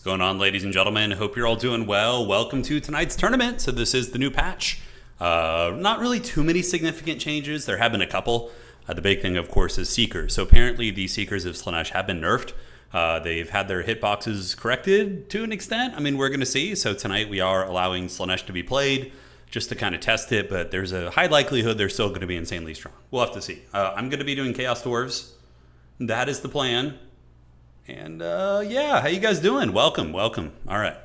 What's going on, ladies and gentlemen? Hope you're all doing well. Welcome to tonight's tournament. So this is the new patch. Not really too many significant changes. There have been a couple. The big thing, of course, is Seekers. So apparently the Seekers of Slaanesh have been nerfed. They've had their hitboxes corrected to an extent. I mean, we're going to see. So tonight we are allowing Slaanesh to be played just to kind of test it. But there's a high likelihood they're still going to be insanely strong. We'll have to see. I'm going to be doing Chaos Dwarves. That is the plan. And yeah, how you guys doing? Welcome. All right.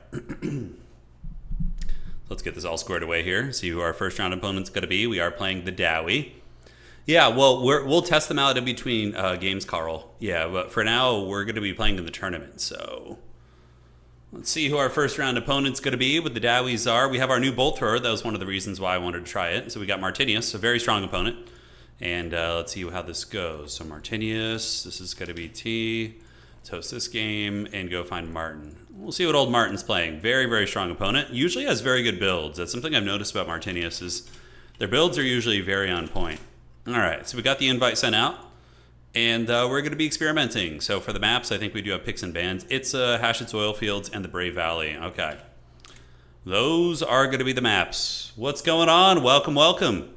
Let's get this all squared away here. See who our first round opponent's going to be. We are playing the Dowie. Yeah, well, we'll test them out in between games, Carl. Yeah, but for now, we're going to be playing in the tournament. So let's see who our first round opponent's going to be with the Dowie Czar. We have our new bolt thrower. That was one of the reasons why I wanted to try it. So we got Martinius, a very strong opponent. And let's see how this goes. So Martinius, this is going to be T. Toast this game and go find Martin. We'll see what old Martin's playing. Very, very strong opponent. Usually has very good builds. That's something I've noticed about Martinius is their builds are usually very on point. All right, so we got the invite sent out, and we're going to be experimenting. So for the maps, I think we do have picks and bans. It's Hashit's Oil Fields and the Brave Valley. Okay. Those are going to be the maps. What's going on? Welcome.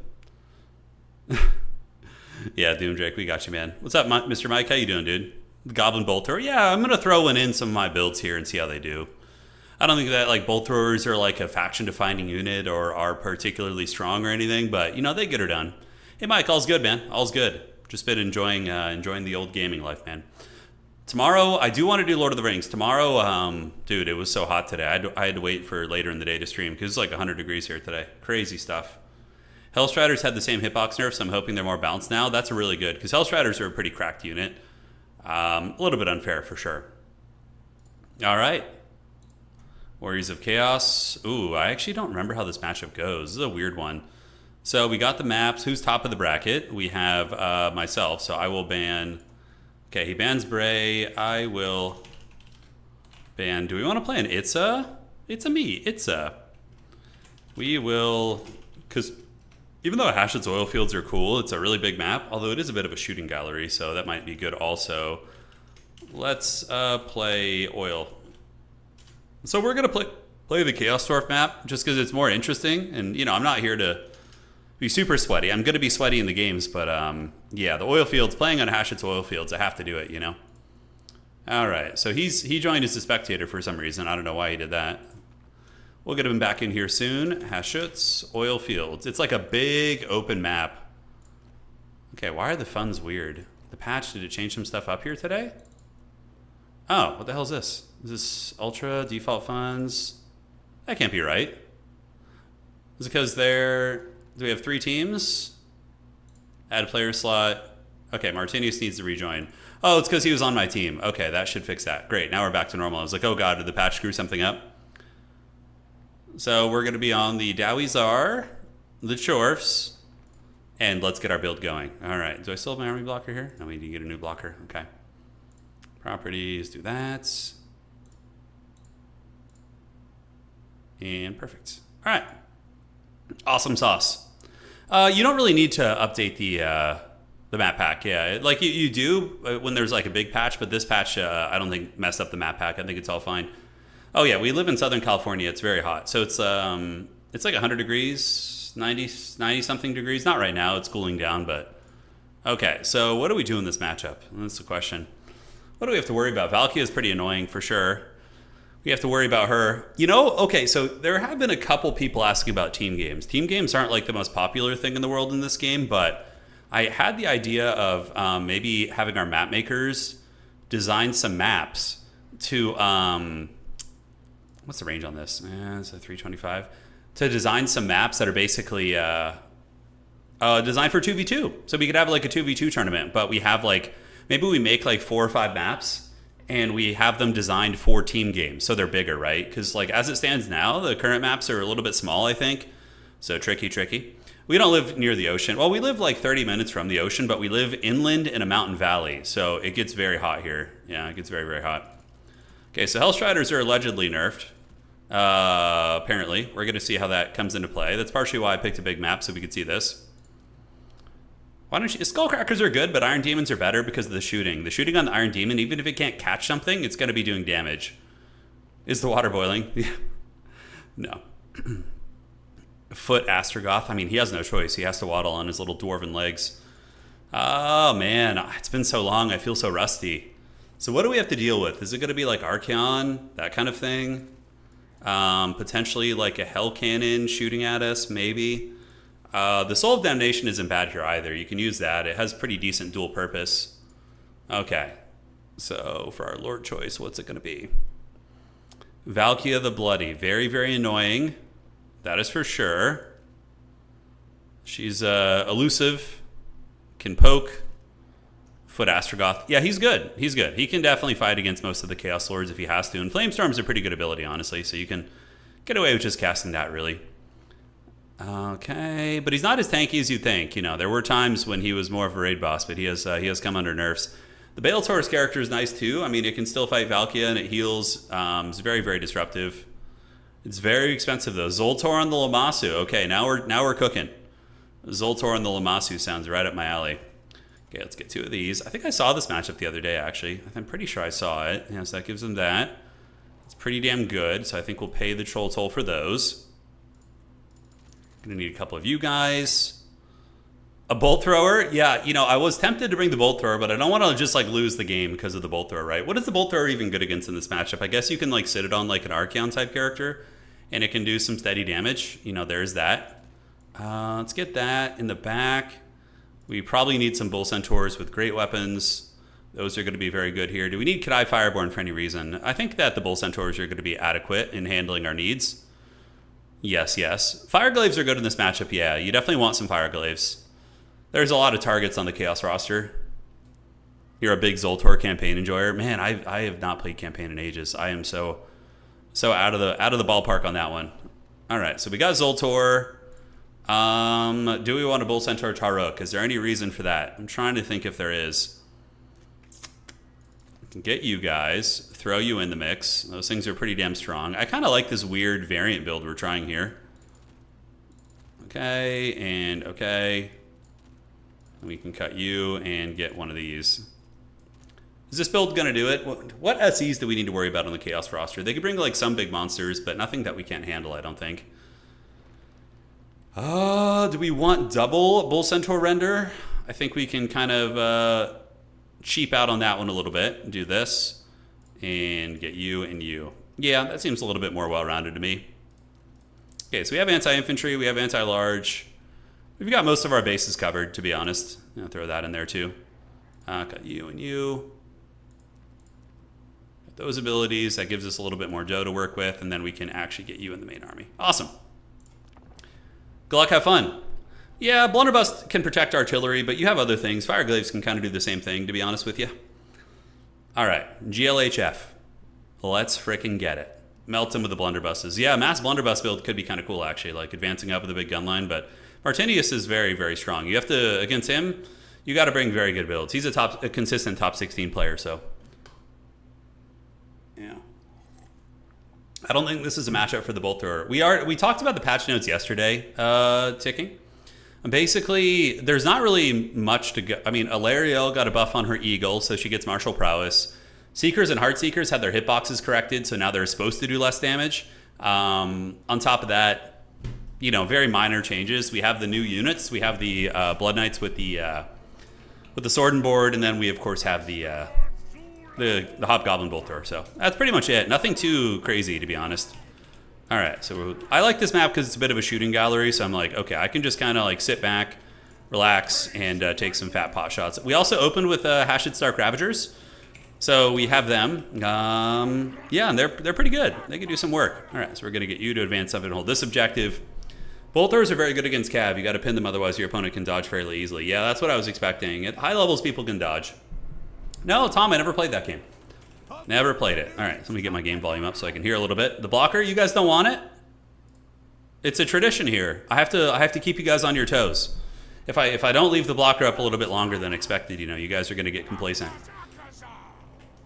Yeah, Doomdrake, we got you, man. What's up, Mr. Mike? How you doing, dude? Goblin Bolt Thrower. Yeah, I'm going to throw in some of my builds here and see how they do. I don't think that like Bolt Throwers are like a faction-defining unit or are particularly strong or anything, but, you know, they get her done. Hey, Mike, all's good, man. All's good. Just been enjoying the old gaming life, man. Tomorrow, I do want to do Lord of the Rings. Tomorrow, dude, it was so hot today. I had to wait for later in the day to stream because it's like 100 degrees here today. Crazy stuff. Hellstriders had the same hitbox nerf, so I'm hoping they're more balanced now. That's really good because Hellstriders are a pretty cracked unit. A little bit unfair for sure. All right. Warriors of Chaos. Ooh, I actually don't remember how this matchup goes. This is a weird one. So we got the maps. Who's top of the bracket? We have myself, so I will ban... Okay, he bans Bray. I will ban... Do we want to play an Itza? Itza me. Itza. We will... Because even though Hashit's Oil Fields are cool, it's a really big map, although it is a bit of a shooting gallery, so that might be good also. Let's play Oil. So we're going to play the Chaos Dwarf map just because it's more interesting. And, you know, I'm not here to be super sweaty. I'm going to be sweaty in the games, but yeah, the Oil Fields, playing on Hashit's Oil Fields, I have to do it, you know. All right, so he joined as a spectator for some reason. I don't know why he did that. We'll get him back in here soon. Hashit's Oil Fields. It's like a big open map. Okay, why are the funds weird? The patch, did it change some stuff up here today? Oh, what the hell is this? Is this Ultra, default funds? That can't be right. Is it because do we have 3 teams? Add a player slot. Okay, Martinius needs to rejoin. Oh, it's because he was on my team. Okay, that should fix that. Great, now we're back to normal. I was like, oh god, did the patch screw something up? So we're going to be on the Dowie Czar, the Chorfs, and let's get our build going. All right. Do I still have my army blocker here? No, we need to get a new blocker. Okay. Properties, do that. And perfect. All right. Awesome sauce. You don't really need to update the map pack. Yeah, like you do when there's like a big patch, but this patch I don't think messed up the map pack. I think it's all fine. Oh yeah, we live in Southern California. It's very hot, so it's like 100 degrees, 90 something degrees. Not right now. It's cooling down, but okay. So what do we do in this matchup? That's the question. What do we have to worry about? Valkia is pretty annoying for sure. We have to worry about her. You know, okay, so there have been a couple people asking about team games. Team games aren't like the most popular thing in the world in this game, but I had the idea of maybe having our map makers design some maps to, what's the range on this? It's a 325. To design some maps that are basically designed for 2v2. So we could have like a 2v2 tournament, but we have like, maybe we make like 4 or 5 maps and we have them designed for team games, so they're bigger, right? Because like as it stands now, the current maps are a little bit small, I think. So tricky. We don't live near the ocean. Well, we live like 30 minutes from the ocean, but we live inland in a mountain valley, so it gets very hot here. Yeah, it gets very, very hot. Okay, so Hellstriders are allegedly nerfed. Apparently. We're going to see how that comes into play. That's partially why I picked a big map, so we could see this. Why don't you... Skullcrackers are good, but Iron Demons are better because of the shooting. The shooting on the Iron Demon, even if it can't catch something, it's going to be doing damage. Is the water boiling? Yeah. No. Foot Astrogoth. I mean, he has no choice. He has to waddle on his little dwarven legs. Oh, man. It's been so long. I feel so rusty. So what do we have to deal with? Is it going to be like Archeon? That kind of thing? Potentially like a Hell Cannon shooting at us, maybe. The Soul of Damnation isn't bad here either. You can use that. It has pretty decent dual purpose. Okay. So for our Lord choice, what's it going to be? Valkia the Bloody. Very, very annoying. That is for sure. She's elusive. Can poke. Foot Astrogoth. Yeah, he's good. He's good. He can definitely fight against most of the Chaos Lords if he has to. And Flamestorm's a pretty good ability, honestly. So you can get away with just casting that, really. Okay, but he's not as tanky as you'd think. You know, there were times when he was more of a raid boss, but he has come under nerfs. The Bale Taurus character is nice too. I mean, it can still fight Valkia and it heals. It's very, very disruptive. It's very expensive though. Zoltor on the Lamassu. Okay, now we're cooking. Zoltor on the Lamassu sounds right up my alley. Okay, let's get 2 of these. I think I saw this matchup the other day, actually. I'm pretty sure I saw it. Yeah, so that gives them that. It's pretty damn good. So I think we'll pay the troll toll for those. Gonna need a couple of you guys. A bolt thrower? Yeah, you know, I was tempted to bring the bolt thrower, but I don't want to just like lose the game because of the bolt thrower, right? What is the bolt thrower even good against in this matchup? I guess you can like sit it on like an Archeon type character and it can do some steady damage. You know, there's that. Let's get that in the back. We probably need some Bull Centaurs with great weapons. Those are going to be very good here. Do we need Kadai Fireborn for any reason? I think that the Bull Centaurs are going to be adequate in handling our needs. Yes. Fireglaves are good in this matchup, yeah. You definitely want some Fireglaves. There's a lot of targets on the Chaos roster. You're a big Zoltor campaign enjoyer. Man, I have not played campaign in ages. I am so out of the ballpark on that one. All right, so we got Zoltor. Do we want a Bull Centaur Taruk? Is there any reason for that? I'm trying to think if there is. I can get you guys, throw you in the mix. Those things are pretty damn strong. I kind of like this weird variant build we're trying here. Okay, and okay. We can cut you and get one of these. Is this build going to do it? What SEs do we need to worry about on the Chaos roster? They could bring like some big monsters, but nothing that we can't handle, I don't think. Do we want double Bull Centaur render? I think we can kind of cheap out on that one a little bit. Do this and get you and you. Yeah, that seems a little bit more well-rounded to me. Okay, so we have anti-infantry, we have anti-large. We've got most of our bases covered, to be honest. I'll throw that in there too. Got you and you. Got those abilities, that gives us a little bit more dough to work with, and then we can actually get you in the main army. Awesome. Good luck, have fun. Yeah, Blunderbuss can protect artillery, but you have other things. Fireglaves can kind of do the same thing, to be honest with you. All right, GLHF. Let's frickin' get it. Melt him with the blunderbusses. Yeah, mass blunderbuss build could be kind of cool, actually, like advancing up with a big gun line, but Martinius is very, very strong. You have to, against him, you got to bring very good builds. He's a consistent top 16 player, so. Yeah. I don't think this is a matchup for the bolt thrower. We talked about the patch notes yesterday ticking. Basically, there's not really much to go. I mean, Alarielle got a buff on her Eagle, so she gets martial prowess. Seekers and Heartseekers had their hitboxes corrected, so now they're supposed to do less damage. On top of that, you know, very minor changes. We have the new units. We have the Blood Knights with the sword and board, and then we of course have the Hobgoblin Bolt Thrower. So that's pretty much it. Nothing too crazy, to be honest. All right, so I like this map because it's a bit of a shooting gallery. So I'm like, okay, I can just kind of like sit back, relax, and take some fat pot shots. We also opened with Hashid Stark Ravagers. So we have them. Yeah, and they're pretty good. They can do some work. All right, so we're going to get you to advance up and hold this objective. Bolt throwers are very good against Cav. You got to pin them, otherwise your opponent can dodge fairly easily. Yeah, that's what I was expecting. At high levels, people can dodge. No, Tom, I never played that game. Never played it. All right, so let me get my game volume up so I can hear a little bit. The blocker, you guys don't want it? It's a tradition here. I have to keep you guys on your toes. If I don't leave the blocker up a little bit longer than expected, you know, you guys are going to get complacent.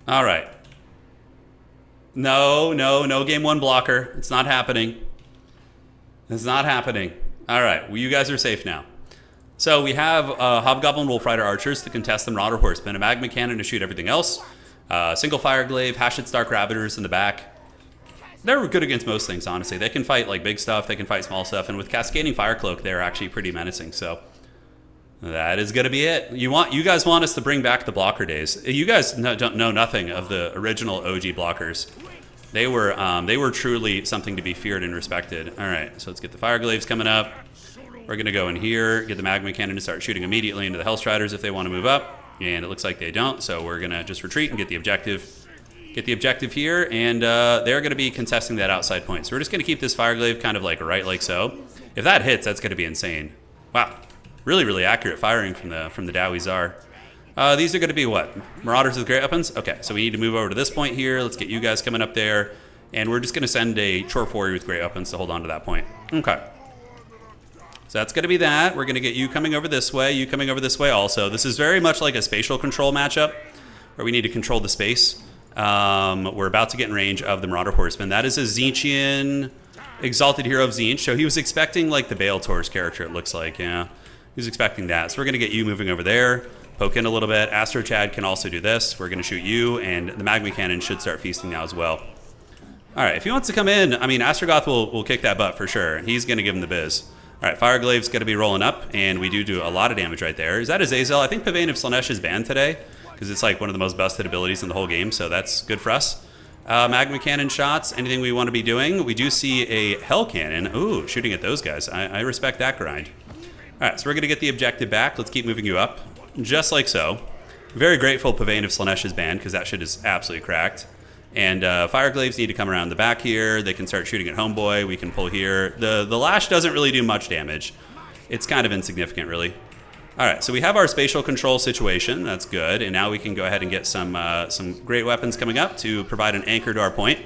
All right. No game one blocker. It's not happening. It's not happening. All right, well, you guys are safe now. So we have Hobgoblin Wolf Rider Archers to contest the Marauder Horsemen, a Magma Cannon to shoot everything else, single Fire Glaive, Hashid Stark Ravagers in the back. They're good against most things, honestly. They can fight like big stuff, they can fight small stuff, and with Cascading Fire Cloak, they're actually pretty menacing. So that is going to be it. You guys want us to bring back the blocker days. You guys don't know nothing of the original OG blockers. They were truly something to be feared and respected. All right, so let's get the Fire Glaives coming up. We're going to go in here, get the Magma Cannon to start shooting immediately into the Hellstriders if they want to move up. And it looks like they don't, so we're going to just retreat and get the objective. Get the objective here, and they're going to be contesting that outside point. So we're just going to keep this Fire Glaive kind of like right like so. If that hits, that's going to be insane. Wow, really accurate firing from the Dowie Tsar. These are going to be what? Marauders with great weapons? Okay, so we need to move over to this point here. Let's get you guys coming up there. And we're just going to send a Chorf Warrior with great weapons to hold on to that point. Okay. So that's going to be that. We're going to get you coming over this way, you coming over this way also. This is very much like a spatial control matchup where we need to control the space. We're about to get in range of the Marauder Horseman. That is a Tzeentchian Exalted Hero of Tzeentch. So he was expecting like the Bale Tor's character, it looks like. Yeah, he was expecting that. So we're going to get you moving over there. Poke in a little bit. Astro Chad can also do this. We're going to shoot you, and the Magma Cannon should start feasting now as well. All right, if he wants to come in, I mean, Astrogoth will kick that butt for sure. He's going to give him the biz. All right, Fire Glaive's going to be rolling up, and we do a lot of damage right there. Is that Azazel? I think Pavane of Slaanesh is banned today because it's like one of the most busted abilities in the whole game, so that's good for us. Magma Cannon shots, anything we want to be doing. We do see a Hell Cannon. Ooh, shooting at those guys. I respect that grind. All right, so we're going to get the objective back. Let's keep moving you up, just like so. Very grateful Pavane of Slaanesh is banned because that shit is absolutely cracked. And Fire Glaives need to come around the back here. They can start shooting at Homeboy. We can pull here. The Lash doesn't really do much damage. It's kind of insignificant, really. All right, so we have our spatial control situation. That's good. And now we can go ahead and get some great weapons coming up to provide an anchor to our point.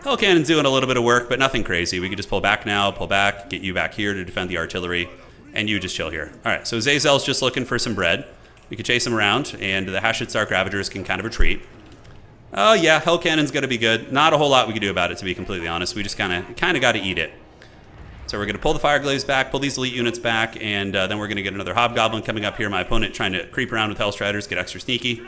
Hell Cannon's doing a little bit of work, but nothing crazy. We can just pull back now, pull back, get you back here to defend the artillery, and you just chill here. All right, so Azazel's just looking for some bread. We can chase him around, and the Hashid Stark Ravagers can kind of retreat. Oh yeah, Hell Cannon's going to be good. Not a whole lot we can do about it, to be completely honest. We just kind of got to eat it. So we're going to pull the Fire Glaives back, pull these elite units back, and then we're going to get another Hobgoblin coming up here. My opponent trying to creep around with Hellstriders, get extra sneaky.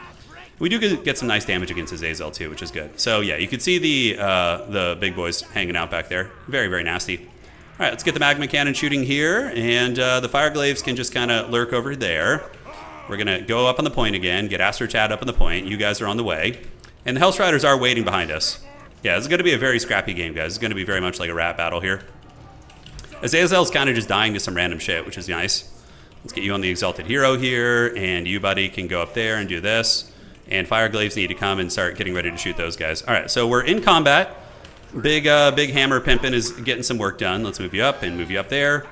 We do get some nice damage against Azazel too, which is good. So yeah, you can see the big boys hanging out back there. Very nasty. All right, let's get the Magma Cannon shooting here, and the Fire Glaives can just kind of lurk over there. We're going to go up on the point again, get Astro Chad up on the point. You guys are on the way. And the Hellstriders are waiting behind us. Yeah, this is going to be a very scrappy game, guys. It's going to be very much like a rat battle here. Azazel's kind of just dying to some random shit, which is nice. Let's get you on the Exalted Hero here, and you, buddy, can go up there and do this. And Fire Glaives need to come and start getting ready to shoot those guys. All right, so we're in combat. Big Hammer Pimpin' is getting some work done. Let's move you up and move you up there.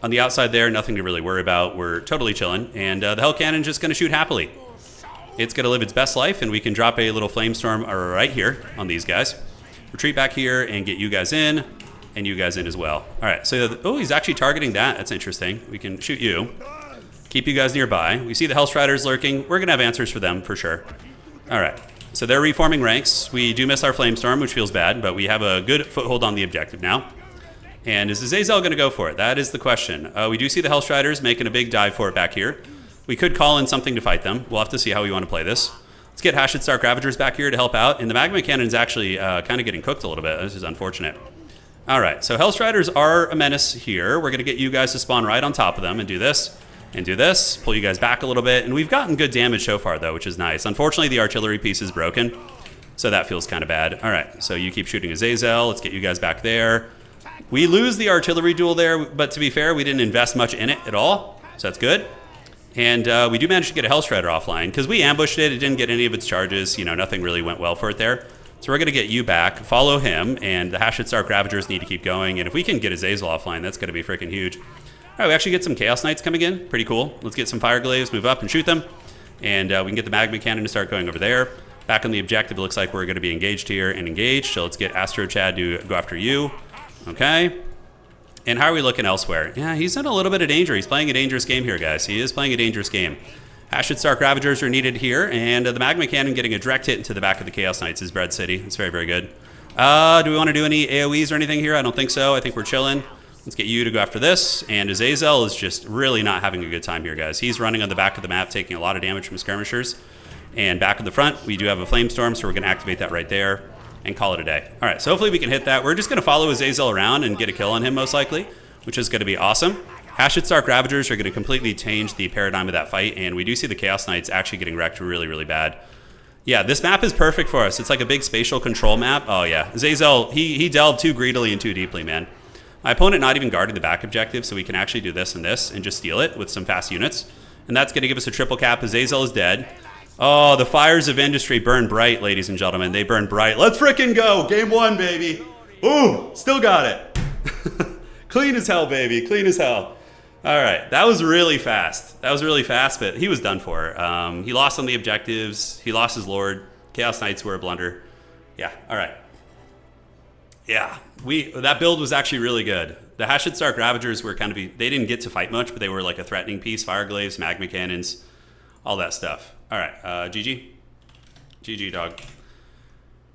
On the outside there, nothing to really worry about. We're totally chilling. And the Hell Cannon's just going to shoot happily. It's going to live its best life, and we can drop a little Flamestorm right here on these guys. Retreat back here and get you guys in, and you guys in as well. All right, so, oh, he's actually targeting that. That's interesting. We can shoot you. Keep you guys nearby. We see the Hellstriders lurking. We're going to have answers for them, for sure. All right, so they're reforming ranks. We do miss our Flamestorm, which feels bad, but we have a good foothold on the objective now. And is Azazel going to go for it? That is the question. We do see the Hellstriders making a big dive for it back here. We could call in something to fight them. We'll have to see how we want to play this. Let's get Hashid Stark Ravagers back here to help out. And the Magma Cannon's actually kind of getting cooked a little bit. This is unfortunate. All right, so Hellstriders are a menace here. We're going to get you guys to spawn right on top of them and do this. And do this. Pull you guys back a little bit. And we've gotten good damage so far, though, which is nice. Unfortunately, the artillery piece is broken. So that feels kind of bad. All right, so you keep shooting Azazel. Let's get you guys back there. We lose the artillery duel there, but to be fair, we didn't invest much in it at all, so that's good. And we do manage to get a Hellstrider offline, because we ambushed it. It didn't get any of its charges. You know, nothing really went well for it there. So we're going to get you back, follow him, and the Hashid Stark Ravagers need to keep going. And if we can get Azazel offline, that's going to be freaking huge. All right, we actually get some Chaos Knights coming in. Pretty cool. Let's get some Fire Glaives, move up and shoot them. And we can get the Magma Cannon to start going over there. Back on the objective, it looks like we're going to be engaged here and engaged. So let's get Astro Chad to go after you. Okay. And how are we looking elsewhere? Yeah, he's in a little bit of danger. He's playing a dangerous game here, guys. He is playing a dangerous game. Hashid Stark Ravagers are needed here, and the Magma Cannon getting a direct hit into the back of the Chaos Knights is Bread City. It's very, very good. Do we want to do any AoEs or anything here? I don't think so. I think we're chilling. Let's get you to go after this. And Azazel is just really not having a good time here, guys. He's running on the back of the map, taking a lot of damage from skirmishers. And back in the front, we do have a Flamestorm, so we're going to activate that right there and call it a day. All right, so hopefully we can hit that. We're just going to follow Azazel around and get a kill on him, most likely, which is going to be awesome. Hashid Stark Ravagers are going to completely change the paradigm of that fight, and we do see the Chaos Knights actually getting wrecked really, really bad. Yeah, this map is perfect for us. It's like a big spatial control map. Oh, yeah. Azazel, he delved too greedily and too deeply, man. My opponent not even guarding the back objective, so we can actually do this and just steal it with some fast units. And that's going to give us a triple cap. Azazel is dead. Oh, the fires of industry burn bright, ladies and gentlemen. They burn bright. Let's frickin' go. Game one, baby. Ooh, still got it. Clean as hell, baby. Clean as hell. All right. That was really fast. That was really fast, but he was done for. He lost on the objectives. He lost his Lord. Chaos Knights were a blunder. Yeah. All right. Yeah. That build was actually really good. The Hashid Stark Ravagers were kind of... They didn't get to fight much, but they were like a threatening piece. Fire Glaives, Magma Cannons, all that stuff. All right, GG. GG, dog.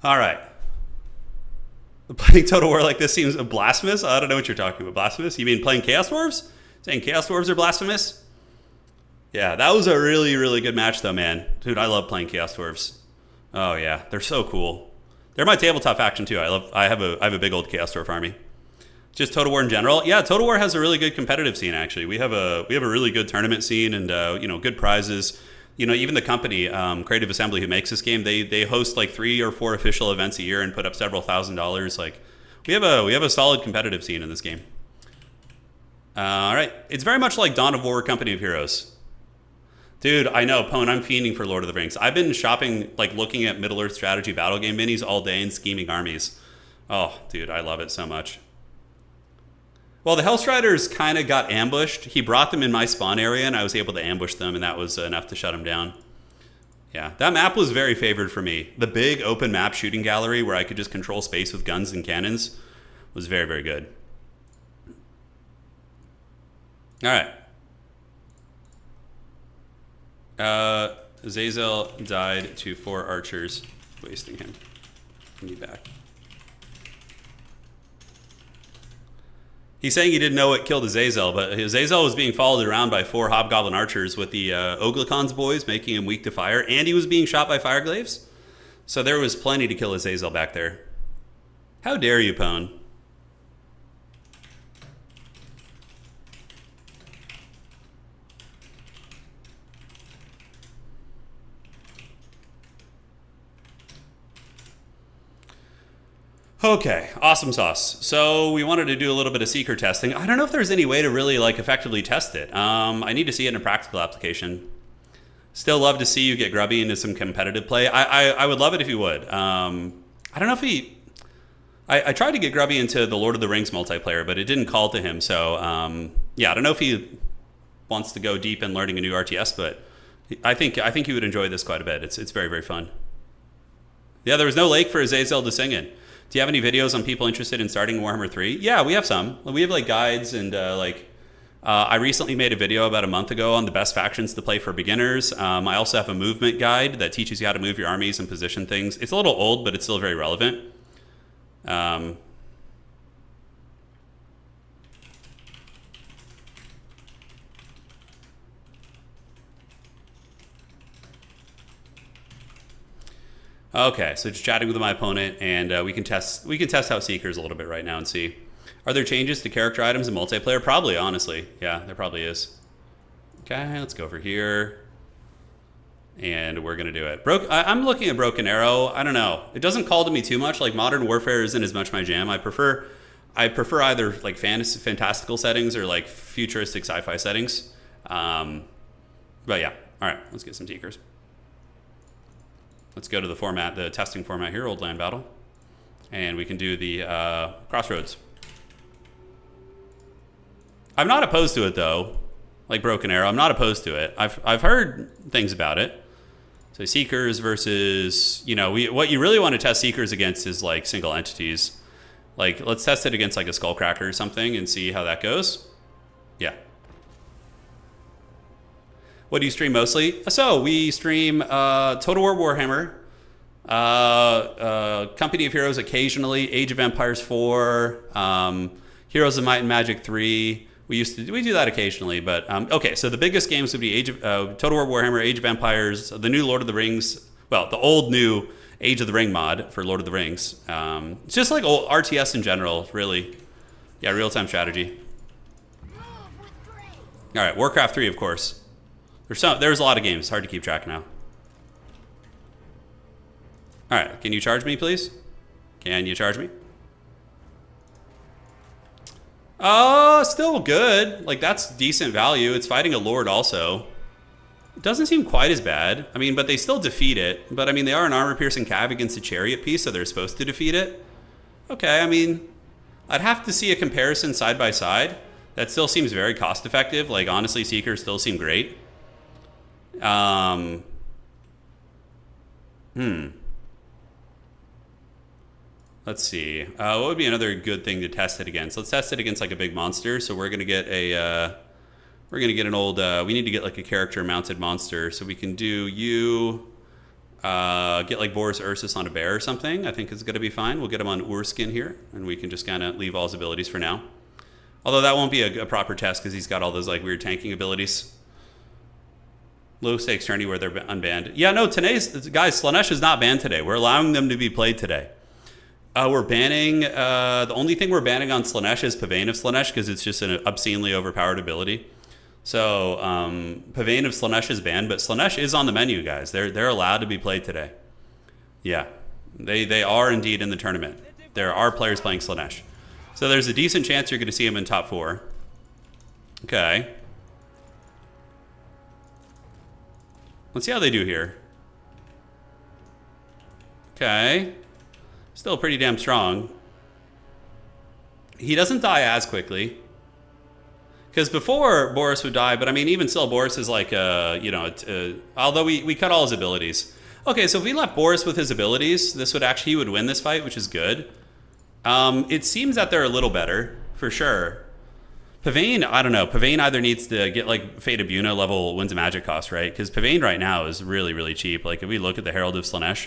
All right. Playing Total War like this seems blasphemous. I don't know what you're talking about. Blasphemous? You mean playing Chaos Dwarves? Saying Chaos Dwarves are blasphemous? Yeah, that was a really, really good match, though, man. Dude, I love playing Chaos Dwarves. Oh, yeah. They're so cool. They're my tabletop faction, too. I have a big old Chaos Dwarf army. Just Total War in general. Yeah, Total War has a really good competitive scene, actually. We have a really good tournament scene and, good prizes. You know, even the company, Creative Assembly, who makes this game, they host like 3 or 4 official events a year and put up several $1,000s. Like, we have a solid competitive scene in this game. All right, it's very much like Dawn of War, Company of Heroes. Dude, I know, Pwn, I'm fiending for Lord of the Rings. I've been shopping, like looking at Middle-earth strategy battle game minis all day and scheming armies. Oh, dude, I love it so much. Well, the Hellstriders kind of got ambushed. He brought them in my spawn area, and I was able to ambush them, and that was enough to shut them down. Yeah, that map was very favored for me. The big open map shooting gallery where I could just control space with guns and cannons was very, very good. All right. Azazel died to 4 archers, wasting him. Need back. He's saying he didn't know what killed Azazel, but Azazel was being followed around by 4 Hobgoblin archers with the Oglacon's boys, making him weak to fire, and he was being shot by fire glaives. So there was plenty to kill Azazel back there. How dare you, Pwn? Okay, awesome sauce. So we wanted to do a little bit of seeker testing. I don't know if there's any way to really like effectively test it. I need to see it in a practical application. Still love to see you get Grubby into some competitive play. I would love it if you would. I don't know if he... I tried to get Grubby into the Lord of the Rings multiplayer, but it didn't call to him. So yeah, I don't know if he wants to go deep in learning a new RTS, but I think he would enjoy this quite a bit. It's very, very fun. Yeah, there was no lake for Azazel to sing in. Do you have any videos on people interested in starting Warhammer 3? Yeah, we have some. We have like guides and I recently made a video about a month ago on the best factions to play for beginners. I also have a movement guide that teaches you how to move your armies and position things. It's a little old, but it's still very relevant. Okay, so just chatting with my opponent, and we can test out Seekers a little bit right now and see. Are there changes to character items in multiplayer? Probably, honestly. Yeah, there probably is. Okay, let's go over here. And we're going to do it. I'm looking at Broken Arrow. I don't know. It doesn't call to me too much. Like, Modern Warfare isn't as much my jam. I prefer either, like, fantastical settings or, like, futuristic sci-fi settings. But, yeah. All right, let's get some Seekers. Let's go to the testing format here, Old Land Battle. And we can do the Crossroads. I'm not opposed to it, though. Like Broken Arrow, I'm not opposed to it. I've heard things about it. So Seekers versus, what you really want to test Seekers against is like single entities. Like, let's test it against like a Skullcracker or something and see how that goes. Yeah. What do you stream mostly? So we stream Total War Warhammer, Company of Heroes occasionally, Age of Empires 4, Heroes of Might and Magic 3. We do that occasionally, but okay. So the biggest games would be Total War Warhammer, Age of Empires, the new Lord of the Rings. Well, the old new Age of the Ring mod for Lord of the Rings. It's just like old RTS in general, really. Yeah, real time strategy. All right, Warcraft 3, of course. There's a lot of games. Hard to keep track now. All right, can you charge me, please? Can you charge me? Still good. Like, that's decent value. It's fighting a lord also. It doesn't seem quite as bad. I mean, but they still defeat it. But, I mean, they are an armor-piercing cav against a chariot piece, so they're supposed to defeat it. Okay, I mean, I'd have to see a comparison side by side. That still seems very cost-effective. Like, honestly, Seekers still seem great. Let's see. What would be another good thing to test it against? Let's test it against like a big monster. So we're gonna get an old. We need to get like a character mounted monster. So we can do get like Boris Ursus on a bear or something. I think is gonna be fine. We'll get him on Urskin here, and we can just kind of leave all his abilities for now. Although that won't be a proper test because he's got all those like weird tanking abilities. Low stakes tourney where they're unbanned. Yeah, no. Today's guys, Slaanesh is not banned today. We're allowing them to be played today. We're banning, the only thing we're banning on Slaanesh is Pavane of Slaanesh because it's just an obscenely overpowered ability. So, Pavane of Slaanesh is banned, but Slaanesh is on the menu, guys. They're allowed to be played today. Yeah, they are indeed in the tournament. There are players playing Slaanesh. So there's a decent chance you're going to see him in top 4. Okay. Let's see how they do here. Okay. Still pretty damn strong. He doesn't die as quickly. Because before, Boris would die, but I mean, even still, Boris is like, although we cut all his abilities. Okay, so if we left Boris with his abilities, he would win this fight, which is good. It seems that they're a little better, for sure. Pavane, I don't know. Pavane either needs to get like Fate of Buna level Winds of Magic cost, right? Because Pavane right now is really, really cheap. Like if we look at the Herald of Slaanesh,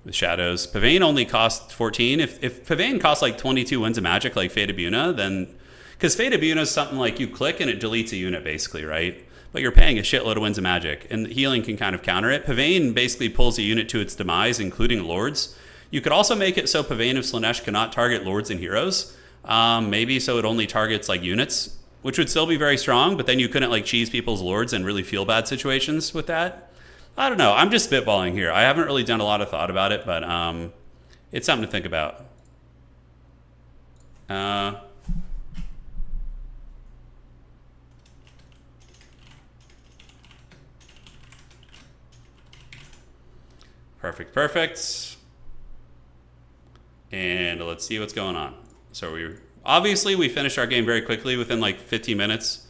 with shadows, Pavane only costs 14. If Pavane costs like 22 Winds of Magic like Fate of Buna, then because Fate of Buna is something like you click and it deletes a unit basically, right? But you're paying a shitload of Winds of Magic, and healing can kind of counter it. Pavane basically pulls a unit to its demise, including lords. You could also make it so Pavane of Slaanesh cannot target lords and heroes. Maybe so it only targets like units, which would still be very strong, but then you couldn't like cheese people's lords and really feel bad situations with that. I don't know. I'm just spitballing here. I haven't really done a lot of thought about it, but it's something to think about. Perfect. And let's see what's going on. So we finished our game very quickly within like 15 minutes.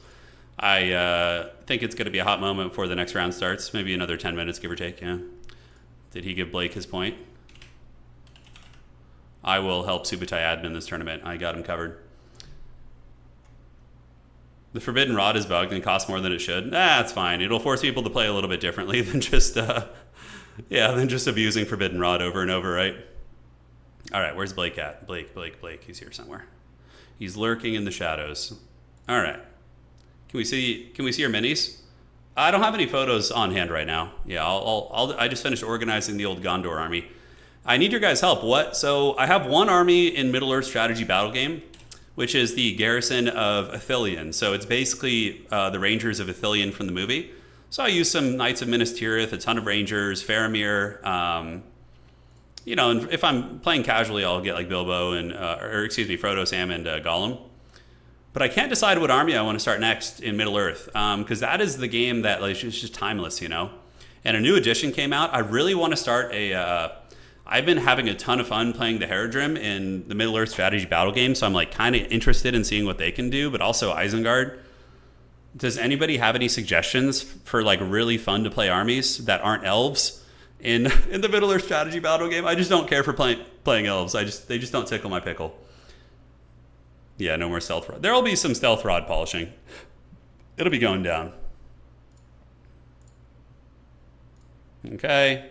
I think it's going to be a hot moment before the next round starts. Maybe another 10 minutes, give or take, yeah. Did he give Blake his point? I will help Subutai admin this tournament. I got him covered. The Forbidden Rod is bugged and costs more than it should. That's fine. It'll force people to play a little bit differently than just abusing Forbidden Rod over and over, right? All right, where's Blake at? Blake. He's here somewhere. He's lurking in the shadows. All right. Can we see your minis? I don't have any photos on hand right now. Yeah, I just finished organizing the old Gondor army. I need your guys' help. What? So I have one army in Middle Earth strategy battle game, which is the garrison of Ithilien. So it's basically the Rangers of Ithilien from the movie. So I use some Knights of Minas Tirith, a ton of Rangers, Faramir. And if I'm playing casually, I'll get like Bilbo and, Frodo, Sam, and Gollum. But I can't decide what army I want to start next in Middle Earth, because that is the game that like it's just timeless, And a new edition came out. I really want to start I've been having a ton of fun playing the Haradrim in the Middle Earth strategy battle game, so I'm like kind of interested in seeing what they can do, but also Isengard. Does anybody have any suggestions for like really fun to play armies that aren't elves in the Middle Earth strategy battle game? I just don't care for playing elves. They just don't tickle my pickle. Yeah, no more stealth rod. There will be some stealth rod polishing. It'll be going down. Okay.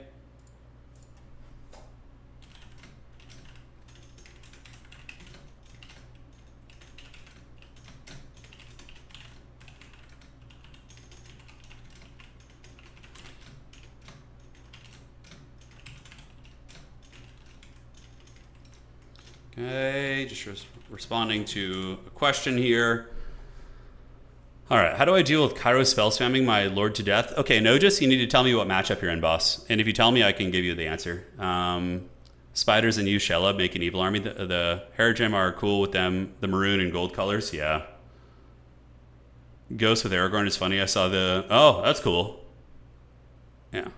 Okay, just responding to a question here. All right, how do I deal with Cairo spell spamming my Lord to Death? Okay, Nogus, you need to tell me what matchup you're in, boss. And if you tell me, I can give you the answer. Spiders and you, Shella, make an evil army. The Haradrim are cool with them. The maroon and gold colors, yeah. Ghost with Aragorn is funny. I saw the... Oh, that's cool. Yeah.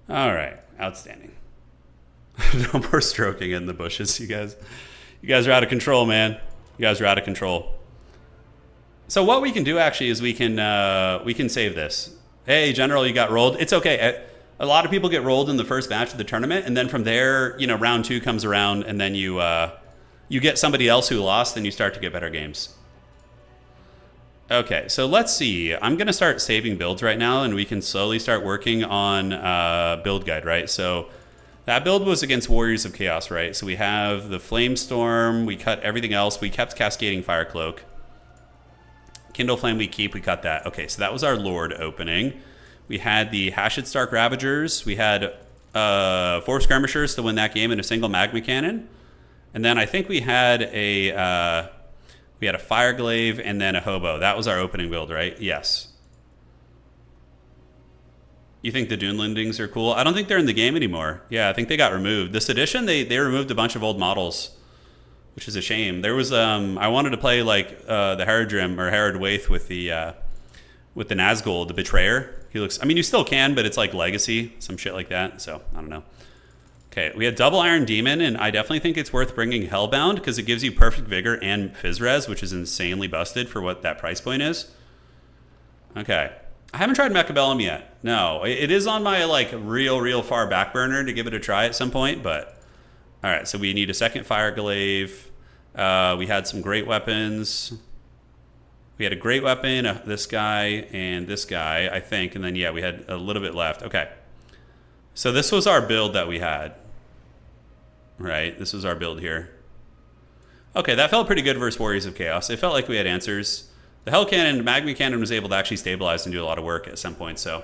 All right, outstanding. No more stroking in the bushes, you guys. You guys are out of control, man. You guys are out of control. So what we can do actually is we can save this. Hey, General, you got rolled. It's okay. A lot of people get rolled in the first match of the tournament, and then from there, round 2 comes around, and then you get somebody else who lost, and you start to get better games. Okay, so let's see. I'm going to start saving builds right now, and we can slowly start working on build guide, right? So that build was against Warriors of Chaos, right? So we have the Flamestorm. We cut everything else. We kept Cascading Firecloak. Kindle Flame we keep. We cut that. Okay, so that was our Lord opening. We had the Hashid Stark Ravagers. We had 4 Skirmishers to win that game in a single Magma Cannon. And then I think we had a Fireglaive and then a Hobo. That was our opening build, right? Yes. You think the Dunelendings are cool? I don't think they're in the game anymore. Yeah, I think they got removed. This edition, they removed a bunch of old models, which is a shame. There was I wanted to play like the Haradrim or Harad Waith with the Nazgul, the Betrayer. He looks. I mean, you still can, but it's like Legacy, some shit like that. So I don't know. Okay, we had double Iron Demon, and I definitely think it's worth bringing Hellbound because it gives you Perfect Vigor and Fizzres, which is insanely busted for what that price point is. Okay. I haven't tried Mechabellum yet. No, it is on my like real far back burner to give it a try at some point, but... Alright, so we need a second Fireglaive. We had some great weapons. We had a great weapon, this guy, and this guy, I think, and then, yeah, we had a little bit left. Okay. So this was our build that we had. Right, this was our build here. Okay, that felt pretty good versus Warriors of Chaos. It felt like we had answers. The Hell Cannon, Magma Cannon was able to actually stabilize and do a lot of work at some point. So,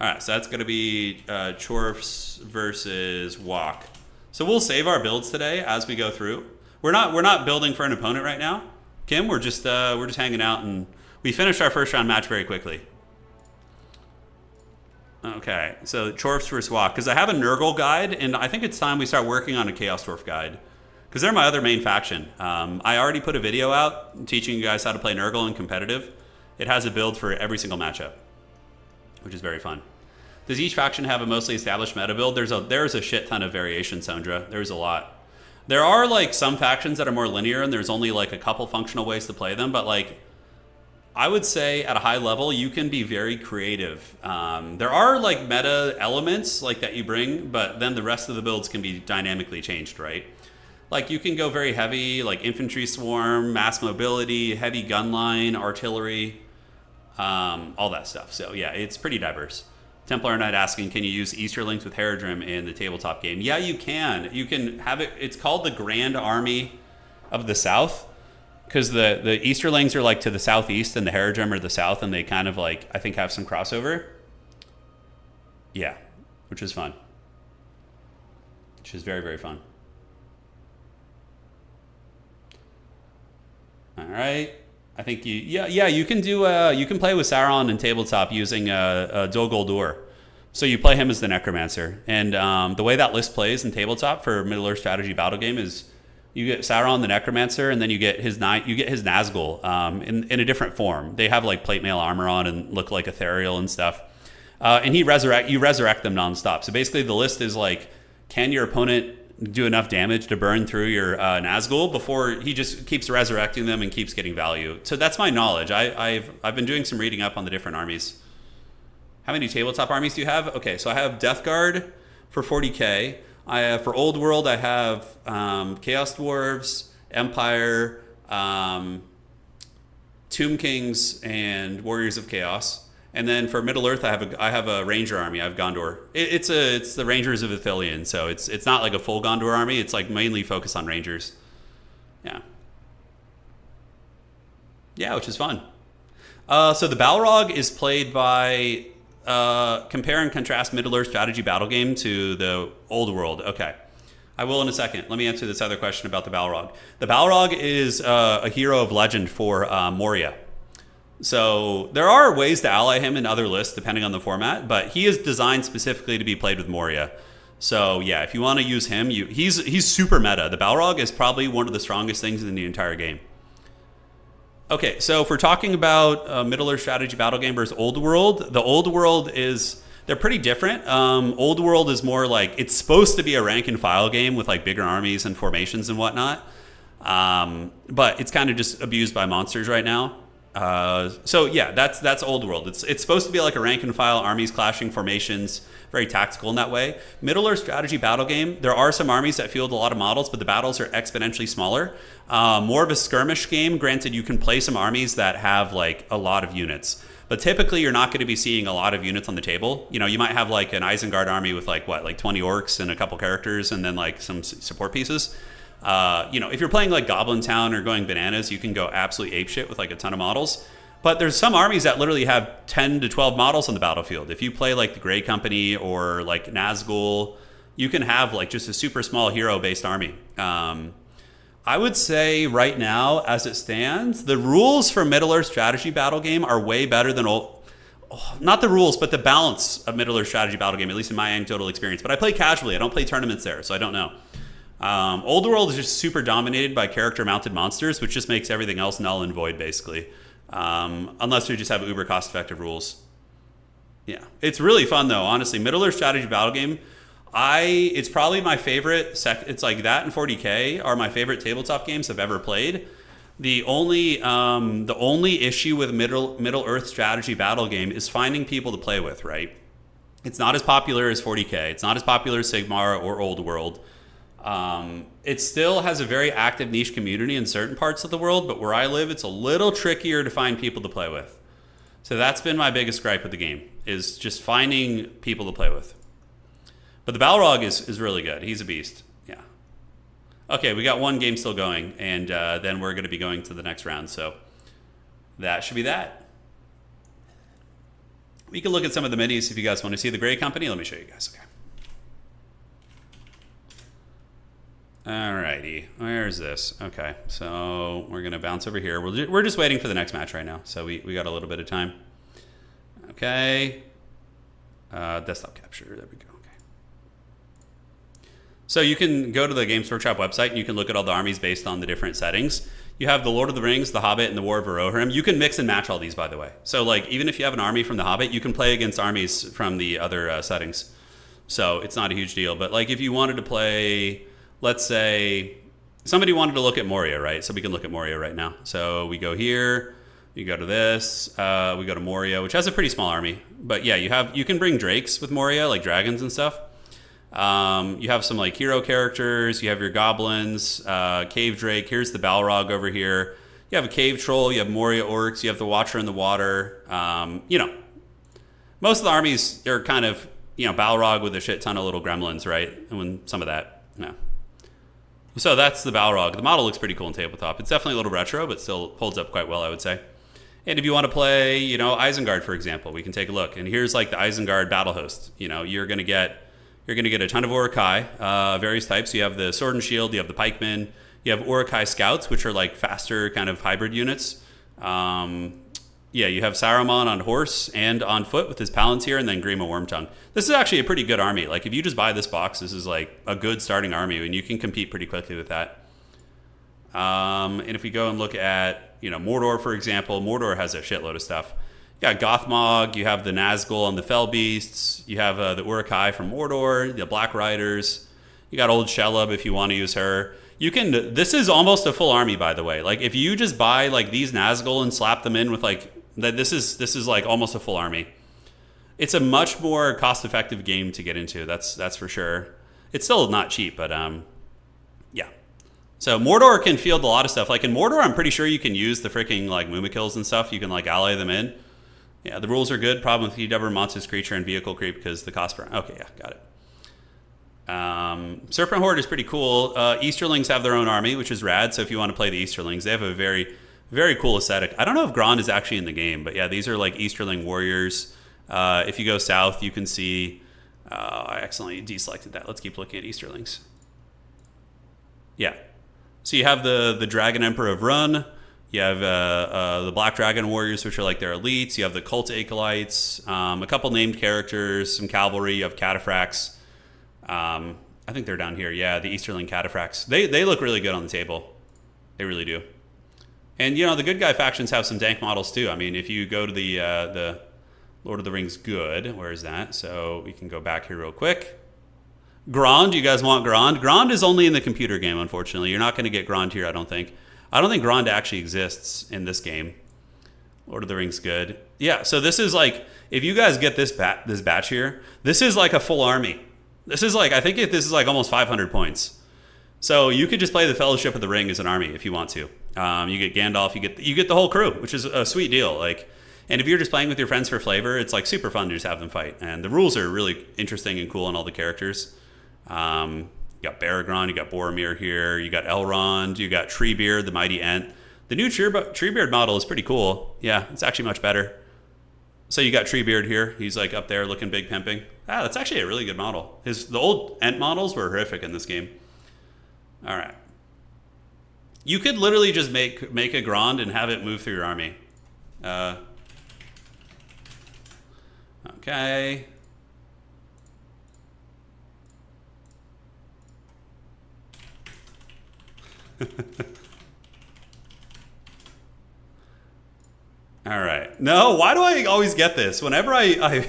all right, so that's going to be Chorfs versus Walk. So we'll save our builds today as we go through. We're not building for an opponent right now, Kim. We're just hanging out, and we finished our first round match very quickly. Okay, so Chorfs versus Walk, because I have a Nurgle guide, and I think it's time we start working on a Chaos Dwarf guide. Because they're my other main faction. I already put a video out teaching you guys how to play Nurgle in competitive. It has a build for every single matchup, which is very fun. Does each faction have a mostly established meta build? There's a shit ton of variation, Sondra. There's a lot. There are like some factions that are more linear, and there's only like a couple functional ways to play them. But like, I would say at a high level, you can be very creative. There are like meta elements like that you bring, but then the rest of the builds can be dynamically changed, right? Like you can go very heavy, like infantry swarm, mass mobility, heavy gun line, artillery, all that stuff. So yeah, it's pretty diverse. Templar Knight asking, can you use Easterlings with Haradrim in the tabletop game? Yeah, you can. You can have it. It's called the Grand Army of the South, because the Easterlings are like to the southeast and the Haradrim are the south, and they kind of like, I think, have some crossover. Yeah, which is fun. Which is very, very fun. All right. I think you can do you can play with Sauron in tabletop using Dol Guldur. So you play him as the Necromancer, and the way that list plays in tabletop for Middle Earth strategy battle game is you get Sauron the Necromancer, and then you get his Nazgul in a different form. They have like plate mail armor on and look like ethereal and stuff, and you resurrect them nonstop. So basically, the list is like, can your opponent do enough damage to burn through your Nazgul before he just keeps resurrecting them and keeps getting value. So that's my knowledge. I've been doing some reading up on the different armies. How many tabletop armies do you have? Okay, so I have Death Guard for 40k. I have, for Old World, I have Chaos Dwarves, Empire, Tomb Kings, and Warriors of Chaos. And then for Middle Earth, I have a Ranger army. I have Gondor. It's the Rangers of Ithilien, so it's not like a full Gondor army. It's like mainly focused on Rangers. Yeah, which is fun. So the Balrog is played by compare and contrast Middle Earth strategy battle game to the Old World. Okay, I will in a second. Let me answer this other question about the Balrog. The Balrog is a hero of legend for Moria. So there are ways to ally him in other lists depending on the format, but he is designed specifically to be played with Moria. So yeah, if you want to use him, he's super meta. The Balrog is probably one of the strongest things in the entire game. Okay, so if we're talking about Middle Earth strategy battle game versus Old World, the Old World they're pretty different. Old World is more like, it's supposed to be a rank and file game with like bigger armies and formations and whatnot, but it's kind of just abused by monsters right now. So yeah, that's Old World. It's supposed to be like a rank and file, armies clashing, formations, very tactical in that way. Middle Earth strategy battle game, there are some armies that field a lot of models, but the battles are exponentially smaller. More of a skirmish game. Granted, you can play some armies that have like a lot of units, but typically you're not going to be seeing a lot of units on the table. You know, you might have like an Isengard army with like 20 orcs and a couple characters, and then like some support pieces. If you're playing like Goblin Town or going bananas, you can go absolutely apeshit with like a ton of models. But there's some armies that literally have 10 to 12 models on the battlefield. If you play like the Grey Company or like Nazgul, you can have like just a super small hero-based army. I would say right now, as it stands, the rules for Middle Earth strategy battle game are way better than not the rules, but the balance of Middle Earth strategy battle game, at least in my anecdotal experience. But I play casually. I don't play tournaments there, so I don't know. Old World is just super dominated by character-mounted monsters, which just makes everything else null and void, basically. Unless you just have uber cost-effective rules. Yeah, it's really fun though. Honestly, Middle Earth strategy battle game, it's probably my favorite. It's like that and 40k are my favorite tabletop games I've ever played. The only issue with Middle Earth strategy battle game is finding people to play with. Right, it's not as popular as 40k. It's not as popular as Sigmar or Old World. It still has a very active niche community in certain parts of the world, but where I live, it's a little trickier to find people to play with. So that's been my biggest gripe with the game, is just finding people to play with. But the Balrog is really good. He's a beast. Yeah. Okay, we got one game still going, and then we're going to be going to the next round. So that should be that. We can look at some of the minis if you guys want to see the Grey Company. Let me show you guys. Okay. Alrighty, where's this? Okay, so we're gonna bounce over here. We're just waiting for the next match right now, so we got a little bit of time. Okay, desktop capture, there we go. Okay, so you can go to the Games Workshop website and you can look at all the armies based on the different settings. You have the Lord of the Rings, the Hobbit, and the War of Rohirrim. You can mix and match all these, by the way. So like, even if you have an army from the Hobbit, you can play against armies from the other settings. So it's not a huge deal, but like if you wanted to play, let's say somebody wanted to look at Moria, right? So we can look at Moria right now. So we go here, you go to this, we go to Moria, which has a pretty small army. But yeah, you can bring drakes with Moria, like dragons and stuff. You have some like hero characters, you have your goblins, cave drake, here's the Balrog over here. You have a cave troll, you have Moria orcs, you have the Watcher in the water. Most of the armies are kind of, Balrog with a shit ton of little gremlins, right? And when some of that, no. So that's the Balrog. The model looks pretty cool in tabletop. It's definitely a little retro, but still holds up quite well, I would say. And if you want to play, Isengard, for example, we can take a look. And here's like the Isengard battle host. You're gonna get a ton of Urukai, various types. You have the sword and shield, you have the pikemen, you have Urukai scouts, which are like faster kind of hybrid units. You have Saruman on horse and on foot with his Palantir, and then Grima Wormtongue. This is actually a pretty good army. Like, if you just buy this box, this is like a good starting army, and you can compete pretty quickly with that. And if we go and look at, Mordor, for example, Mordor has a shitload of stuff. You got Gothmog, you have the Nazgul and the Fell Beasts, you have the Urukai from Mordor, the Black Riders, you got Old Shelob if you want to use her. This is almost a full army, by the way. Like, if you just buy like these Nazgul and slap them in with like, this is like almost a full army. It's a much more cost-effective game to get into. That's for sure. It's still not cheap, but yeah. So Mordor can field a lot of stuff. Like in Mordor, I'm pretty sure you can use the freaking like Mumikills and stuff. You can like ally them in. Yeah, the rules are good. Problem with EW, monstrous creature, and vehicle creep because the cost per. Okay, yeah, got it. Serpent Horde is pretty cool. Easterlings have their own army, which is rad. So if you want to play the Easterlings, they have a very, very cool aesthetic. I don't know if Grond is actually in the game, but yeah, these are like Easterling warriors. If you go south, you can see. I accidentally deselected that. Let's keep looking at Easterlings. Yeah. So you have the Dragon Emperor of Run. You have the Black Dragon Warriors, which are like their elites. You have the Cult Acolytes. A couple named characters, some cavalry. You have Cataphracts. I think they're down here. Yeah, the Easterling Cataphracts. They look really good on the table. They really do. And, the good guy factions have some dank models, too. I mean, if you go to the Lord of the Rings good, where is that? So we can go back here real quick. Grond, you guys want Grond? Grond is only in the computer game, unfortunately. You're not going to get Grond here, I don't think. I don't think Grond actually exists in this game. Lord of the Rings good. Yeah, so this is like, if you guys get this batch here, this is like a full army. This is like, I think this is like almost 500 points. So you could just play the Fellowship of the Ring as an army if you want to. You get Gandalf, you get the whole crew, which is a sweet deal. Like, and if you're just playing with your friends for flavor, it's like super fun to just have them fight. And the rules are really interesting and cool on all the characters. You got Baragron, you got Boromir here, you got Elrond, you got Treebeard, the Mighty Ent. The new Treebeard model is pretty cool. Yeah, it's actually much better. So you got Treebeard here. He's like up there looking big pimping. That's actually a really good model. The old Ent models were horrific in this game. All right. You could literally just make a Grond and have it move through your army. Okay. All right. No, why do I always get this? Whenever I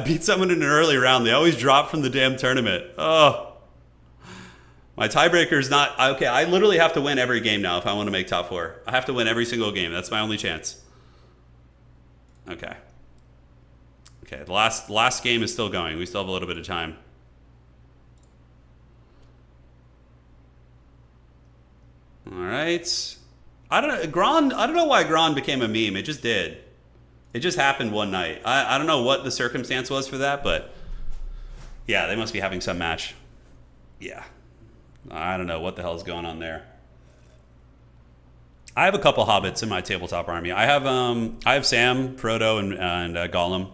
beat someone in an early round, they always drop from the damn tournament. Oh. My tiebreaker is not... Okay, I literally have to win every game now if I want to make top 4. I have to win every single game. That's my only chance. Okay. Okay, the last game is still going. We still have a little bit of time. All right. I don't know why Grond became a meme. It just did. It just happened one night. I don't know what the circumstance was for that, but yeah, they must be having some match. Yeah. I don't know what the hell is going on there. I have a couple hobbits in my tabletop army. I have Sam, Frodo, and Gollum.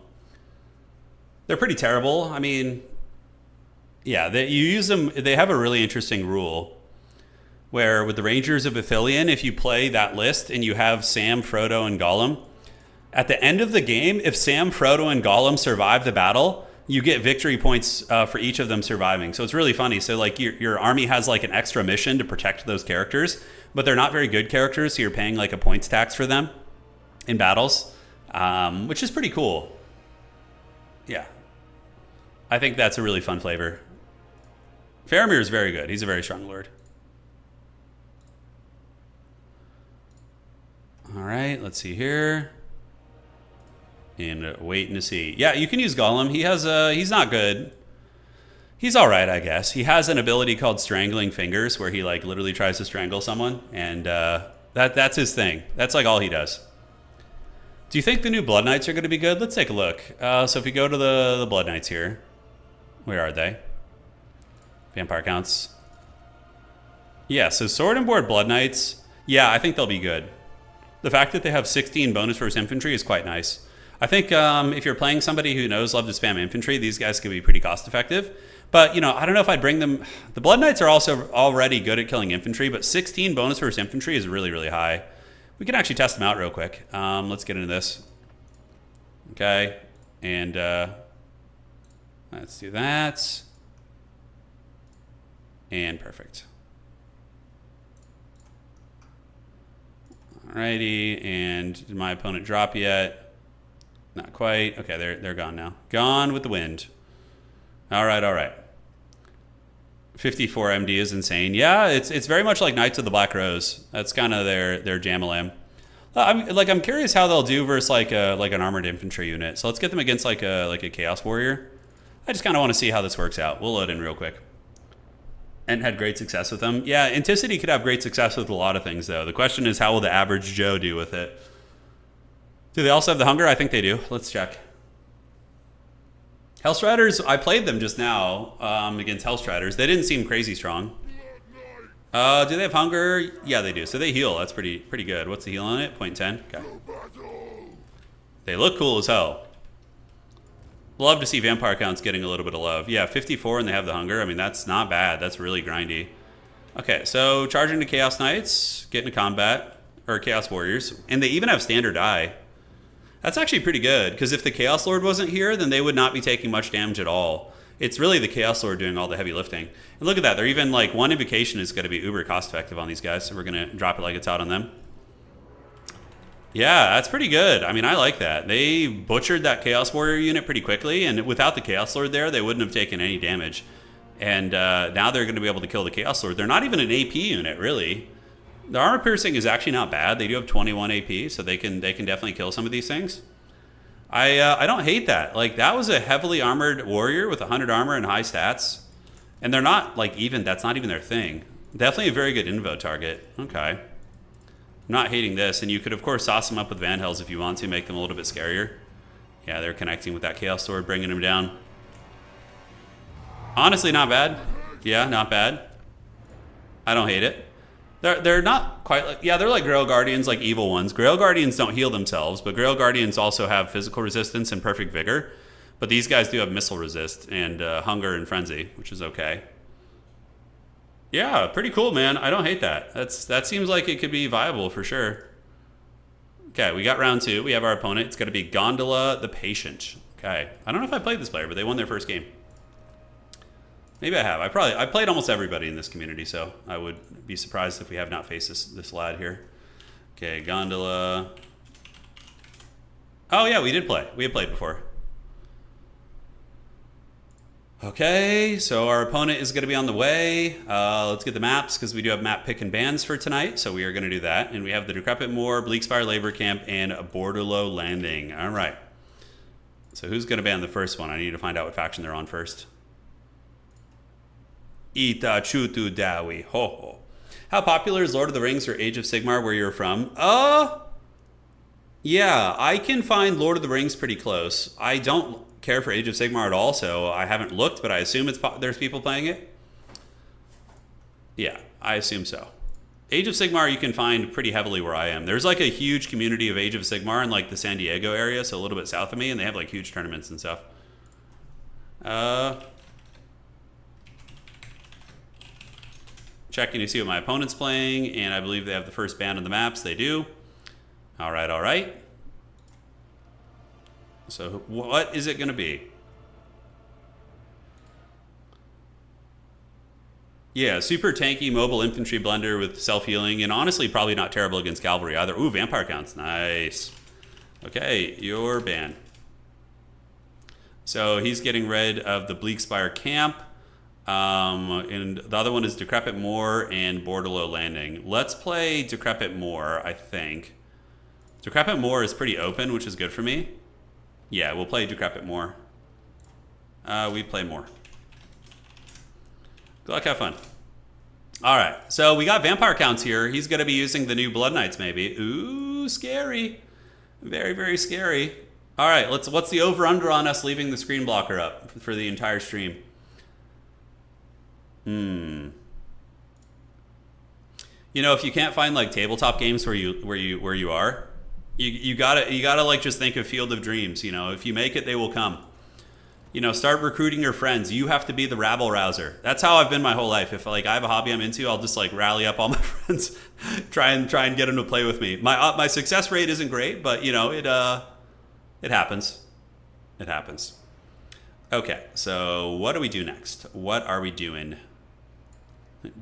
They're pretty terrible. I mean, yeah, you use them. They have a really interesting rule where with the Rangers of Ithilien, if you play that list and you have Sam, Frodo, and Gollum, at the end of the game, if Sam, Frodo, and Gollum survive the battle, you get victory points for each of them surviving. So it's really funny. So like your army has like an extra mission to protect those characters, but they're not very good characters, so you're paying like a points tax for them in battles, which is pretty cool. Yeah. I think that's a really fun flavor. Faramir is very good. He's a very strong lord. All right, let's see here. And waiting to see. Yeah, you can use Gollum. He has he's not good. He's all right, I guess. He has an ability called Strangling Fingers, where he like literally tries to strangle someone, and that's his thing. That's like all he does. Do you think the new Blood Knights are going to be good? Let's take a look. So if we go to the Blood Knights here, where are they? Vampire counts. Yeah, so Sword and Board Blood Knights, yeah, I think they'll be good. The fact that they have 16 bonus versus infantry is quite nice. I think if you're playing somebody who knows love to spam infantry, these guys could be pretty cost effective. But, you know, I don't know if I'd bring them. The Blood Knights are also already good at killing infantry, but 16 bonus versus infantry is really, really high. We can actually test them out real quick. Let's get into this. Okay, and let's do that. And perfect. Alrighty, and did my opponent drop yet? Not quite. Okay, they're gone now. Gone with the wind. All right. 54 MD is insane. Yeah, it's very much like Knights of the Black Rose. That's kind of their jam-a-lam. I'm curious how they'll do versus like an armored infantry unit. So let's get them against like a Chaos Warrior. I just kind of want to see how this works out. We'll load in real quick. And had great success with them. Yeah, Anticity could have great success with a lot of things, though. The question is, how will the average Joe do with it? Do they also have the hunger? I think they do. Let's check. Hellstriders, I played them just now against Hellstriders. They didn't seem crazy strong. Do they have hunger? Yeah, they do. So they heal. That's pretty good. What's the heal on it? 0.10? Okay. They look cool as hell. Love to see vampire counts getting a little bit of love. Yeah, 54 and they have the hunger. I mean, that's not bad. That's really grindy. Okay, so charging to Chaos Knights, getting to combat, or Chaos Warriors, and they even have standard die. That's actually pretty good, because if the Chaos Lord wasn't here, then they would not be taking much damage at all. It's really the Chaos Lord doing all the heavy lifting. And look at that. They're even, like, one invocation is going to be uber cost-effective on these guys, so we're going to drop it like it's out on them. Yeah, that's pretty good. I mean, I like that. They butchered that Chaos Warrior unit pretty quickly, and without the Chaos Lord there, they wouldn't have taken any damage. And now they're going to be able to kill the Chaos Lord. They're not even an AP unit, really. The armor piercing is actually not bad. They do have 21 AP, so they can definitely kill some of these things. I don't hate that. Like, that was a heavily armored warrior with 100 armor and high stats. And they're not, like, even, that's not even their thing. Definitely a very good invo target. Okay. I'm not hating this. And you could, of course, sauce them up with Van Hells if you want to, make them a little bit scarier. Yeah, they're connecting with that Chaos Sword, bringing them down. Honestly, not bad. Yeah, not bad. I don't hate it. They're not quite like, yeah, they're like Grail Guardians, like evil ones. Grail Guardians don't heal themselves, but Grail Guardians also have physical resistance and perfect vigor. But these guys do have missile resist and hunger and frenzy, which is okay. Yeah, pretty cool, man. I don't hate that. That seems like it could be viable for sure. Okay, we got round 2. We have our opponent. It's going to be Gondola the Patient. Okay, I don't know if I played this player, but they won their first game. Maybe I have. I played almost everybody in this community, so I would be surprised if we have not faced this lad here. Okay, Gondola. Oh yeah, we did play. We had played before. Okay, so our opponent is going to be on the way. Let's get the maps, because we do have map pick and bans for tonight, so we are going to do that. And we have the Decrepit Moor, Bleakspire Labor Camp, and Borderlow Landing. All right. So who's going to ban the first one? I need to find out what faction they're on first. Ita Chutu Dawi. Ho ho. How popular is Lord of the Rings or Age of Sigmar where you're from? Yeah, I can find Lord of the Rings pretty close. I don't care for Age of Sigmar at all, so I haven't looked, but I assume there's people playing it. Yeah, I assume so. Age of Sigmar you can find pretty heavily where I am. There's like a huge community of Age of Sigmar in like the San Diego area, so a little bit south of me, and they have like huge tournaments and stuff. Checking to see what my opponent's playing, and I believe they have the first ban on the maps. They do. All right, all right. So what is it going to be? Yeah, super tanky mobile infantry blender with self-healing, and honestly probably not terrible against cavalry either. Ooh, vampire counts. Nice. Okay, you're banned. So he's getting rid of the Bleakspire Camp. And the other one is Decrepit Moor and Borderlow Landing. Let's play Decrepit Moor, I think. Decrepit Moor is pretty open, which is good for me. Yeah, we'll play Decrepit Moor. We play Moor. Good luck, have fun. All right, so we got vampire counts here. He's going to be using the new Blood Knights, maybe. Ooh, scary. Very, very scary. All right, what's the over-under on us leaving the screen blocker up for the entire stream? You know, if you can't find like tabletop games where you are, you gotta like just think of Field of Dreams. You know, if you make it, they will come. You know, start recruiting your friends. You have to be the rabble rouser. That's how I've been my whole life. If like I have a hobby I'm into, I'll just like rally up all my friends, try and get them to play with me. My success rate isn't great, but you know it happens. It happens. Okay, so what do we do next? What are we doing?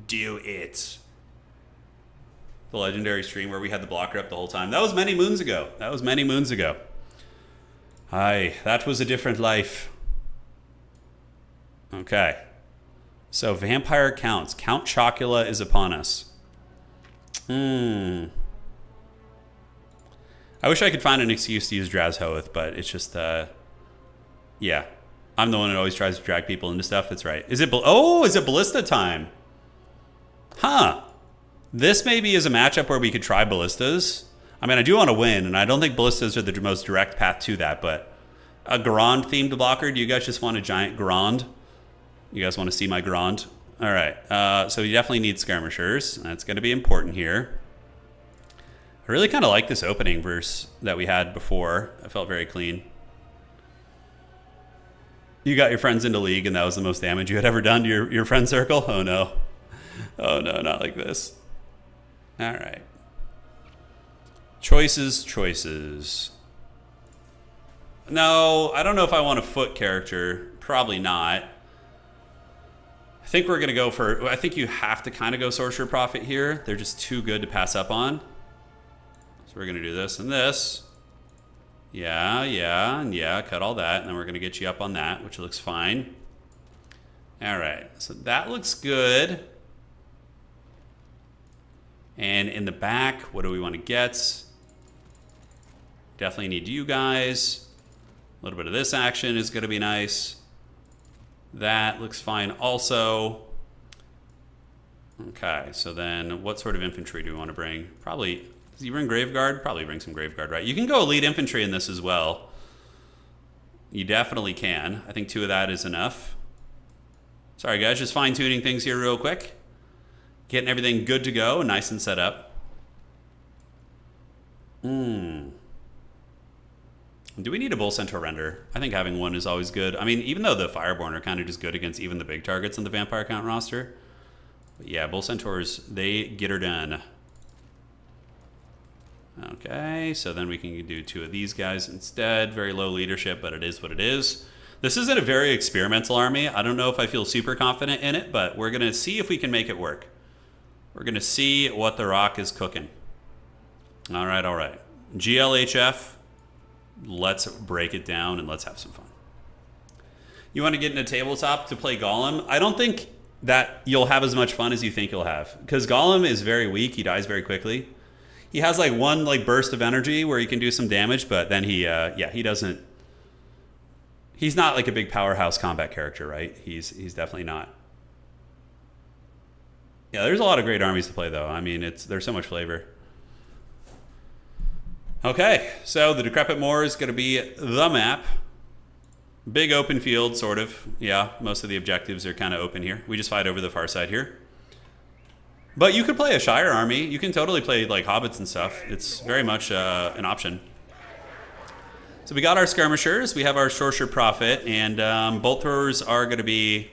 Do it. The legendary stream where we had the blocker up the whole time. That was many moons ago. Aye, that was a different life. Okay. So vampire counts. Count Chocula is upon us. I wish I could find an excuse to use Drazhoath, but it's just, yeah. I'm the one that always tries to drag people into stuff. That's right. Is it Ballista time? Huh. This maybe is a matchup where we could try Ballistas. I mean, I do want to win, and I don't think Ballistas are the most direct path to that, but a Grand-themed blocker? Do you guys just want a giant Grand? You guys want to see my Grand? All right. So you definitely need skirmishers. That's going to be important here. I really kind of like this opening verse that we had before. I felt very clean. You got your friends into League, and that was the most damage you had ever done to your friend circle? Oh, no. Oh, no, not like this. All right. Choices. No, I don't know if I want a foot character. Probably not. I think we're going to go for... I think you have to kind of go Sorcerer Prophet here. They're just too good to pass up on. So we're going to do this and this. Yeah, cut all that. And then we're going to get you up on that, which looks fine. All right, so that looks good. And in the back, what do we want to get? Definitely need you guys. A little bit of this action is going to be nice. That looks fine also. Okay, so then what sort of infantry do we want to bring? Probably... Does he bring Graveguard? Probably bring some Graveguard, right? You can go elite infantry in this as well. You definitely can. I think 2 of that is enough. Sorry, guys. Just fine-tuning things here real quick. Getting everything good to go, nice and set up. Do we need a Bull Centaur render? I think having one is always good. I mean, even though the Fireborn are kind of just good against even the big targets in the Vampire Count roster. But yeah, Bull Centaurs, they get her done. Okay, so then we can do 2 of these guys instead. Very low leadership, but it is what it is. This isn't a very experimental army. I don't know if I feel super confident in it, but we're going to see if we can make it work. We're going to see what the rock is cooking. All right. GLHF, let's break it down and let's have some fun. You want to get in a tabletop to play Golem? I don't think that you'll have as much fun as you think you'll have, because Golem is very weak. He dies very quickly. He has like one like burst of energy where he can do some damage, but then he doesn't. He's not like a big powerhouse combat character, right? He's definitely not. Yeah, there's a lot of great armies to play though. I mean, there's so much flavor. Okay, so the Decrepit Moor is going to be the map. Big open field, sort of. Yeah, most of the objectives are kind of open here. We just fight over the far side here. But you could play a Shire army. You can totally play like hobbits and stuff. It's very much an option. So we got our skirmishers. We have our Sorcerer Prophet. And bolt throwers are going to be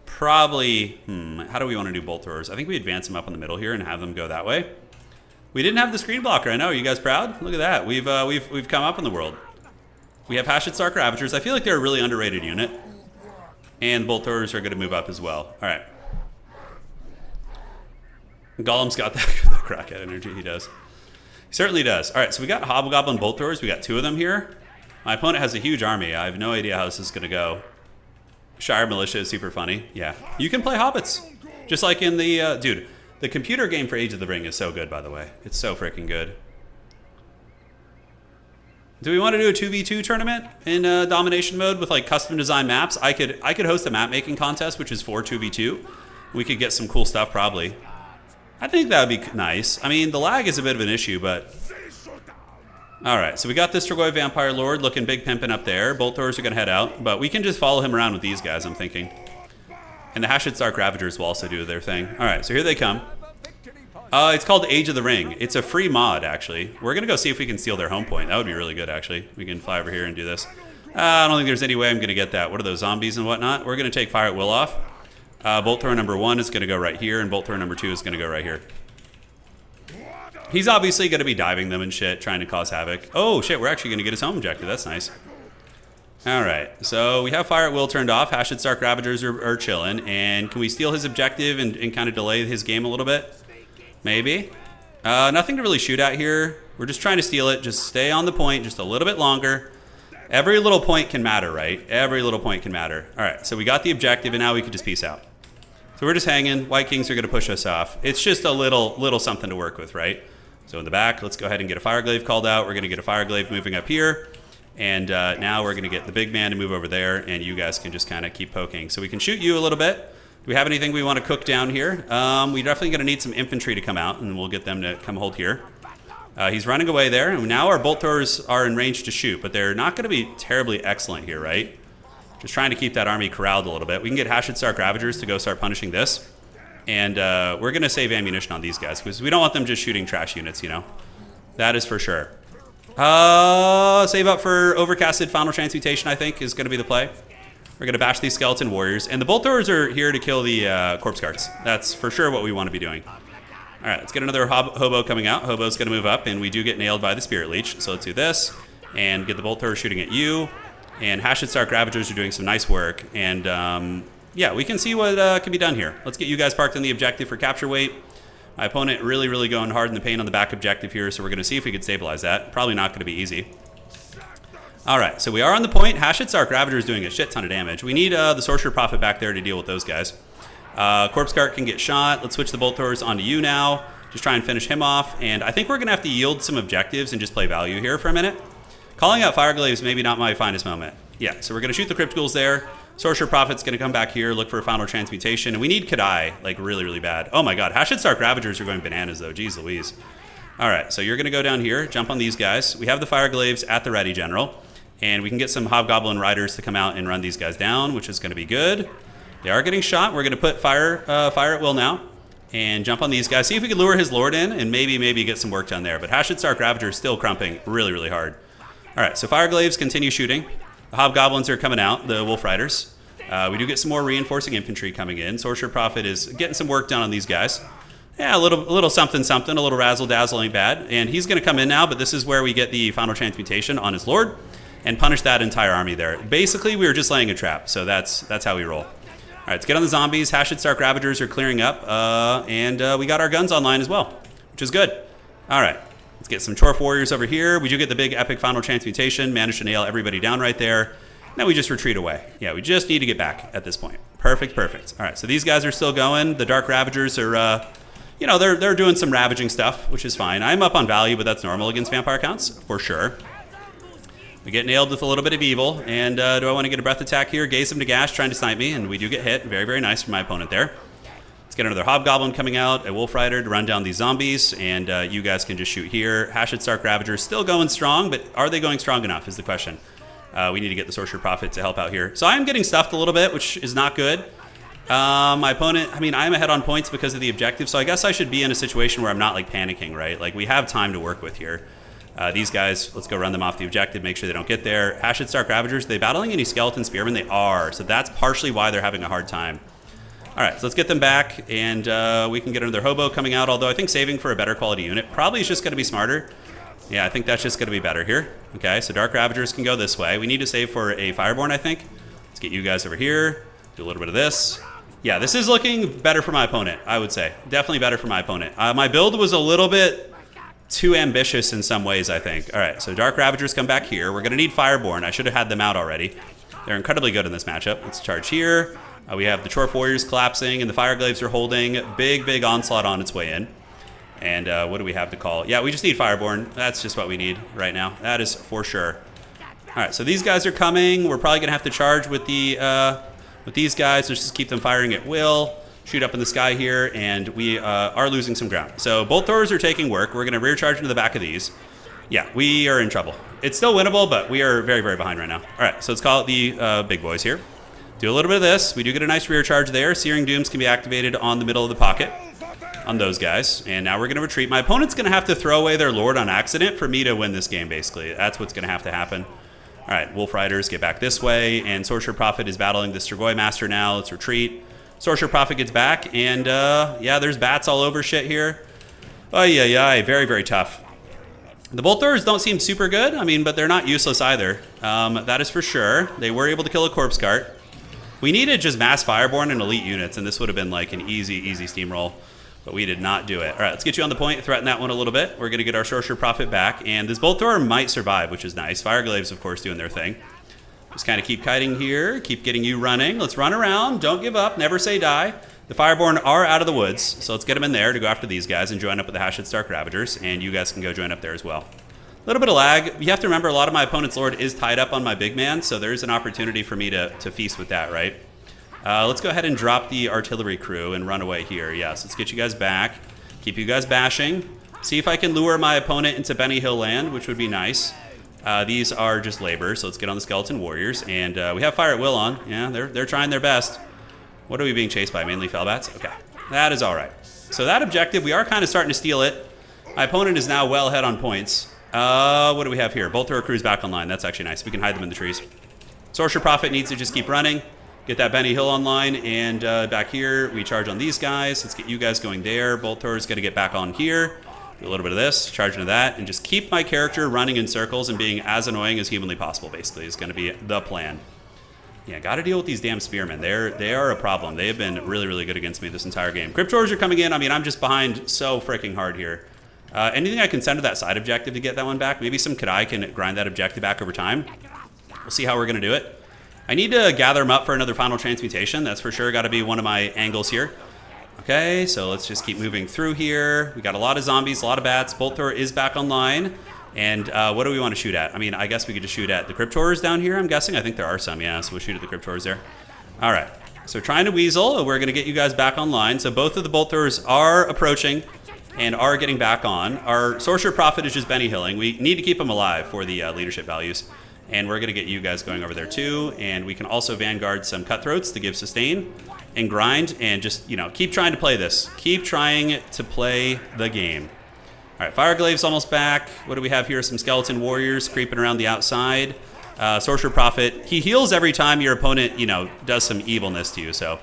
probably... how do we want to do bolt throwers? I think we advance them up in the middle here and have them go that way. We didn't have the screen blocker. I know. Are you guys proud? Look at that. We've come up in the world. We have Hashit Stark Ravagers. I feel like they're a really underrated unit. And bolt throwers are going to move up as well. All right. Golem's got that crackhead energy. He does. He certainly does. All right, so we got Hobgoblin bolt throwers. We got 2 of them here. My opponent has a huge army. I have no idea how this is going to go. Shire Militia is super funny. Yeah, you can play hobbits. Just like in the... dude, the computer game for Age of the Ring is so good, by the way. It's so freaking good. Do we want to do a 2v2 tournament in domination mode with like custom design maps? I could host a map making contest, which is for 2v2. We could get some cool stuff probably. I think that would be nice. I mean, the lag is a bit of an issue, but All right, so we got this Strigoi Vampire Lord looking big pimpin' up there. Bolt throwers are going to head out, but we can just follow him around with these guys, I'm thinking. And the Hashid Stark Ravagers will also do their thing. All right, so here they come. It's called Age of the Ring. It's a free mod, actually. We're going to go see if we can steal their home point. That would be really good, actually. We can fly over here and do this. I don't think there's any way I'm going to get that. What are those, zombies and whatnot? We're going to take Fire at Will off. Bolt thrower number 1 is going to go right here, and bolt thrower number 2 is going to go right here. He's obviously going to be diving them and shit, trying to cause havoc. Oh, shit, we're actually going to get his home objective. That's nice. All right, so we have Fire at Will turned off. Hashid Stark Ravagers are chilling. And can we steal his objective and kind of delay his game a little bit? Maybe. Nothing to really shoot at here. We're just trying to steal it. Just stay on the point just a little bit longer. Every little point can matter, right? Every little point can matter. All right, so we got the objective, and now we can just peace out. So we're just hanging. White Kings are going to push us off. It's just a little something to work with, right? So in the back, let's go ahead and get a Fireglaive called out. We're going to get a Fireglaive moving up here. And now we're going to get the big man to move over there, and you guys can just kind of keep poking. So we can shoot you a little bit. Do we have anything we want to cook down here? We're definitely going to need some infantry to come out, and we'll get them to come hold here. He's running away there, and now our bolt throwers are in range to shoot, but they're not going to be terribly excellent here, right? Just trying to keep that army corralled a little bit. We can get Hashid Stark Ravagers to go start punishing this. And we're going to save ammunition on these guys, because we don't want them just shooting trash units, you know? That is for sure. Save up for Overcasted Final Transmutation, I think, is going to be the play. We're going to bash these Skeleton Warriors. And the Bolt Throwers are here to kill the Corpse Guards. That's for sure what we want to be doing. All right, let's get another Hobo coming out. Hobo's going to move up, and we do get nailed by the Spirit Leech. So let's do this, and get the Bolt Thrower shooting at you. And Hashid Stark Ravagers are doing some nice work. And yeah, we can see what can be done here. Let's get you guys parked on the objective for capture weight. My opponent really going hard in the paint on the back objective here, so we're going to see if we can stabilize that. Probably not going to be easy. All right, so we are on the point. Hashid Stark Ravager is doing a shit ton of damage. We need the Sorcerer Prophet back there to deal with those guys. Corpse Cart can get shot. Let's switch the Bolt Throwers onto you now. Just try and finish him off. And I think we're going to have to yield some objectives and just play value here for a minute. Calling out Fireglaive is maybe not my finest moment. Yeah, so we're going to shoot the Crypt Ghouls there. Sorcerer Prophet's going to come back here, look for a Final Transmutation. And we need Kadai, like, really bad. Oh, my God. Hashid Stark Ravagers are going bananas, though. Jeez Louise. All right, so you're going to go down here, jump on these guys. We have the Fireglaives at the ready, General. And we can get some Hobgoblin Riders to come out and run these guys down, which is going to be good. They are getting shot. We're going to put fire at will now and jump on these guys. See if we can lure his Lord in and maybe get some work done there. But Hashid Stark Ravager is still crumping really hard. All right, so Fireglaives continue shooting. The Hobgoblins are coming out, the Wolf Riders. We do get some more reinforcing infantry coming in. Sorcerer Prophet is getting some work done on these guys. Yeah, a little something, a little razzle-dazzle ain't bad. And he's going to come in now, but this is where we get the Final Transmutation on his Lord and punish that entire army there. Basically, we were just laying a trap, so that's how we roll. All right, let's get on the zombies. Hashid Stark Ravagers are clearing up, and we got our guns online as well, which is good. All right, let's get some Chorf Warriors over here. We do get the big epic Final Transmutation, managed to nail everybody down right there. Now we just retreat away. Yeah, we just need to get back at this point. Perfect. All right, so these guys are still going. The Dark Ravagers are, you know, they're doing some ravaging stuff, which is fine. I'm up on value, but that's normal against vampire counts, for sure. We get nailed with a little bit of evil, and do I want to get a breath attack here? Gaze him to gash, trying to snipe me, and we do get hit. Very nice from my opponent there. Let's get another Hobgoblin coming out, a Wolf Rider to run down these zombies, and you guys can just shoot here. Hashid Stark Ravager still going strong, but are they going strong enough is the question. We need to get the Sorcerer Prophet to help out here. So I'm getting stuffed a little bit, which is not good. My opponent, I mean, I'm ahead on points because of the objective, so I guess I should be in a situation where I'm not, like, panicking, right? Like, we have time to work with here. These guys, let's go run them off the objective, make sure they don't get there. Hashid Stark Ravagers, are they battling any Skeleton Spearmen? They are, so that's partially why they're having a hard time. All right, so let's get them back, and we can get another Hobo coming out, although I think saving for a better quality unit probably is just going to be smarter. Yeah, I think that's just going to be better here. Okay, so Dark Ravagers can go this way. We need to save for a Fireborn, I think. Let's get you guys over here, do a little bit of this. Yeah, this is looking better for my opponent, I would say. Definitely better for my opponent. My build was a little bit too ambitious in some ways, I think. All right, so Dark Ravagers come back here. We're going to need Fireborn. I should have had them out already. They're incredibly good in this matchup. Let's charge here. We have the Chorf Warriors collapsing, and the Fireglaives are holding. Big onslaught on its way in. And what do we have to call? Yeah, we just need Fireborn. That's just what we need right now. That is for sure. All right, so these guys are coming. We're probably going to have to charge with these guys. Let's just keep them firing at will. Shoot up in the sky here, and we are losing some ground. So Bolt Throwers are taking work. We're going to rear charge into the back of these. Yeah, we are in trouble. It's still winnable, but we are very, very behind right now. All right, so let's call it the big boys here. Do a little bit of this. We do get a nice rear charge there. Searing Dooms can be activated on the middle of the pocket on those guys. And now we're going to retreat. My opponent's going to have to throw away their Lord on accident for me to win this game, basically. That's what's going to have to happen. All right, Wolf Riders get back this way. And Sorcerer Prophet is battling the Strigoi Master now. Let's retreat. Sorcerer Prophet gets back. And, yeah, there's bats all over shit here. Oh, yeah, very, very tough. The Bolt Throwers don't seem super good. I mean, but they're not useless either. That is for sure. They were able to kill a Corpse Cart. We needed just mass Fireborn and elite units, and this would have been like an easy steamroll, but we did not do it. All right, let's get you on the point, threaten that one a little bit. We're going to get our Sorcerer Prophet back, and this Bolt Thrower might survive, which is nice. Fireglaves, of course, doing their thing. Just kind of keep kiting here, keep getting you running. Let's run around, don't give up, never say die. The Fireborn are out of the woods, so let's get them in there to go after these guys and join up with the Hashid Stark Ravagers, and you guys can go join up there as well. A little bit of lag. You have to remember a lot of my opponent's Lord is tied up on my big man, so there's an opportunity for me to feast with that, right? Let's go ahead and drop the artillery crew and run away here. Yes, let's get you guys back. Keep you guys bashing. See if I can lure my opponent into Benny Hill land, which would be nice. These are just labor, so let's get on the Skeleton Warriors. And we have Fire at Will on. Yeah, they're trying their best. What are we being chased by? Mainly Fellbats? Okay, that is all right. So that objective, we are kind of starting to steal it. My opponent is now well ahead on points. What do we have here? Bolt Thrower Crew's back online. That's actually nice. We can hide them in the trees. Sorcerer Prophet needs to just keep running. Get that Benny Hill online, and back here, we charge on these guys. Let's get you guys going there. Bolt Thrower's going to get back on here. Do a little bit of this, charge into that, and just keep my character running in circles and being as annoying as humanly possible, basically, is going to be the plan. Yeah, got to deal with these damn spearmen. They are a problem. They have been really, really good against me this entire game. Cryptors are coming in. I mean, I'm just behind so freaking hard here. Anything I can send to that side objective to get that one back? Maybe some Kadai can grind that objective back over time. We'll see how we're going to do it. I need to gather them up for another final transmutation. That's for sure got to be one of my angles here. Okay, so let's just keep moving through here. We got a lot of zombies, a lot of bats. Bolt Thrower is back online. And what do we want to shoot at? I mean, I guess we could just shoot at the Cryptors down here, I'm guessing. I think there are some, yeah, so we'll shoot at the Cryptors there. All right, so trying to weasel. We're going to get you guys back online. So both of the Bolt Throwers are approaching and are getting back on. Our Sorcerer Prophet is just Benny Hilling. We need to keep him alive for the leadership values. And we're going to get you guys going over there too. And we can also Vanguard some Cutthroats to give sustain and grind and just, you know, keep trying to play this. Keep trying to play the game. All right, Fireglave's almost back. What do we have here? Some Skeleton Warriors creeping around the outside. Sorcerer Prophet, he heals every time your opponent, you know, does some evilness to you. So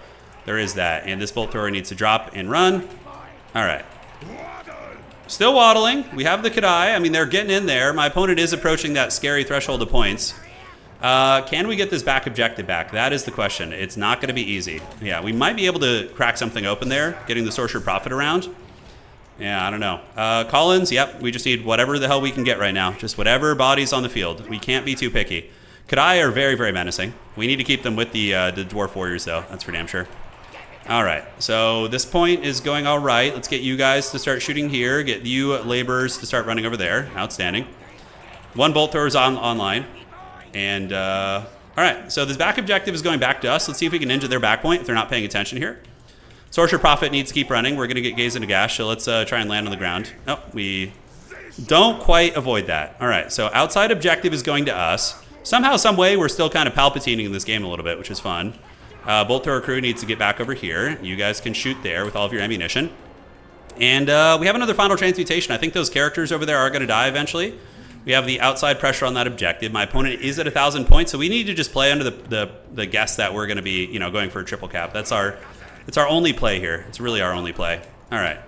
there is that. And this Bolt Thrower needs to drop and run. All right. Still waddling. We have the Kadai. I mean, they're getting in there. My opponent is approaching that scary threshold of points. Can we get this back objective back? That is the question. It's not going to be easy. Yeah, we might be able to crack something open there, getting the Sorcerer Prophet around. Yeah, I don't know. Collins, yep, we just need whatever the hell we can get right now. Just whatever bodies on the field. We can't be too picky. Kadai are very, very menacing. We need to keep them with the Dwarf Warriors, though. That's for damn sure. All right, so this point is going all right. Let's get you guys to start shooting here. Get you laborers to start running over there. Outstanding. One Bolt Thrower is online. And, all right, so this back objective is going back to us. Let's see if we can ninja their back point if they're not paying attention here. Sorcerer Prophet needs to keep running. We're going to get Gaze into Gash, so let's try and land on the ground. Oh, we don't quite avoid that. All right, so outside objective is going to us. Somehow, some way, we're still kind of Palpatining in this game a little bit, which is fun. Bolt Thrower Crew needs to get back over here. You guys can shoot there with all of your ammunition. And we have another final transmutation. I think those characters over there are going to die eventually. We have the outside pressure on that objective. My opponent is at 1,000 points, so we need to just play under the guess that we're going to be, you know, going for a triple cap. It's our only play here. It's really our only play. All right.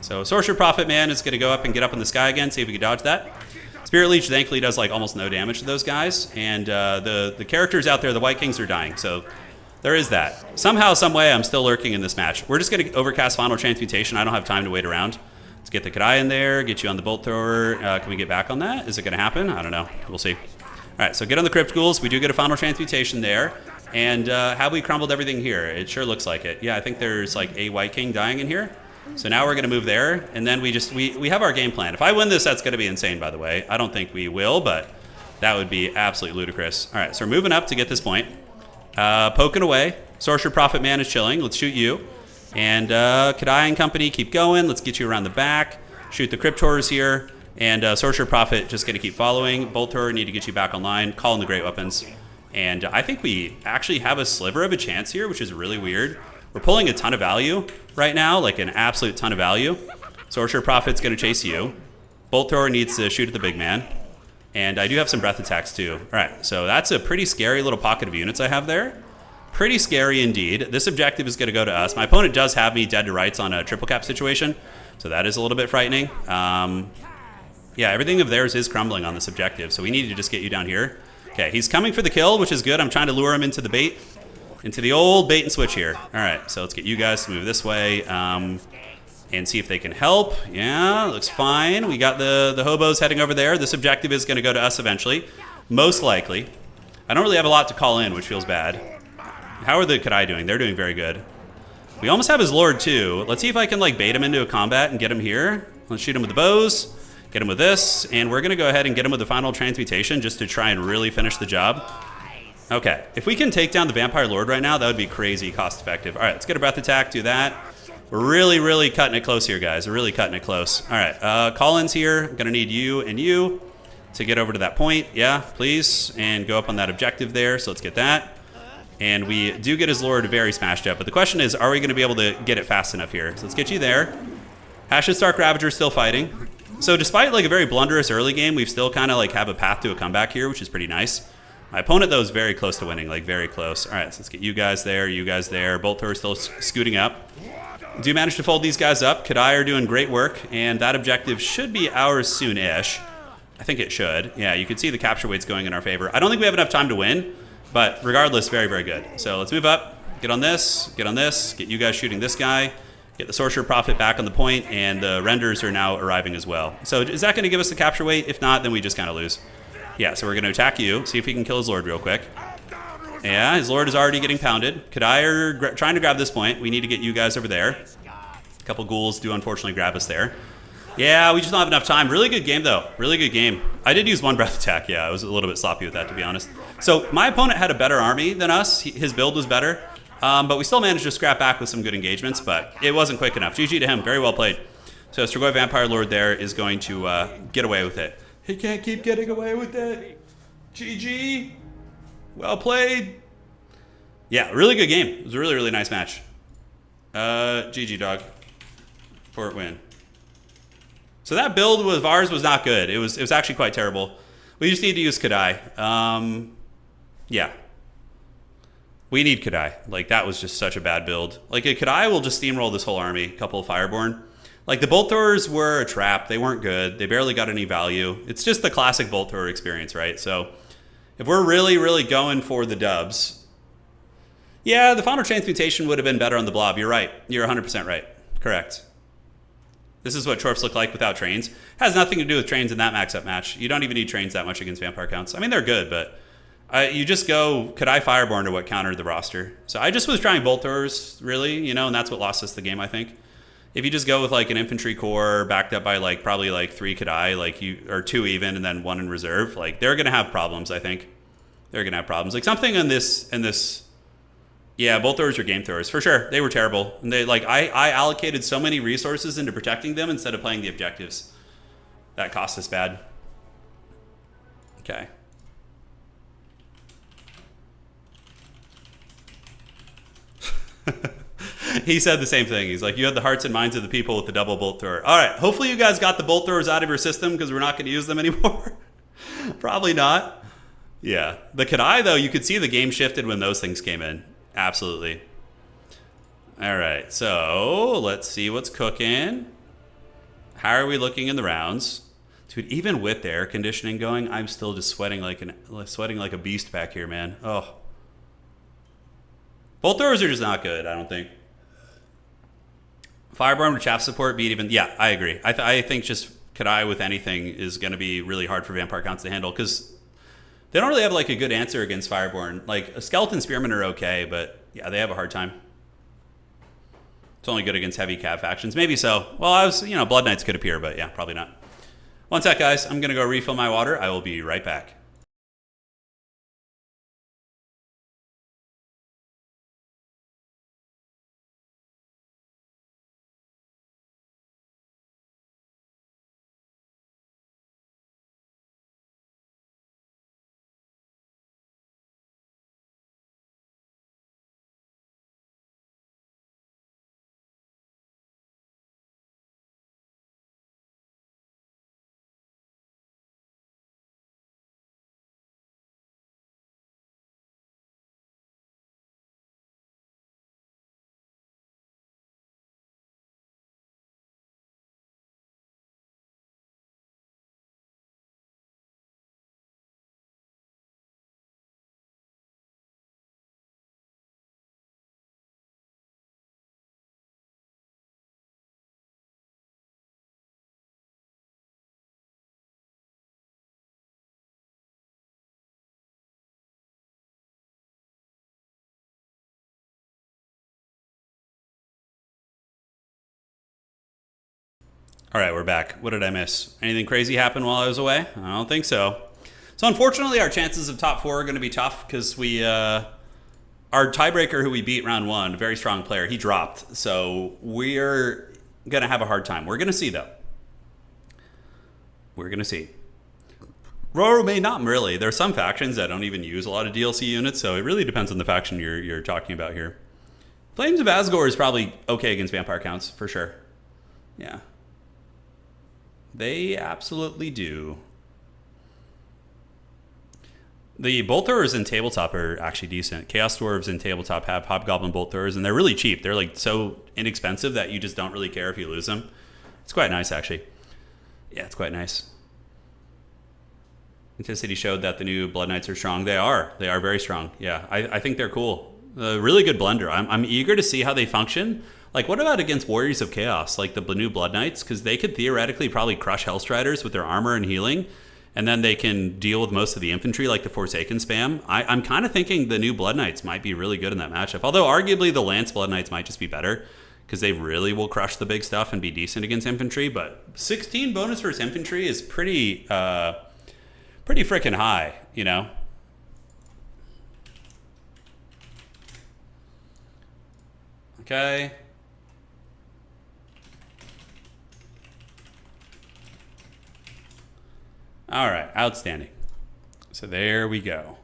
So Sorcerer Prophet Man is going to go up and get up in the sky again, see if we can dodge that. Spirit Leech thankfully does like almost no damage to those guys. And the characters out there, the White Kings, are dying. So there is that. Somehow, some way, I'm still lurking in this match. We're just going to overcast Final Transmutation. I don't have time to wait around. Let's get the Kadai in there, get you on the Bolt Thrower. Can we get back on that? Is it going to happen? I don't know. We'll see. All right, so get on the Crypt Ghouls. We do get a Final Transmutation there. And have we crumbled everything here? It sure looks like it. Yeah, I think there's like a White King dying in here. So now we're going to move there. And then we have our game plan. If I win this, that's going to be insane, by the way. I don't think we will, but that would be absolutely ludicrous. All right, so we're moving up to get this point. Poking away. Sorcerer Prophet Man is chilling. Let's shoot you. And Kadai and company, keep going. Let's get you around the back. Shoot the Cryptors here. And Sorcerer Prophet just going to keep following. Bolt Thrower, need to get you back online. Call in the Great Weapons. And I think we actually have a sliver of a chance here, which is really weird. We're pulling a ton of value right now, like an absolute ton of value. Sorcerer Prophet's going to chase you. Bolt Thrower needs to shoot at the big man. And I do have some breath attacks too. All right, so that's a pretty scary little pocket of units I have there. Pretty scary indeed. This objective is going to go to us. My opponent does have me dead to rights on a triple cap situation, so that is a little bit frightening. Yeah, everything of theirs is crumbling on this objective, so we need to just get you down here. Okay, he's coming for the kill, which is good. I'm trying to lure him into the bait, into the old bait and switch here. All right, so let's get you guys to move this way and see if they can help. Yeah, looks fine. We got the hobos heading over there. This objective is going to go to us eventually, most likely. I don't really have a lot to call in, which feels bad. How are the Kadai doing? They're doing very good. We almost have his Lord too. Let's see if I can like bait him into a combat and get him here. Let's shoot him with the bows. Get him with this, and we're going to go ahead and get him with the final transmutation just to try and really finish the job. Okay, if we can take down the Vampire Lord right now, that would be crazy cost effective. All right, let's get a breath attack, do that. We're really, really cutting it close here, guys. We're really cutting it close. All right, Collins here. I'm going to need you and you to get over to that point. Yeah, please, and go up on that objective there, so let's get that. And we do get his Lord very smashed up, but the question is, are we going to be able to get it fast enough here? So let's get you there. Ashes Stark Ravager still fighting. So despite like a very blunderous early game, we've still kind of like have a path to a comeback here, which is pretty nice. My opponent, though, is very close to winning, like very close. All right, so let's get you guys there, you guys there. Bolt Thrower still scooting up. Do manage to fold these guys up. Kadai are doing great work, and that objective should be ours soon-ish. I think it should. Yeah, you can see the capture weights going in our favor. I don't think we have enough time to win, but regardless, very, very good. So let's move up, get on this, get you guys shooting this guy. Get the Sorcerer Prophet back on the point, and the renders are now arriving as well. So is that going to give us the capture weight? If not, then we just kind of lose. Yeah, so we're going to attack you, see if we can kill his Lord real quick. Yeah, his Lord is already getting pounded. Kadai are trying to grab this point. We need to get you guys over there. A couple ghouls do unfortunately grab us there. Yeah, we just don't have enough time. Really good game, though. Really good game. I did use one breath attack. Yeah, I was a little bit sloppy with that, to be honest. So my opponent had a better army than us. His build was better. But we still managed to scrap back with some good engagements, but it wasn't quick enough. GG to him. Very well played. So Strigoi Vampire Lord there is going to get away with it. He can't keep getting away with it. GG. Well played. Yeah, really good game. It was a really, really nice match. GG, dog. Fort win. So that build of ours was not good. It was actually quite terrible. We just need to use Kadai. Yeah. We need Kadai. Like, that was just such a bad build. Like, a Kadai will just steamroll this whole army. A couple of Fireborn. Like, the Bolt Throwers were a trap. They weren't good. They barely got any value. It's just the classic Bolt Thrower experience, right? So, if we're really, really going for the dubs, yeah, the final transmutation would have been better on the blob. You're right. You're 100% right. Correct. This is what Chorfs look like without trains. Has nothing to do with trains in that max-up match. You don't even need trains that much against Vampire counts. I mean, they're good, but... you just go, could I Fireborn to what countered the roster? So I just was trying Bolt Throwers, really, you know, and that's what lost us the game, I think. If you just go with like an infantry core backed up by like probably like 3 Kadai, like you, or 2 even, and then 1 in reserve, like they're gonna have problems, I think. They're gonna have problems. Like something in this, yeah, Bolt Throwers or Game Throwers, for sure. They were terrible. And they like I allocated so many resources into protecting them instead of playing the objectives. That cost us bad. Okay. He said the same thing. He's like, you had the hearts and minds of the people with the double Bolt Thrower. All right, hopefully you guys got the Bolt Throwers out of your system because we're not going to use them anymore. Probably not. Yeah. The Kadai, though, you could see the game shifted when those things came in. Absolutely. All right, so let's see what's cooking. How are we looking in the rounds? Dude, even with the air conditioning going, I'm still just sweating like a beast back here, man. Oh. Bolt Throwers are just not good, I don't think. Fireborn with chaff support beat even... Yeah, I agree. I think just Kadai with anything is going to be really hard for Vampire counts to handle because they don't really have like a good answer against Fireborn. Like, a Skeleton Spearmen are okay, but yeah, they have a hard time. It's only good against heavy cav factions. Maybe so. Well, Blood Knights could appear, but yeah, probably not. One sec, guys. I'm going to go refill my water. I will be right back. All right, we're back. What did I miss? Anything crazy happen while I was away? I don't think so. So unfortunately, our chances of top 4 are going to be tough because our tiebreaker who we beat round 1, a very strong player, he dropped. So we're going to have a hard time. We're going to see, though. We're going to see. Or may not really. There are some factions that don't even use a lot of DLC units, so it really depends on the faction you're talking about here. Flames of Asgore is probably okay against vampire counts, for sure. Yeah. They absolutely do. The Bolt Throwers in Tabletop are actually decent. Chaos Dwarves in Tabletop have Hobgoblin Bolt Throwers, and they're really cheap. They're like so inexpensive that you just don't really care if you lose them. It's quite nice, actually. Yeah, it's quite nice. Anticity showed that the new Blood Knights are strong. They are. They are very strong. Yeah, I think they're cool. A really good blender. I'm eager to see how they function. Like, what about against Warriors of Chaos, like the new Blood Knights? Because they could theoretically probably crush Hellstriders with their armor and healing, and then they can deal with most of the infantry like the Forsaken spam. I'm kind of thinking the new Blood Knights might be really good in that matchup. Although, arguably, the Lance Blood Knights might just be better, because they really will crush the big stuff and be decent against infantry. But 16 bonus versus infantry is pretty freaking high, you know? Okay. All right, outstanding. So there we go.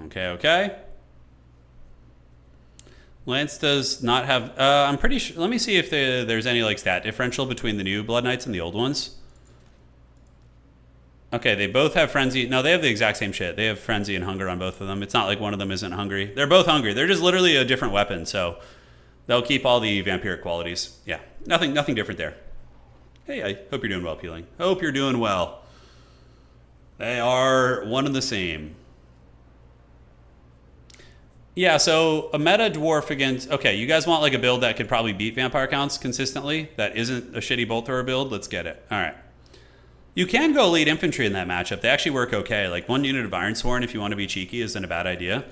Okay. Lance does not have... I'm pretty sure... Let me see if there's any like stat differential between the new Blood Knights and the old ones. Okay, they both have Frenzy. No, they have the exact same shit. They have Frenzy and Hunger on both of them. It's not like one of them isn't hungry. They're both hungry. They're just literally a different weapon, so they'll keep all the vampiric qualities. Yeah, nothing different there. Hey, I hope you're doing well, Peeling. Hope you're doing well. They are one and the same. Yeah, so a meta dwarf against... Okay, you guys want like a build that could probably beat vampire counts consistently? That isn't a shitty bolt thrower build? Let's get it. All right. You can go lead infantry in that matchup. They actually work okay. Like 1 unit of Ironsworn, if you want to be cheeky, isn't a bad idea.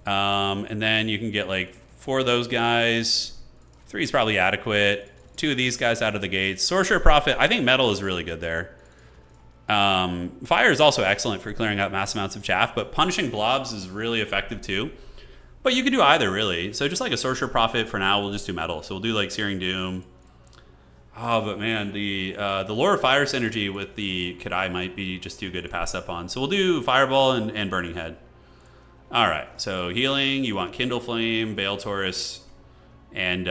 And then you can get like 4 of those guys. 3 is probably adequate. 2 of these guys out of the gates. Sorcerer Prophet, I think metal is really good there. Fire is also excellent for clearing out mass amounts of chaff, but punishing blobs is really effective too. But you could do either, really. So just like a Sorcerer Prophet for now, we'll just do metal. So we'll do like Searing Doom. Oh, but man, the Lore of Fire synergy with the Kadai might be just too good to pass up on. So we'll do Fireball and Burning Head. All right, so healing, you want Kindle Flame, Bale Taurus, and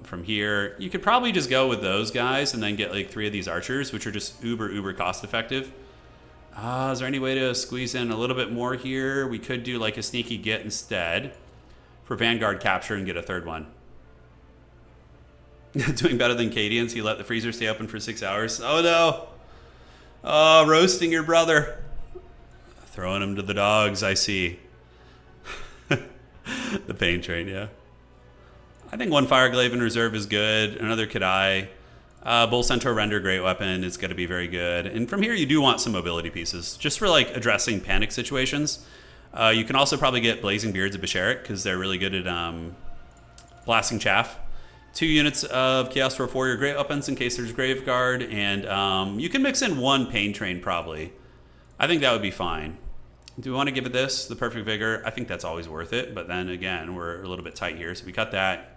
from here, you could probably just go with those guys and then get like 3 of these archers, which are just uber cost effective. Is there any way to squeeze in a little bit more here? We could do like a sneaky get instead for Vanguard capture and get a 3rd one. Doing better than Cadians. He let the freezer stay open for 6 hours. Oh no. Oh, roasting your brother. Throwing him to the dogs, I see. The pain train, yeah. I think 1 Fireglaive in reserve is good. Another Kadai. Bull Centaur Render, great weapon. It's going to be very good. And from here, you do want some mobility pieces, just for like addressing panic situations. You can also probably get Blazing Beards of Besharic, because they're really good at blasting chaff. 2 units of Chaos Dwarf Warrior great weapons in case there's Graveguard. And you can mix in 1 Pain Train, probably. I think that would be fine. Do we want to give it this, the Perfect Vigor? I think that's always worth it. But then again, we're a little bit tight here. So we cut that.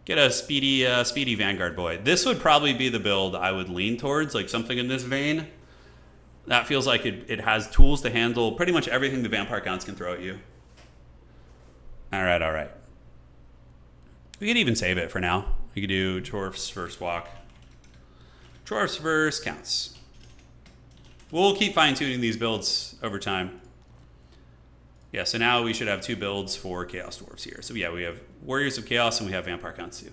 Get a speedy Vanguard boy. This would probably be the build I would lean towards, like something in this vein. That feels like it has tools to handle pretty much everything the vampire counts can throw at you. All right. We could even save it for now. We could do Dwarfs first walk. Dwarfs versus counts. We'll keep fine-tuning these builds over time. Yeah, so now we should have 2 builds for Chaos Dwarves here. So yeah, we have Warriors of Chaos and we have Vampire Counts too.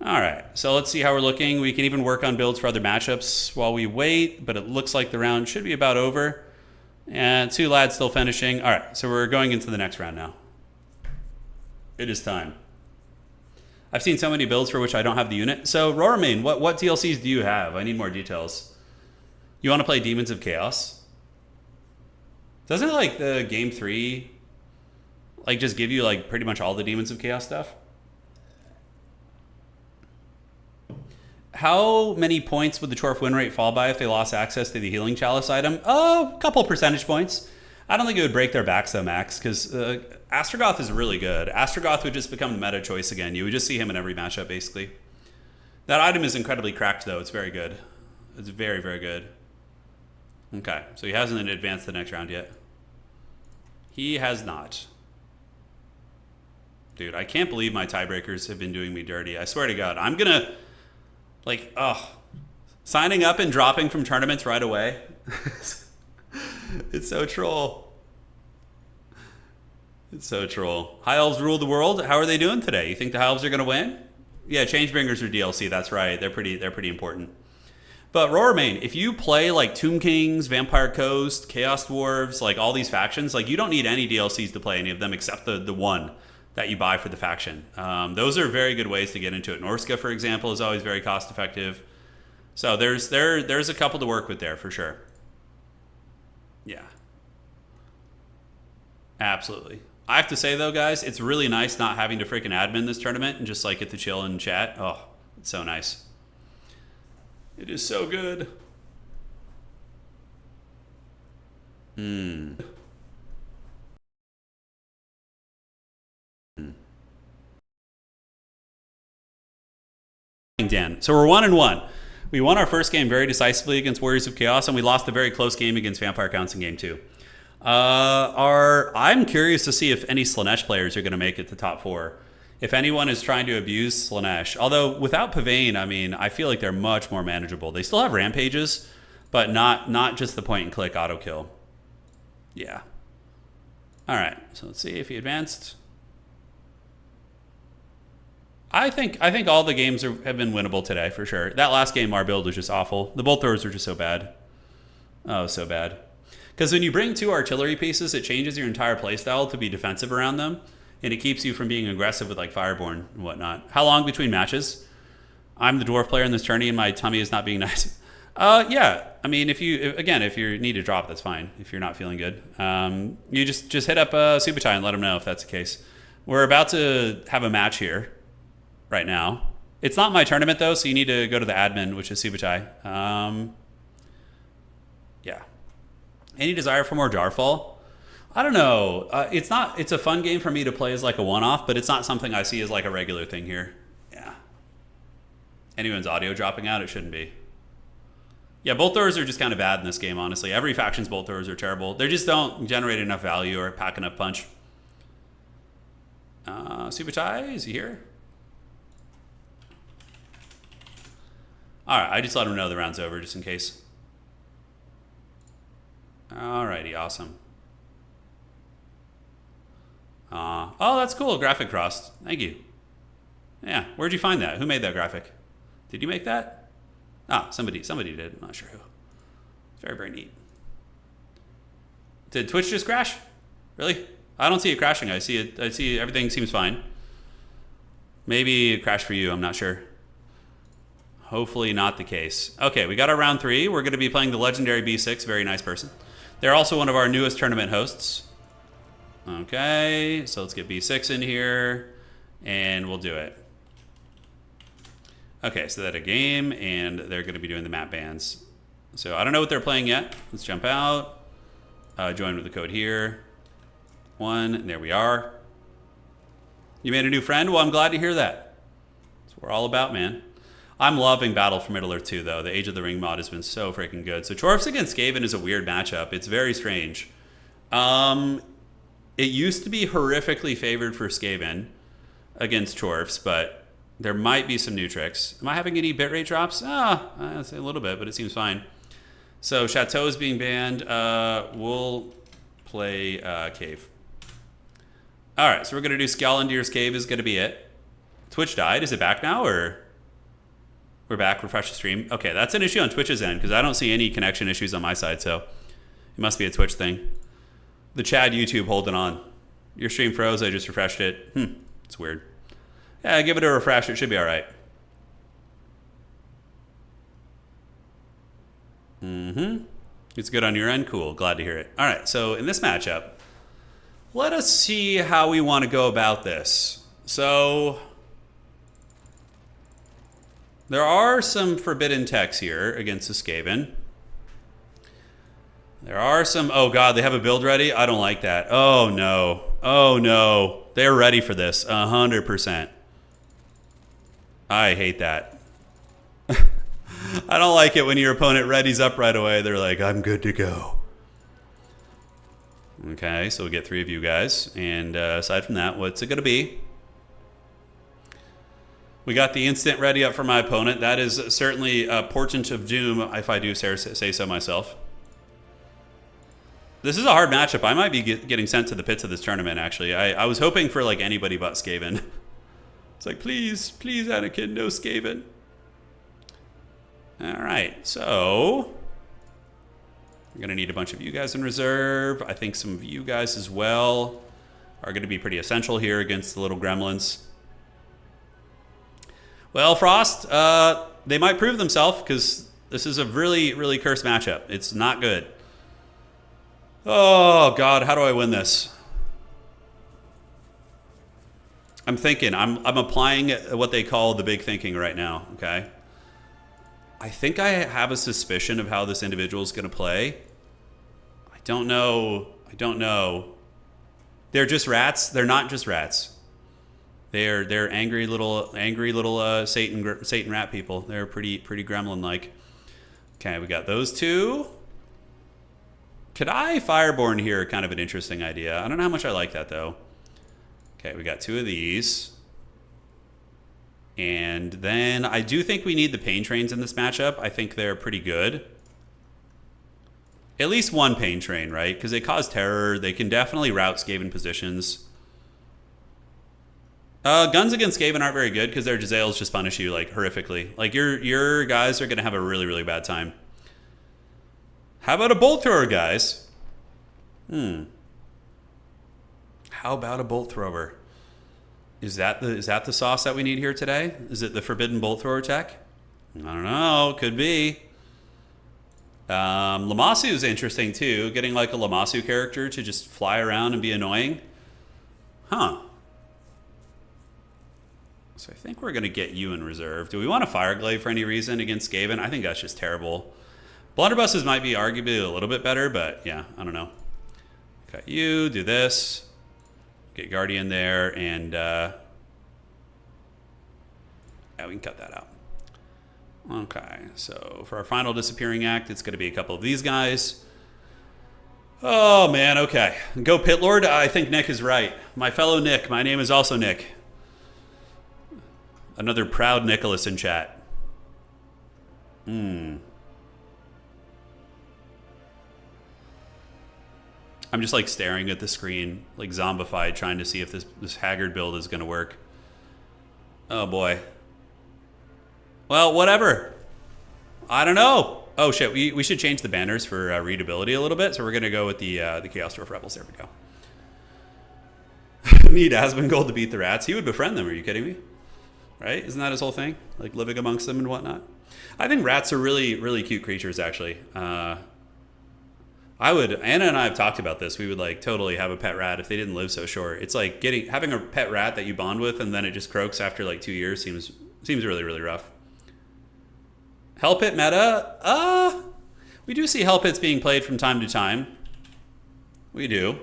All right, so let's see how we're looking. We can even work on builds for other matchups while we wait, but it looks like the round should be about over. And 2 lads still finishing. All right, so we're going into the next round now. It is time. I've seen so many builds for which I don't have the unit. So Roarmane, what DLCs do you have? I need more details. You want to play Demons of Chaos? Doesn't like the game 3 like just give you like pretty much all the Demons of Chaos stuff? How many points would the Chorf win rate fall by if they lost access to the Healing Chalice item? Oh, a couple percentage points. I don't think it would break their backs though, Max, because Astrogoth is really good. Astrogoth would just become the meta choice again. You would just see him in every matchup, basically. That item is incredibly cracked, though. It's very good. It's very, very good. Okay, so he hasn't advanced the next round yet. He has not. Dude, I can't believe my tiebreakers have been doing me dirty. I swear to God. I'm going to, like, signing up and dropping from tournaments right away. It's so troll. It's so troll. High Elves rule the world. How are they doing today? You think the High Elves are going to win? Yeah, Changebringers are DLC. That's right. They're pretty important. But Roarmane, if you play like Tomb Kings, Vampire Coast, Chaos Dwarves, like all these factions, like you don't need any DLCs to play any of them except the one that you buy for the faction. Those are very good ways to get into it. Norska, for example, is always very cost effective. So there's a couple to work with there for sure. Yeah. Absolutely. I have to say though, guys, it's really nice not having to freaking admin this tournament and just like get to chill and chat. Oh, it's so nice. It is so good. Dan. So we're 1-1. We won our first game very decisively against Warriors of Chaos, and we lost a very close game against Vampire Counts in game 2. I'm curious to see if any Slaanesh players are going to make it to top 4. If anyone is trying to abuse Slaanesh. Although without Pavane, I mean, I feel like they're much more manageable. They still have rampages, but not just the point and click auto kill. Yeah. All right. So let's see if he advanced. I think all the games have been winnable today for sure. That last game, our build was just awful. The bolt throwers were just so bad. Oh, so bad. Because when you bring 2 artillery pieces, it changes your entire playstyle to be defensive around them, and it keeps you from being aggressive with like Fireborn and whatnot. How long between matches? I'm the dwarf player in this tourney, and my tummy is not being nice. Yeah. I mean, if you need to drop, that's fine. If you're not feeling good, you just hit up Subutai and let him know if that's the case. We're about to have a match here. Right now. It's not my tournament though, so you need to go to the admin, which is Subutai. Yeah. Any desire for more Jarfall? I don't know. It's a fun game for me to play as like a one-off, but it's not something I see as like a regular thing here. Yeah. Anyone's audio dropping out? It shouldn't be. Yeah, bolt throwers are just kind of bad in this game, honestly. Every faction's bolt throwers are terrible. They just don't generate enough value or pack enough punch. Subutai, is he here? All right, I just let him know the round's over just in case. Alrighty, awesome. Oh, that's cool. Graphic crossed. Thank you. Yeah, where'd you find that? Who made that graphic? Did you make that? Ah, somebody did. I'm not sure who. Very, very neat. Did Twitch just crash? Really? I don't see it crashing. I see everything seems fine. Maybe it crashed for you. I'm not sure. Hopefully not the case. Okay, we got our round 3. We're going to be playing the legendary B6. Very nice person. They're also one of our newest tournament hosts. Okay, so let's get B6 in here, and we'll do it. Okay, so that's a game, and they're going to be doing the map bans. So I don't know what they're playing yet. Let's jump out. Join with the code here. 1, and there we are. You made a new friend? Well, I'm glad to hear that. That's what we're all about, man. I'm loving Battle for Middle-earth 2, though. The Age of the Ring mod has been so freaking good. So Chorfs against Skaven is a weird matchup. It's very strange. It used to be horrifically favored for Skaven against Chorfs, but there might be some new tricks. Am I having any bitrate drops? I'd say a little bit, but it seems fine. So Chateau is being banned. We'll play Cave. All right, so we're going to do Skjallandir's Cave is going to be it. Twitch died. Is it back now, or... We're back. Refresh the stream. Okay, that's an issue on Twitch's end because I don't see any connection issues on my side, so it must be a Twitch thing. The Chad YouTube holding on. Your stream froze. I just refreshed it. It's weird. Yeah, give it a refresh. It should be all right. It's good on your end? Cool. Glad to hear it. All right, so in this matchup, let us see how we want to go about this. So... There are some forbidden techs here against the Skaven. There are some... Oh, God, they have a build ready? I don't like that. Oh, no. Oh, no. They're ready for this. 100%. I hate that. I don't like it when your opponent readies up right away. They're like, I'm good to go. Okay, so we get 3 of you guys. And aside from that, what's it going to be? We got the instant ready up for my opponent. That is certainly a portent of doom, if I do say so myself. This is a hard matchup. I might be getting sent to the pits of this tournament, actually. I was hoping for, like, anybody but Skaven. It's like, please, please, Anakin, no Skaven. All right, so... we're going to need a bunch of you guys in reserve. I think some of you guys as well are going to be pretty essential here against the little gremlins. Well, Frost, they might prove themselves because this is a really, really cursed matchup. It's not good. Oh, God, how do I win this? I'm thinking. I'm applying what they call the big thinking right now, okay? I think I have a suspicion of how this individual is going to play. I don't know. I don't know. They're just rats. They're not just rats. They're angry little Satan rat people. They're pretty gremlin-like. Okay, we got those 2. Could I Fireborn here? Kind of an interesting idea. I don't know how much I like that though. Okay, we got 2 of these. And then I do think we need the Pain Trains in this matchup. I think they're pretty good. At least 1 Pain Train, right? Because they cause terror. They can definitely rout Skaven positions. Guns against Skaven aren't very good because their Jezzails just punish you like horrifically. Like your guys are going to have a really, really bad time. How about a Bolt Thrower, guys? How about a Bolt Thrower? Is that the sauce that we need here today? Is it the Forbidden Bolt Thrower tech? I don't know. Could be. Lamassu is interesting too. Getting like a Lamassu character to just fly around and be annoying. Huh. So I think we're going to get you in reserve. Do we want a Fireglaive for any reason against Skaven? I think that's just terrible. Blunderbusses might be arguably a little bit better, but yeah, I don't know. Got you, do this. Get Guardian there, and yeah, we can cut that out. Okay, so for our final Disappearing Act, it's going to be a couple of these guys. Oh, man, okay. Go Pit Lord. I think Nick is right. My fellow Nick. My name is also Nick. Another proud Nicholas in chat. I'm just like staring at the screen, like zombified, trying to see if this Haggard build is going to work. Oh, boy. Well, whatever. I don't know. Oh, shit. We should change the banners for readability a little bit. So we're going to go with the Chaos Dwarf Rebels. There we go. Need Asmongold to beat the rats. He would befriend them. Are you kidding me? Right? Isn't that his whole thing? Like living amongst them and whatnot. I think rats are really, really cute creatures, actually. Anna and I have talked about this. We would like totally have a pet rat if they didn't live so short. It's like having a pet rat that you bond with and then it just croaks after like 2 years seems really, really rough. Hell Pit meta? We do see Hell Pits being played from time to time. We do.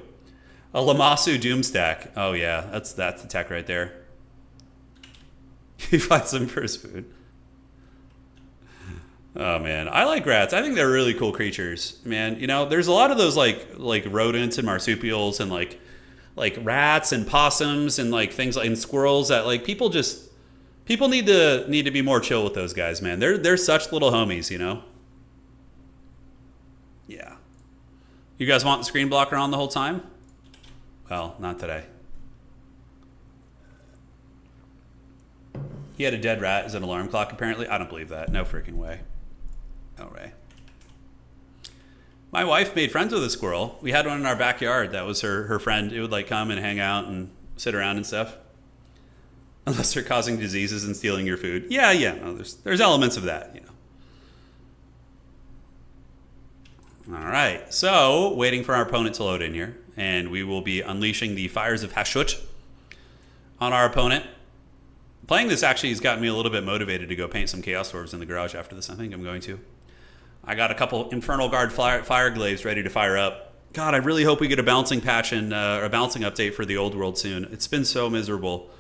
A Lamassu Doom stack. Oh yeah, that's the tech right there. He fights them for his food. Oh man, I like rats. I think they're really cool creatures, man. You know, there's a lot of those like rodents and marsupials and like rats and possums and like things like and squirrels that like people need to be more chill with those guys, man. They're such little homies, you know. Yeah. You guys want the screen blocker on the whole time? Well, not today. He had a dead rat as an alarm clock, apparently. I don't believe that. No freaking way. No way. My wife made friends with a squirrel. We had one in our backyard. That was her friend. It would like come and hang out and sit around and stuff. Unless they're causing diseases and stealing your food. Yeah. No, there's elements of that, you know. All right. So, waiting for our opponent to load in here. And we will be unleashing the fires of Hashut on our opponent. Playing this actually has gotten me a little bit motivated to go paint some Chaos Dwarves in the garage after this. I think I'm going to. I got a couple Infernal Guard fire glaives ready to fire up. God, I really hope we get a balancing patch and a balancing update for the old world soon. It's been so miserable.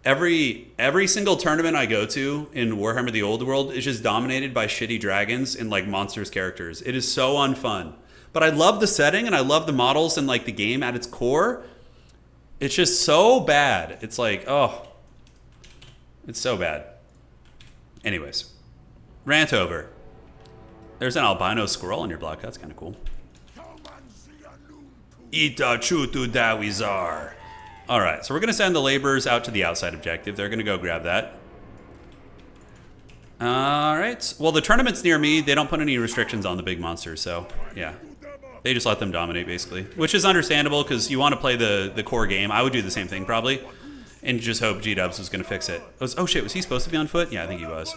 Every single tournament I go to in Warhammer the Old World is just dominated by shitty dragons and like monsters characters. It is so unfun. But I love the setting and I love the models and like the game at its core. It's just so bad. It's like, oh, it's so bad. Anyways, rant over. There's an albino squirrel on your block. That's kind of cool. Ita chutu dawizar. All right, so we're going to send the laborers out to the outside objective. They're going to go grab that. All right. Well, the tournament's near me. They don't put any restrictions on the big monsters, so yeah. They just let them dominate, basically, which is understandable because you want to play the core game. I would do the same thing, probably, and just hope G-Dubs was going to fix it. Oh, shit, was he supposed to be on foot? Yeah, I think he was.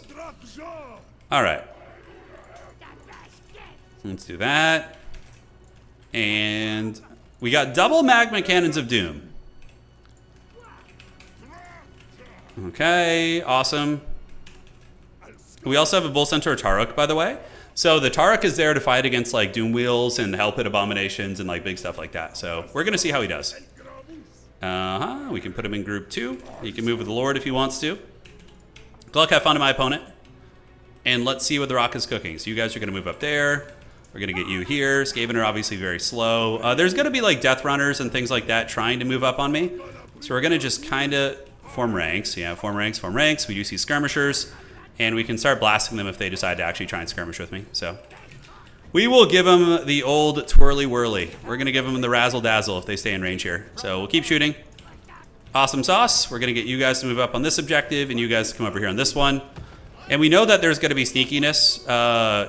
All right. Let's do that. And we got double magma cannons of doom. Okay, awesome. We also have a Bull Centaur Taruk, by the way. So the Taruk is there to fight against like Doom Wheels and Hell Pit Abominations and like big stuff like that. So we're going to see how he does. We can put him in group 2. He can move with the Lord if he wants to. Good luck, have fun to my opponent. And let's see what the rock is cooking. So you guys are going to move up there. We're going to get you here. Skaven are obviously very slow. There's going to be like Death Runners and things like that trying to move up on me. So we're going to just kind of form ranks. Yeah, form ranks, form ranks. We do see skirmishers. And we can start blasting them if they decide to actually try and skirmish with me. So we will give them the old twirly whirly. We're going to give them the razzle dazzle if they stay in range here. So we'll keep shooting. Awesome sauce. We're going to get you guys to move up on this objective and you guys to come over here on this one. And we know that there's going to be sneakiness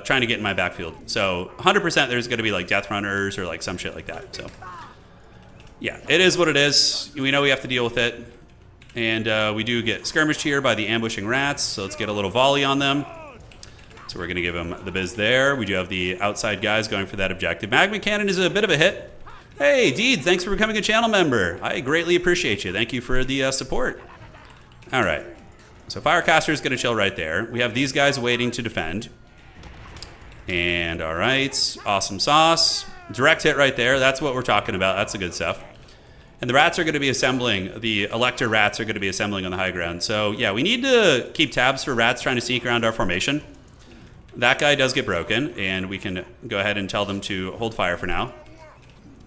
trying to get in my backfield. So 100% there's going to be like Death Runners or like some shit like that. So yeah, it is what it is. We know we have to deal with it. And we do get skirmished here by the ambushing rats. So let's get a little volley on them. So we're going to give them the biz there. We do have the outside guys going for that objective. Magma Cannon is a bit of a hit. Hey, Deed, thanks for becoming a channel member. I greatly appreciate you. Thank you for the support. All right. So Firecaster is going to chill right there. We have these guys waiting to defend. And all right. Awesome sauce. Direct hit right there. That's what we're talking about. That's the good stuff. And the rats are going to be assembling. The Elector rats are going to be assembling on the high ground. So yeah, we need to keep tabs for rats trying to sneak around our formation. That guy does get broken, and we can go ahead and tell them to hold fire for now.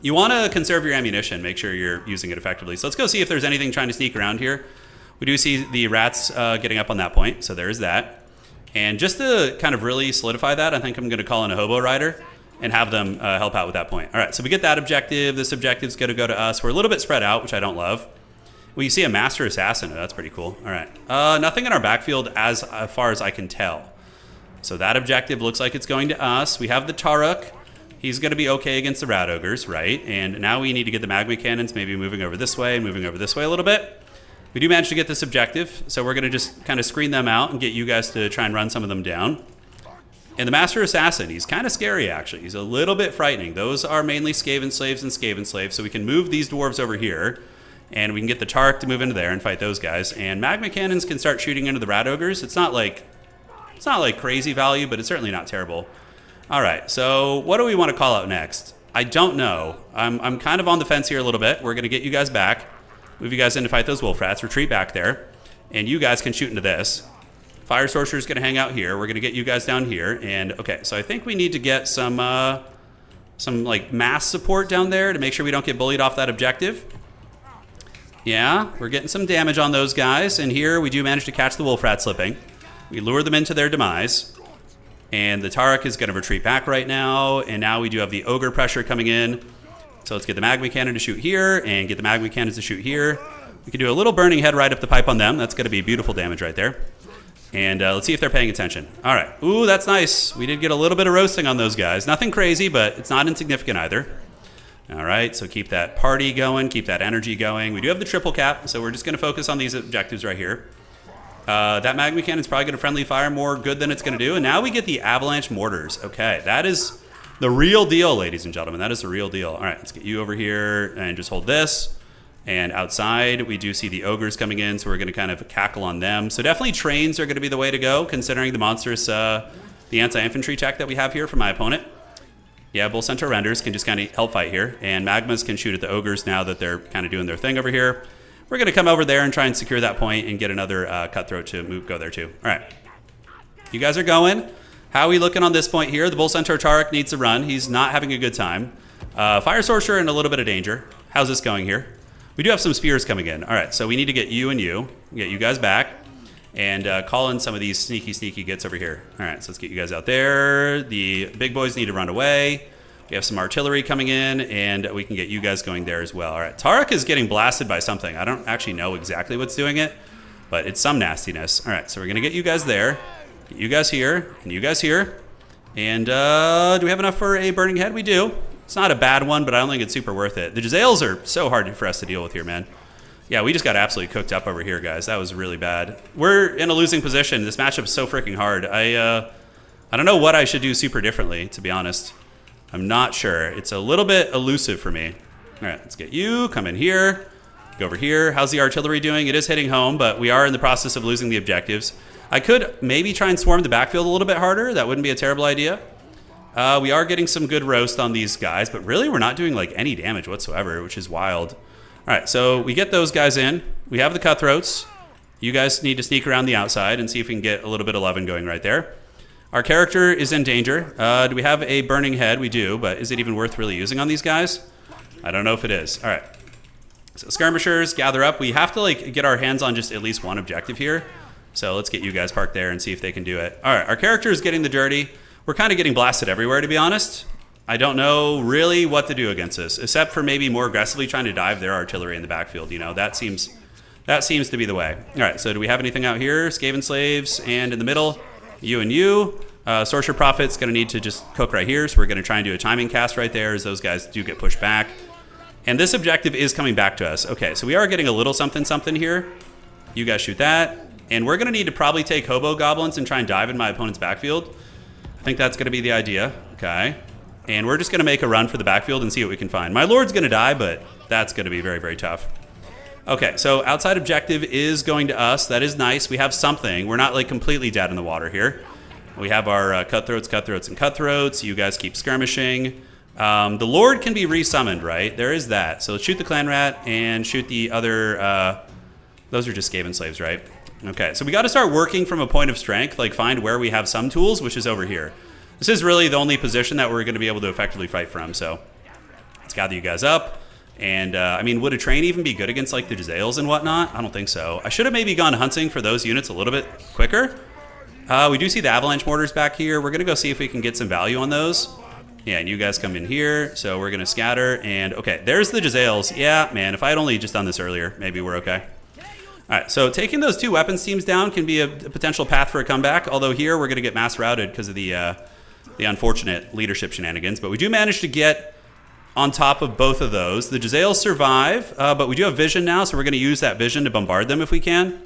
You want to conserve your ammunition. Make sure you're using it effectively. So let's go see if there's anything trying to sneak around here. We do see the rats getting up on that point, so there's that. And just to kind of really solidify that, I think I'm going to call in a Hobo Rider and have them help out with that point. All right, so we get that objective. This objective's going to go to us. We're a little bit spread out, which I don't love. We see a Master Assassin. Oh, that's pretty cool. All right. Nothing in our backfield as far as I can tell. So that objective looks like it's going to us. We have the Taruk. He's going to be okay against the Rat Ogres, right? And now we need to get the Magma Cannons maybe moving over this way and moving over this way a little bit. We do manage to get this objective, so we're going to just kind of screen them out and get you guys to try and run some of them down. And the Master Assassin, he's kind of scary, actually. He's a little bit frightening. Those are mainly Skaven Slaves and Skaven Slaves, so we can move these dwarves over here, and we can get the Tark to move into there and fight those guys. And Magma Cannons can start shooting into the Rat Ogres. It's not like crazy value, but it's certainly not terrible. All right, so what do we want to call out next? I don't know. I'm kind of on the fence here a little bit. We're going to get you guys back, move you guys in to fight those Wolf Rats, retreat back there, and you guys can shoot into this. Fire Sorcerer is going to hang out here. We're going to get you guys down here. And okay, so I think we need to get some like mass support down there to make sure we don't get bullied off that objective. Yeah, we're getting some damage on those guys. And here we do manage to catch the Wolf Rat slipping. We lure them into their demise. And the Taruk is going to retreat back right now. And now we do have the Ogre pressure coming in. So let's get the Magma Cannon to shoot here and get the Magma Cannons to shoot here. We can do a little burning head right up the pipe on them. That's going to be beautiful damage right there. And let's see if they're paying attention. All right. Ooh, that's nice. We did get a little bit of roasting on those guys. Nothing crazy, but it's not insignificant either. All right. So keep that party going. Keep that energy going. We do have the triple cap, so we're just going to focus on these objectives right here. That Magma Cannon is probably going to friendly fire more good than it's going to do. And now we get the Avalanche Mortars. Okay. That is the real deal, ladies and gentlemen. That is the real deal. All right. Let's get you over here and just hold this. And outside, we do see the ogres coming in, so we're going to kind of cackle on them. So definitely trains are going to be the way to go, considering the monstrous, the anti-infantry tech that we have here for my opponent. Yeah, Bull Centaur Renders can just kind of help fight here, and Magmas can shoot at the ogres now that they're kind of doing their thing over here. We're going to come over there and try and secure that point and get another Cutthroat to go there too. All right. You guys are going. How are we looking on this point here? The Bull Centaur Tarek needs to run. He's not having a good time. Fire Sorcerer in a little bit of danger. How's this going here? We do have some spears coming in. All right, so we need to get you and you. Get you guys back. And call in some of these sneaky gets over here. All right, so let's get you guys out there. The big boys need to run away. We have some artillery coming in, and we can get you guys going there as well. All right, Tarek is getting blasted by something. I don't actually know exactly what's doing it, but it's some nastiness. All right, so we're going to get you guys there. Get you guys here, and you guys here. And do we have enough for a Burning Head? We do. It's not a bad one, but I don't think it's super worth it. The Jezzails are so hard for us to deal with here, man. Yeah, we just got absolutely cooked up over here, guys. That was really bad. We're in a losing position. This matchup's so freaking hard. I don't know what I should do super differently, to be honest. I'm not sure. It's a little bit elusive for me. All right, let's get you. Come in here. Go over here. How's the artillery doing? It is hitting home, but we are in the process of losing the objectives. I could maybe try and swarm the backfield a little bit harder. That wouldn't be a terrible idea. We are getting some good roast on these guys, but really we're not doing like any damage whatsoever, which is wild. All right, so we get those guys in. We have the Cutthroats. You guys need to sneak around the outside and see if we can get a little bit of 11 going right there. Our character is in danger. Do we have a Burning Head? We do, but is it even worth really using on these guys? I don't know if it is. All right. So skirmishers, gather up. We have to like get our hands on just at least one objective here. So let's get you guys parked there and see if they can do it. All right, our character is getting the dirty. We're kind of getting blasted everywhere, to be honest. I don't know really what to do against this, except for maybe more aggressively trying to dive their artillery in the backfield. You know, that seems to be the way. All right, so do we have anything out here? Skaven Slaves, and in the middle, you and you. Sorcerer Prophet's going to need to just cook right here, so we're going to try and do a timing cast right there as those guys do get pushed back. And this objective is coming back to us. Okay, so we are getting a little something here. You guys shoot that. And we're going to need to probably take Hobo Goblins and try and dive in my opponent's backfield. I think that's going to be the idea. Okay. And we're just going to make a run for the backfield and see what we can find. My Lord's going to die, but that's going to be very, very tough. Okay, so outside objective is going to us. That is nice. We have something. We're not like completely dead in the water here. We have our Cutthroats. You guys keep skirmishing. The Lord can be resummoned, right? There is that. So let's shoot the Clan Rat and shoot the other... those are just Skaven Slaves, right? Okay, so we got to start working from a point of strength, like find where we have some tools, which is over here. This is really the only position that we're going to be able to effectively fight from, so let's gather you guys up. And, I mean, would a train even be good against, like, the Jezzails and whatnot? I don't think so. I should have maybe gone hunting for those units a little bit quicker. We do see the Avalanche Mortars back here. We're going to go see if we can get some value on those. Yeah, and you guys come in here, so we're going to scatter. And, okay, there's the Jezzails. Yeah, man, if I had only just done this earlier, maybe we're okay. All right, so taking those two weapons teams down can be a potential path for a comeback, although here we're going to get mass routed because of the unfortunate leadership shenanigans. But we do manage to get on top of both of those. The Jezzails survive, but we do have vision now, so we're going to use that vision to bombard them if we can.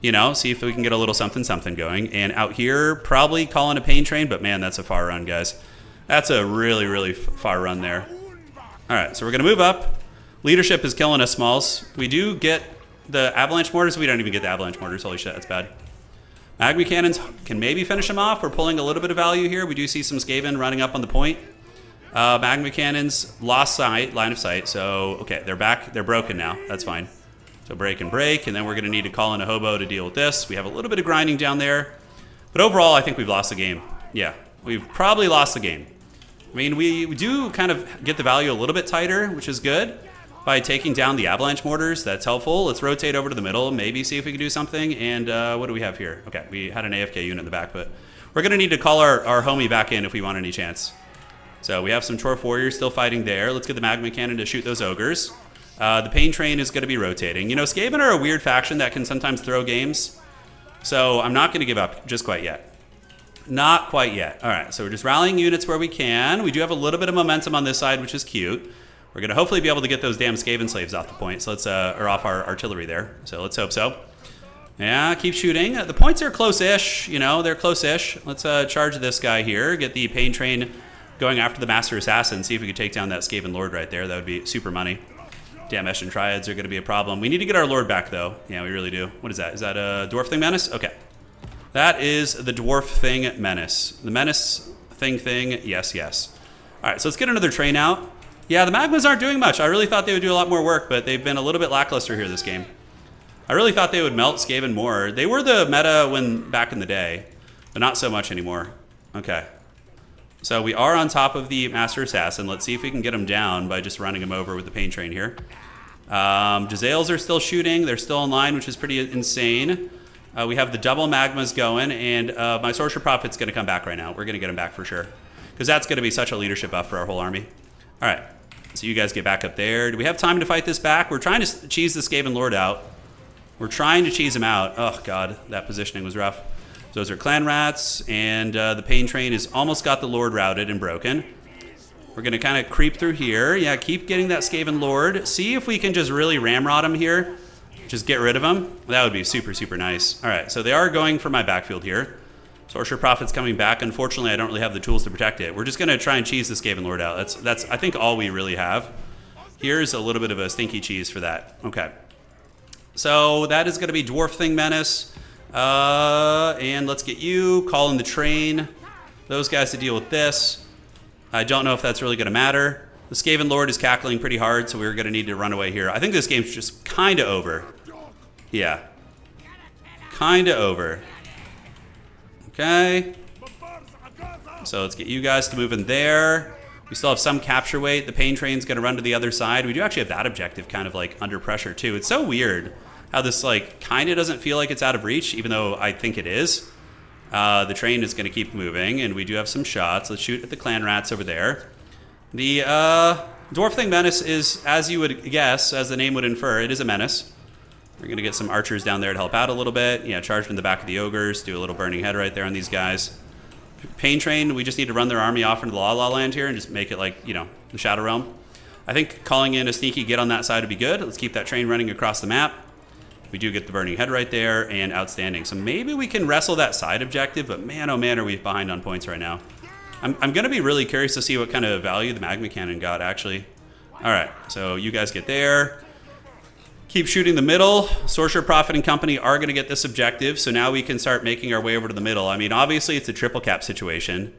You know, see if we can get a little something going. And out here, probably calling a pain train, but man, that's a far run, guys. That's a really, really far run there. All right, so we're going to move up. Leadership is killing us, Smalls. We do get the Avalanche Mortars. We don't even get the Avalanche Mortars. Holy shit, that's bad. Magma Cannons can maybe finish them off. We're pulling a little bit of value here. We do see some Skaven running up on the point. Magma Cannons lost line of sight. So, okay, they're back. They're broken now. That's fine. So break, and then we're going to need to call in a Hobo to deal with this. We have a little bit of grinding down there. But overall, I think we've lost the game. Yeah, we've probably lost the game. I mean, we do kind of get the value a little bit tighter, which is good. By taking down the Avalanche Mortars, that's helpful. Let's rotate over to the middle, maybe see if we can do something. And what do we have here? Okay, we had an AFK unit in the back, but we're going to need to call our homie back in if we want any chance. So we have some Chorf Warriors still fighting there. Let's get the Magma Cannon to shoot those ogres. The Pain Train is going to be rotating. You know, Skaven are a weird faction that can sometimes throw games. So I'm not going to give up just quite yet. Not quite yet. All right, so we're just rallying units where we can. We do have a little bit of momentum on this side, which is cute. We're going to hopefully be able to get those damn Skaven Slaves off the point. So let's, or off our artillery there. So let's hope so. Yeah, keep shooting. The points are close-ish. You know, they're close-ish. Let's charge this guy here. Get the Pain Train going after the Master Assassin. See if we could take down that Skaven Lord right there. That would be super money. Damn, Eshin Triads are going to be a problem. We need to get our Lord back, though. Yeah, we really do. What is that? Is that a Dwarf Thing Menace? Okay. That is the Dwarf Thing Menace. The Menace thing. Yes, yes. All right, so let's get another train out. Yeah, the Magmas aren't doing much. I really thought they would do a lot more work, but they've been a little bit lackluster here this game. I really thought they would melt Skaven more. They were the meta back in the day, but not so much anymore. Okay. So we are on top of the Master Assassin. Let's see if we can get him down by just running him over with the Pain Train here. Jezzails are still shooting. They're still in line, which is pretty insane. We have the double Magmas going, and my Sorcerer Prophet's going to come back right now. We're going to get him back for sure, because that's going to be such a leadership buff for our whole army. All right. So you guys get back up there. Do we have time to fight this back? We're trying to cheese the Skaven Lord out. We're trying to cheese him out. Oh, God. That positioning was rough. Those are Clan Rats, and the Pain Train has almost got the Lord routed and broken. We're going to kind of creep through here. Yeah, keep getting that Skaven Lord. See if we can just really ramrod him here. Just get rid of him. That would be super, super nice. All right, so they are going for my backfield here. Sorcerer Prophet's coming back. Unfortunately, I don't really have the tools to protect it. We're just going to try and cheese the Skaven Lord out. That's I think, all we really have. Here's a little bit of a stinky cheese for that. Okay. So that is going to be Dwarf Thing Menace. And let's get you, call in the train, those guys to deal with this. I don't know if that's really going to matter. The Skaven Lord is cackling pretty hard, so we're going to need to run away here. I think this game's just kind of over. Yeah. Kind of over. Okay. So let's get you guys to move in there. We still have some capture weight. The Pain Train's going to run to the other side. We do actually have that objective kind of like under pressure too. It's so weird how this like kind of doesn't feel like it's out of reach, even though I think it is. The train is going to keep moving, and we do have some shots. Let's shoot at the Clan Rats over there. The Dwarf Thing Menace is, as you would guess, as the name would infer, it is a menace. We're going to get some archers down there to help out a little bit. Yeah, charge in the back of the ogres, do a little burning head right there on these guys. Pain Train, we just need to run their army off into the La La Land here and just make it like, you know, the Shadow Realm. I think calling in a sneaky get on that side would be good. Let's keep that train running across the map. We do get the burning head right there, and outstanding. So maybe we can wrestle that side objective, but man, oh man, are we behind on points right now. I'm going to be really curious to see what kind of value the Magma Cannon got, actually. All right, so you guys get there. Keep shooting the middle. Sorcerer Prophet and company are going to get this objective, so now we can start making our way over to the middle. I mean, obviously, it's a triple cap situation.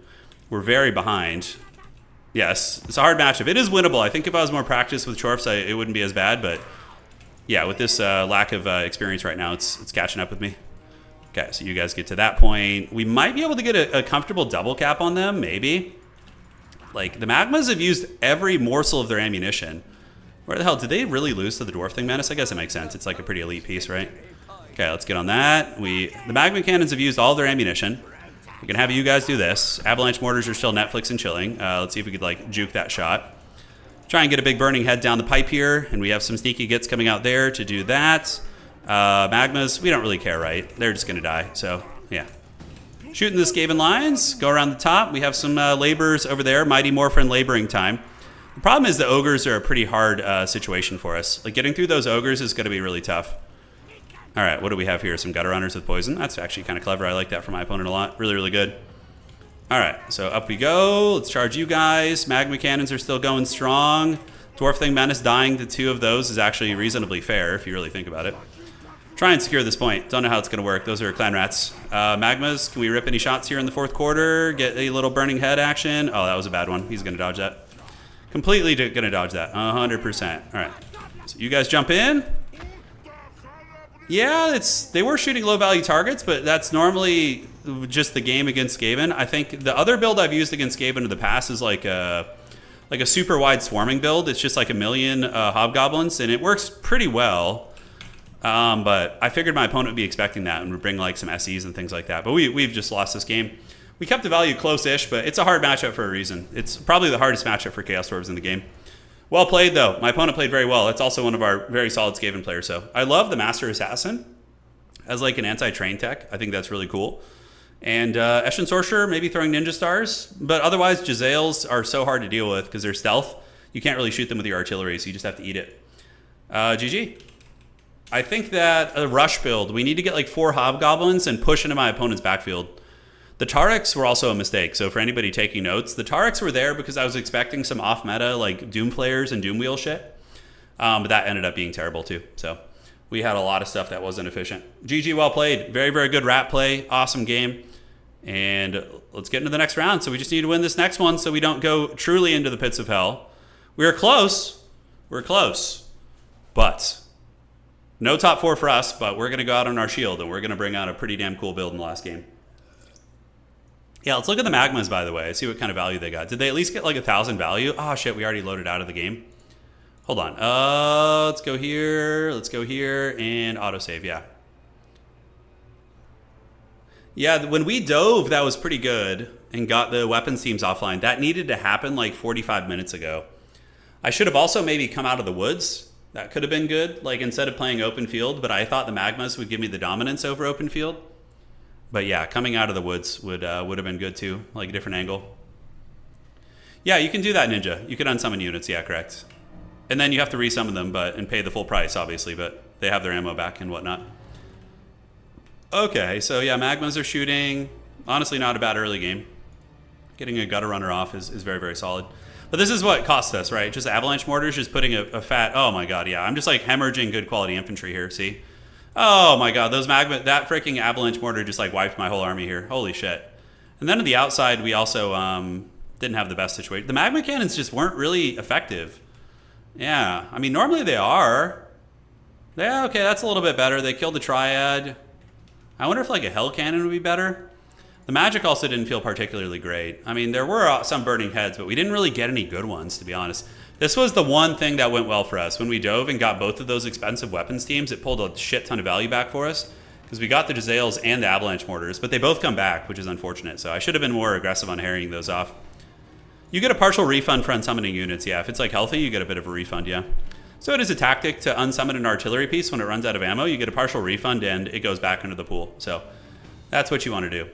We're very behind. Yes, it's a hard matchup. It is winnable. I think if I was more practiced with Chorfs, it wouldn't be as bad, but yeah, with this lack of experience right now, it's catching up with me. Okay, so you guys get to that point. We might be able to get a comfortable double cap on them, maybe. Like, the Magmas have used every morsel of their ammunition. Where the hell, did they really lose to the Dwarf Thing Menace? I guess it makes sense. It's like a pretty elite piece, right? Okay, let's get on that. The Magma Cannons have used all their ammunition. We can have you guys do this. Avalanche Mortars are still Netflix and chilling. Let's see if we could, like, juke that shot. Try and get a big burning head down the pipe here, and we have some sneaky gets coming out there to do that. Magmas, we don't really care, right? They're just going to die, so yeah. Shooting the Skaven lines, go around the top. We have some laborers over there, Mighty Morphin laboring time. The problem is the ogres are a pretty hard situation for us. Like, getting through those ogres is going to be really tough. All right, what do we have here? Some gutter runners with poison. That's actually kind of clever. I like that for my opponent a lot. Really, really good. All right, so up we go. Let's charge you guys. Magma Cannons are still going strong. Dwarf Thing Menace dying to 2 of those is actually reasonably fair if you really think about it. Try and secure this point. Don't know how it's going to work. Those are Clan Rats. Magmas, can we rip any shots here in the 4th quarter? Get a little burning head action. Oh, that was a bad one. He's going to dodge that. Completely going to dodge that. 100%. All right. So you guys jump in. Yeah, they were shooting low-value targets, but that's normally just the game against Skaven. I think the other build I've used against Skaven in the past is like a super wide swarming build. It's just like 1 million hobgoblins, and it works pretty well. But I figured my opponent would be expecting that and would bring like some SEs and things like that. But we've just lost this game. We kept the value close-ish, but it's a hard matchup for a reason. It's probably the hardest matchup for Chaos Dwarves in the game. Well played, though. My opponent played very well. It's also one of our very solid Skaven players. So I love the Master Assassin as like an anti-train tech. I think that's really cool. And Eshin Sorcerer, maybe throwing Ninja Stars. But otherwise, Jezzails are so hard to deal with because they're stealth. You can't really shoot them with your artillery, so you just have to eat it. GG. I think that a rush build, we need to get like 4 hobgoblins and push into my opponent's backfield. The Tariks were also a mistake. So for anybody taking notes, the Tariks were there because I was expecting some off-meta like Doom Flayers and Doom Wheel shit. But that ended up being terrible too. So we had a lot of stuff that wasn't efficient. GG, well played. Very, very good rat play. Awesome game. And let's get into the next round. So we just need to win this next one so we don't go truly into the pits of hell. We were close. We're close. But no top 4 for us, but we're going to go out on our shield, and we're going to bring out a pretty damn cool build in the last game. Yeah, let's look at the magmas, by the way. See what kind of value they got. Did they at least get like 1,000 value? Oh, shit, we already loaded out of the game. Hold on. Let's go here. Let's go here and autosave, yeah. Yeah, when we dove, that was pretty good and got the weapons teams offline. That needed to happen like 45 minutes ago. I should have also maybe come out of the woods. That could have been good, like instead of playing open field, but I thought the magmas would give me the dominance over open field. But yeah, coming out of the woods would have been good too, like a different angle. Yeah, you can do that, Ninja. You can unsummon units, yeah, correct. And then you have to resummon them and pay the full price, obviously, but they have their ammo back and whatnot. Okay, so yeah, magmas are shooting. Honestly, not a bad early game. Getting a gutter runner off is very, very solid. But this is what cost us, right? Just avalanche mortars, just putting a fat... Oh my god, yeah. I'm just like hemorrhaging good quality infantry here, see? Oh my god, those magma... That freaking avalanche mortar just like wiped my whole army here. Holy shit. And then on the outside, we also didn't have the best situation. The magma cannons just weren't really effective. Yeah, I mean, normally they are. Yeah, okay, that's a little bit better. They killed the triad. I wonder if like a hell cannon would be better. The magic also didn't feel particularly great. I mean, there were some burning heads, but we didn't really get any good ones, to be honest. This was the one thing that went well for us. When we dove and got both of those expensive weapons teams, it pulled a shit ton of value back for us because we got the Jezzails and the avalanche mortars, but they both come back, which is unfortunate. So I should have been more aggressive on harrying those off. You get a partial refund for unsummoning units, yeah. If it's like healthy, you get a bit of a refund, yeah. So it is a tactic to unsummon an artillery piece when it runs out of ammo. You get a partial refund and it goes back into the pool. So that's what you want to do.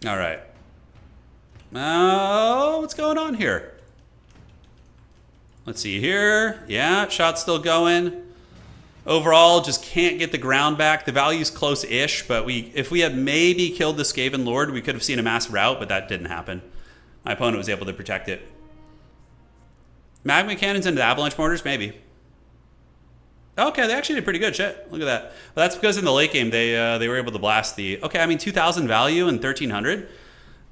All right. Oh, what's going on here? Let's see here. Yeah, shot's still going. Overall, just can't get the ground back. The value's close-ish, but if we had maybe killed the Skaven Lord, we could have seen a mass rout, but that didn't happen. My opponent was able to protect it. Magma cannons into avalanche mortars, maybe. Okay, they actually did pretty good. Shit, look at that. Well, that's because in the late game they were able to blast the... Okay, I mean 2,000 value and 1,300.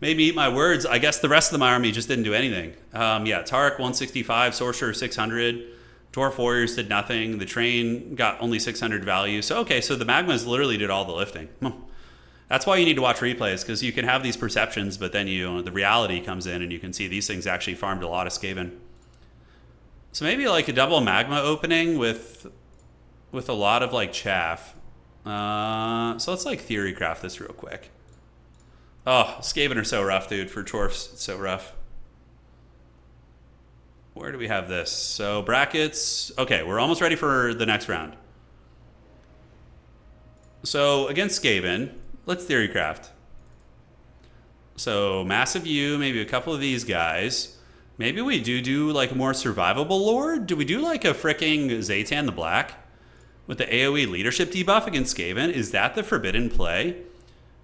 Maybe eat my words. I guess the rest of my army just didn't do anything. Yeah, Tarek 165, Sorcerer 600, Dwarf Warriors did nothing. The Train got only 600 value. So okay, so the Magmas literally did all the lifting. That's why you need to watch replays, because you can have these perceptions, but then the reality comes in and you can see these things actually farmed a lot of Skaven. So maybe like a double Magma opening with a lot of like chaff. So let's like theory craft this real quick. Oh, Skaven are so rough, dude. For Dwarfs, it's so rough. Where do we have this? So brackets. Okay, we're almost ready for the next round. So against Skaven, let's theory craft. So massive U, maybe a couple of these guys. Maybe we do like a more survivable lord. Do we do like a fricking Zaytan the Black with the AoE leadership debuff against Skaven? Is that the forbidden play?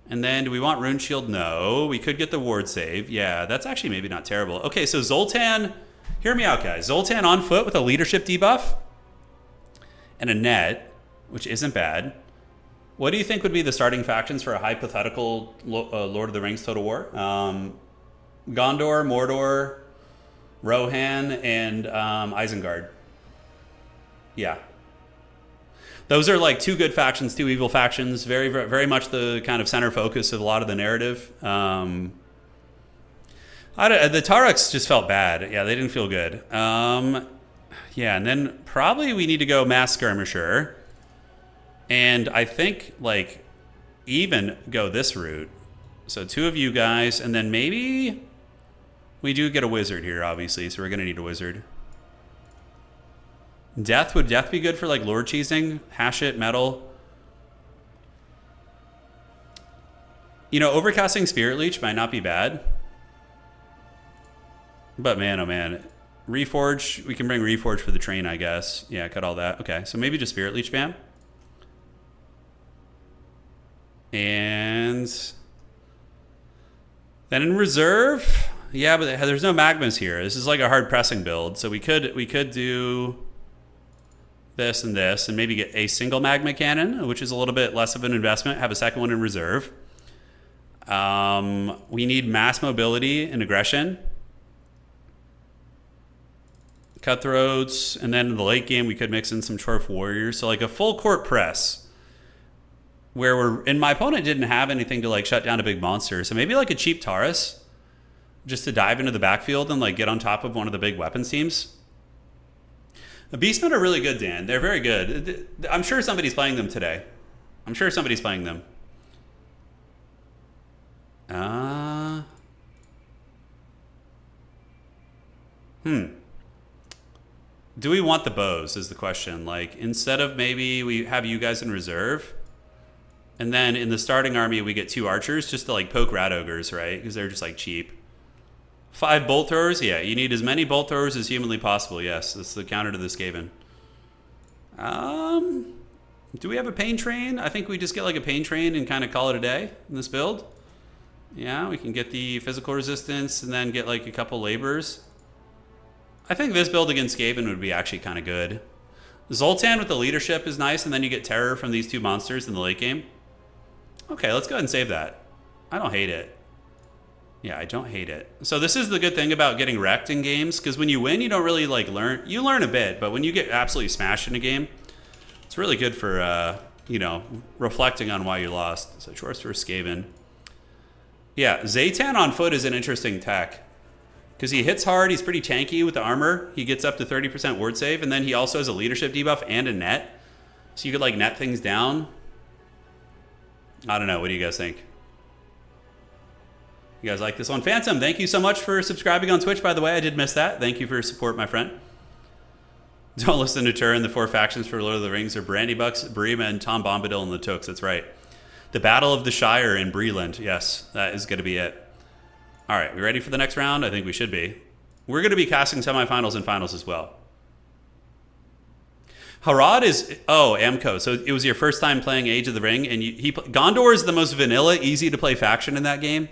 And then do we want Rune Shield? No. We could get the ward save. Yeah, that's actually maybe not terrible. Okay, so Zoltan, hear me out, guys. Zoltan on foot with a leadership debuff and a net, which isn't bad. What do you think would be the starting factions for a hypothetical Lord of the Rings Total War? Gondor, Mordor, Rohan, and Isengard. Yeah. Those are like two good factions, two evil factions. Very, very much the kind of center focus of a lot of the narrative. The Tareks just felt bad. Yeah, they didn't feel good. Yeah, and then probably we need to go Mass Skirmisher. And I think like even go this route. So two of you guys, and then maybe we do get a wizard here, obviously. So we're going to need a wizard. Death, would death be good for like lord cheesing? Hash it, metal. You know, overcasting Spirit Leech might not be bad. But man, oh man. Reforge, we can bring Reforge for the Train, I guess. Yeah, cut all that. Okay, so maybe just Spirit Leech spam. And then in reserve, Yeah, but there's no magmas here. This is like a hard pressing build, so we could do this and maybe get a single magma cannon, which is a little bit less of an investment. Have a second one in reserve. We need mass mobility and aggression, cutthroats, and then in the late game we could mix in some Chorf warriors. So like a full court press, where and my opponent didn't have anything to like shut down a big monster. So maybe like a cheap Taurus, just to dive into the backfield and like get on top of one of the big weapons teams. The Beastmen are really good, Dan. They're very good. I'm sure somebody's playing them today. I'm sure somebody's playing them. Do we want the bows is the question. Like, instead of maybe we have you guys in reserve, and then in the starting army we get 2 archers just to like poke rat ogres, right? Because they're just like cheap. 5 bolt throwers? Yeah, you need as many bolt throwers as humanly possible. Yes, that's the counter to the Skaven. Do we have a pain train? I think we just get like a pain train and kind of call it a day in this build. Yeah, we can get the physical resistance and then get like a couple laborers. I think this build against Skaven would be actually kind of good. Zoltan with the leadership is nice, and then you get terror from these 2 monsters in the late game. Okay, let's go ahead and save that. I don't hate it. Yeah, I don't hate it. So this is the good thing about getting wrecked in games, because when you win, you don't really like learn. You learn a bit, but when you get absolutely smashed in a game, it's really good for, you know, reflecting on why you lost. So Chorus for Skaven. Yeah, Zaytan on foot is an interesting tech, because he hits hard. He's pretty tanky with the armor. He gets up to 30% ward save, and then he also has a leadership debuff and a net. So you could like net things down. I don't know. What do you guys think? You guys like this one? Phantom, thank you so much for subscribing on Twitch, by the way. I did miss that. Thank you for your support, my friend. Don't listen to Turin. The 4 factions for Lord of the Rings are Brandybucks, Breema, and Tom Bombadil and the Tooks. That's right. The Battle of the Shire in Breland. Yes, that is going to be it. All right, we ready for the next round? I think we should be. We're going to be casting semifinals and finals as well. Harad is... Oh, Amco. So it was your first time playing Age of the Ring, and Gondor is the most vanilla, easy-to-play faction in that game.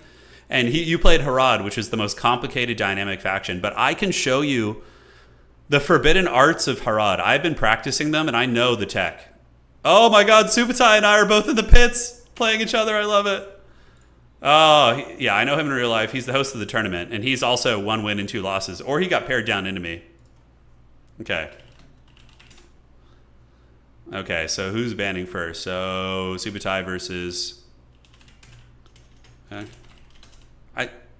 And you played Harad, which is the most complicated dynamic faction. But I can show you the forbidden arts of Harad. I've been practicing them, and I know the tech. Oh my god, Subutai and I are both in the pits playing each other. I love it. Oh, yeah, I know him in real life. He's the host of the tournament, and he's also 1 win and 2 losses. Or he got paired down into me. Okay. Okay, so who's banning first? So Subutai versus... Okay.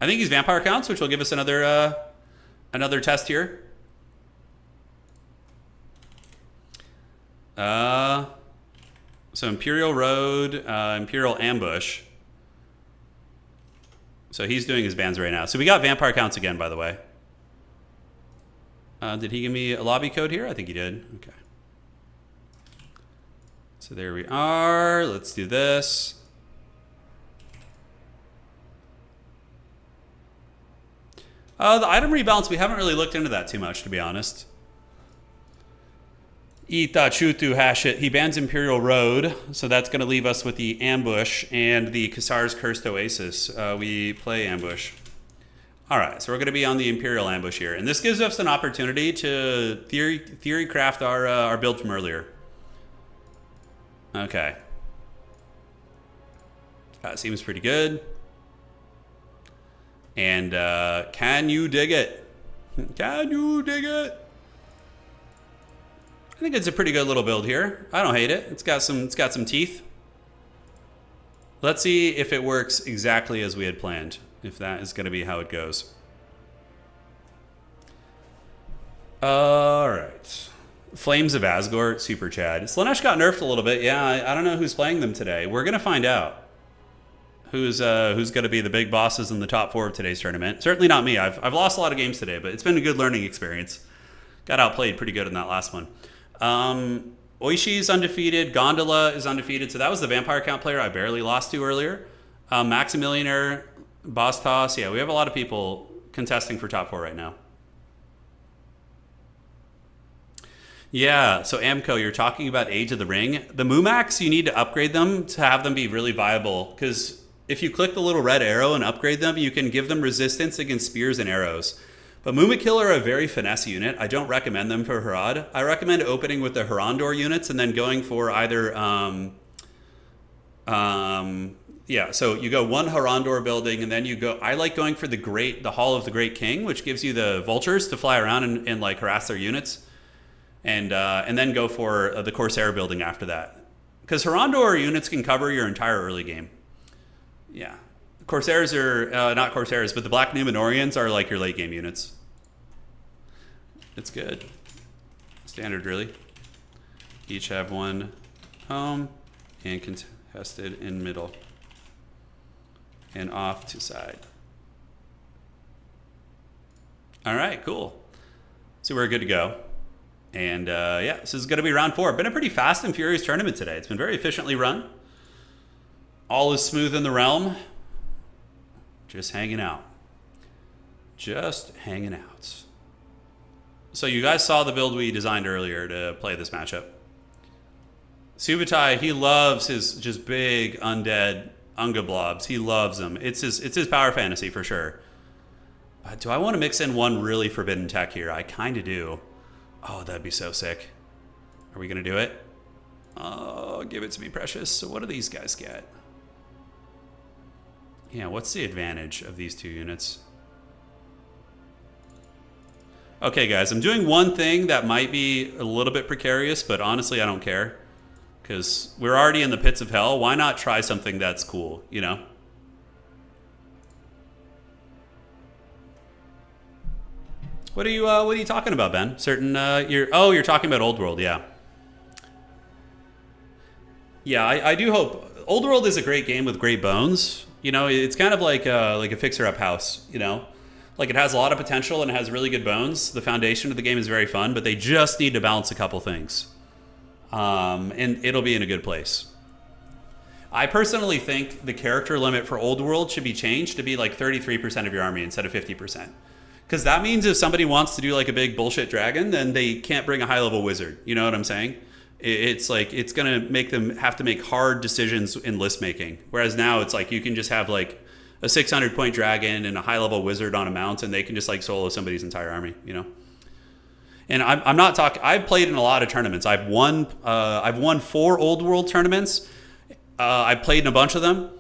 I think he's Vampire Counts, which will give us another another test here. So Imperial Road, Imperial Ambush. So he's doing his bans right now. So we got Vampire Counts again, by the way. Did he give me a lobby code here? I think he did. Okay. So there we are. Let's do this. The item rebalance, we haven't really looked into that too much, to be honest. Itachutu Hashit. He bans Imperial Road, so that's going to leave us with the Ambush and the Kassar's Cursed Oasis. We play Ambush. All right, so we're going to be on the Imperial Ambush here. And this gives us an opportunity to theory craft our build from earlier. Okay. That seems pretty good. And can you dig it? Can you dig it? I think it's a pretty good little build here. I don't hate it. It's got some teeth. Let's see if it works exactly as we had planned. If that is going to be how it goes. All right. Flames of Asgore, Super Chad. Slanesh got nerfed a little bit. Yeah, I don't know who's playing them today. We're going to find out. Who's going to be the big bosses in the top 4 of today's tournament. Certainly not me. I've lost a lot of games today, but it's been a good learning experience. Got outplayed pretty good in that last one. Oishi's undefeated. Gondola is undefeated. So that was the Vampire Count player I barely lost to earlier. Maximillionaire, Boss Toss. Yeah, we have a lot of people contesting for top 4 right now. Yeah, so Amco, you're talking about Age of the Ring. The Mumax, you need to upgrade them to have them be really viable, because if you click the little red arrow and upgrade them, you can give them resistance against spears and arrows. But Mumakil are a very finesse unit. I don't recommend them for Harad. I recommend opening with the Harandor units and then going for either... yeah, so you go one Harandor building, and then you go... I like going for the Hall of the Great King, which gives you the vultures to fly around and like harass their units. And then go for the Corsair building after that. Because Harandor units can cover your entire early game. Yeah. Corsairs are... not Corsairs, but the Black Numenorians are like your late game units. It's good. Standard, really. Each have one home and contested in middle. And off to side. All right, cool. So we're good to go. And yeah, this is going to be round 4. Been a pretty fast and furious tournament today. It's been very efficiently run. All is smooth in the realm. Just hanging out. Just hanging out. So you guys saw the build we designed earlier to play this matchup. Subutai, he loves his just big undead Unga blobs. He loves them. It's his power fantasy for sure. But do I want to mix in one really forbidden tech here? I kind of do. Oh, that'd be so sick. Are we going to do it? Oh, give it to me, Precious. So what do these guys get? Yeah, what's the advantage of these two units? Okay, guys, I'm doing one thing that might be a little bit precarious, but honestly, I don't care. Because we're already in the pits of hell. Why not try something that's cool, you know? What are you talking about, Ben? You're talking about Old World, yeah. Yeah, I do hope Old World is a great game with great bones. You know, it's kind of like a fixer-up house, you know? Like, it has a lot of potential and it has really good bones. The foundation of the game is very fun, but they just need to balance a couple things. And it'll be in a good place. I personally think the character limit for Old World should be changed to be like 33% of your army instead of 50%. Because that means if somebody wants to do like a big bullshit dragon, then they can't bring a high-level wizard. You know what I'm saying? It's like, it's going to make them have to make hard decisions in list making. Whereas now it's like you can just have like a 600-point dragon and a high-level wizard on a mount, and they can just like solo somebody's entire army, you know? And I'm not talking... I've played in a lot of tournaments. I've won 4 Old World tournaments. I played in a bunch of them.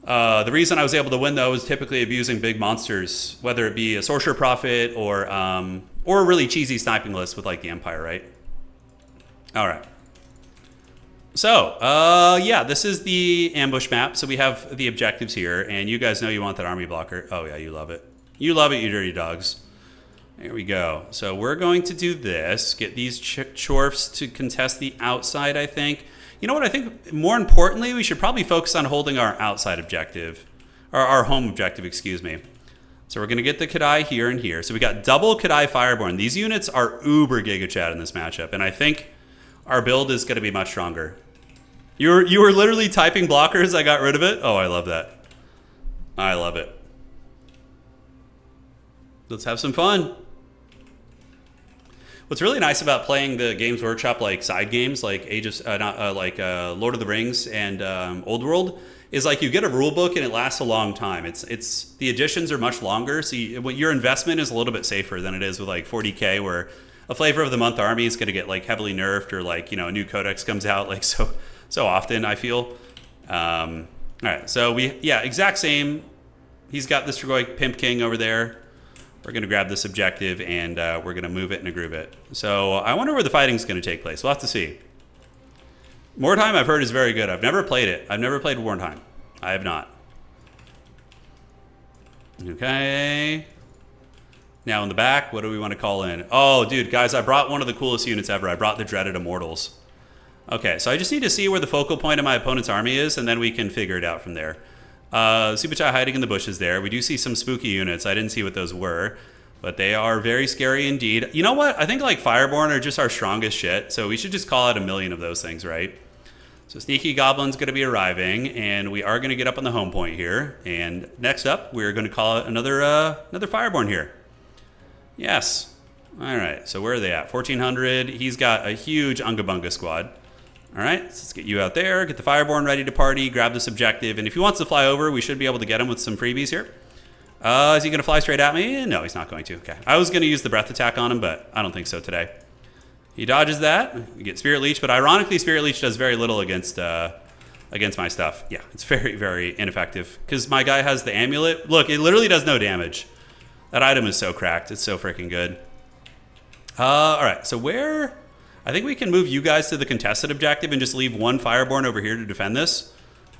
The reason I was able to win, though, is typically abusing big monsters, whether it be a Sorcerer Prophet or a really cheesy sniping list with like the Empire, right? All right. So, yeah, this is the ambush map. So we have the objectives here, and you guys know you want that army blocker. Oh, yeah, you love it. You love it, you dirty dogs. There we go. So we're going to do this. Get these chorfs to contest the outside, I think. You know what? I think more importantly, we should probably focus on holding our outside objective. Or our home objective, excuse me. So we're going to get the Kadai here and here. So we got double Kadai Fireborn. These units are uber Giga Chad in this matchup. And I think our build is going to be much stronger. You were literally typing blockers. I got rid of it. Oh, I love that. I love it. Let's have some fun. What's really nice about playing the Games Workshop like side games, like Lord of the Rings and Old World, is like you get a rule book and it lasts a long time. It's the editions are much longer, so your investment is a little bit safer than it is with like 40K, where a flavor of the month army is going to get like heavily nerfed, or like, you know, a new codex comes out like so often, I feel. All right, so exact same. He's got the Strigoi Pimp King over there. We're going to grab this objective, and we're going to move it and groove it. So I wonder where the fighting's going to take place. We'll have to see. Mordheim, I've heard, is very good. I've never played it. I've never played Mordheim. I have not. Okay. Now in the back, what do we want to call in? Oh, dude, guys, I brought one of the coolest units ever. I brought the Dreaded Immortals. Okay, so I just need to see where the focal point of my opponent's army is, and then we can figure it out from there. Subutai hiding in the bushes there. We do see some spooky units. I didn't see what those were, but they are very scary indeed. You know what? I think like Fireborn are just our strongest shit, so we should just call out 1,000,000 of those things, right? So Sneaky Goblin's going to be arriving, and we are going to get up on the home point here. And next up, we're going to call out another Fireborn here. Yes. All right, so where are they at? 1,400. He's got a huge Unga Bunga squad. All right, so let's get you out there, get the Fireborn ready to party, grab this objective, and if he wants to fly over, we should be able to get him with some freebies here. Is he going to fly straight at me? No, he's not going to. Okay, I was going to use the breath attack on him, but I don't think so today. He dodges that. We get Spirit Leech, but ironically, Spirit Leech does very little against my stuff. Yeah, it's very, very ineffective because my guy has the amulet. Look, it literally does no damage. That item is so cracked. It's so freaking good. All right, so where... I think we can move you guys to the contested objective and just leave one Fireborn over here to defend this.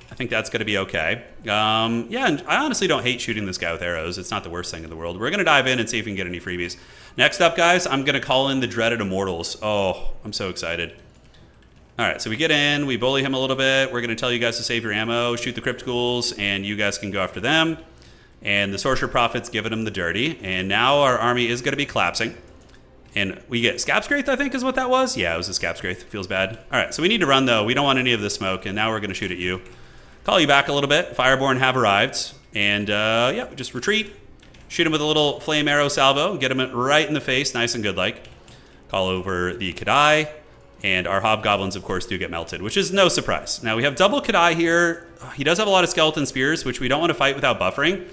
I think that's going to be okay. Yeah, and I honestly don't hate shooting this guy with arrows. It's not the worst thing in the world. We're going to dive in and see if we can get any freebies. Next up, guys, I'm going to call in the dreaded Immortals. Oh, I'm so excited. All right, so we get in, we bully him a little bit. We're going to tell you guys to save your ammo, shoot the Crypt Ghouls, and you guys can go after them. And the Sorcerer Prophet's giving them the dirty. And now our army is going to be collapsing. And we get Scabscraith, I think is what that was. Yeah, it was a Scabscraith. Feels bad. All right, so we need to run, though. We don't want any of this smoke, and now we're going to shoot at you. Call you back a little bit. Fireborn have arrived. And, yeah, just retreat. Shoot him with a little flame arrow salvo. Get him right in the face, nice and good like. Call over the Kadai. And our Hobgoblins, of course, do get melted, which is no surprise. Now, we have double Kadai here. He does have a lot of Skeleton Spears, which we don't want to fight without buffering.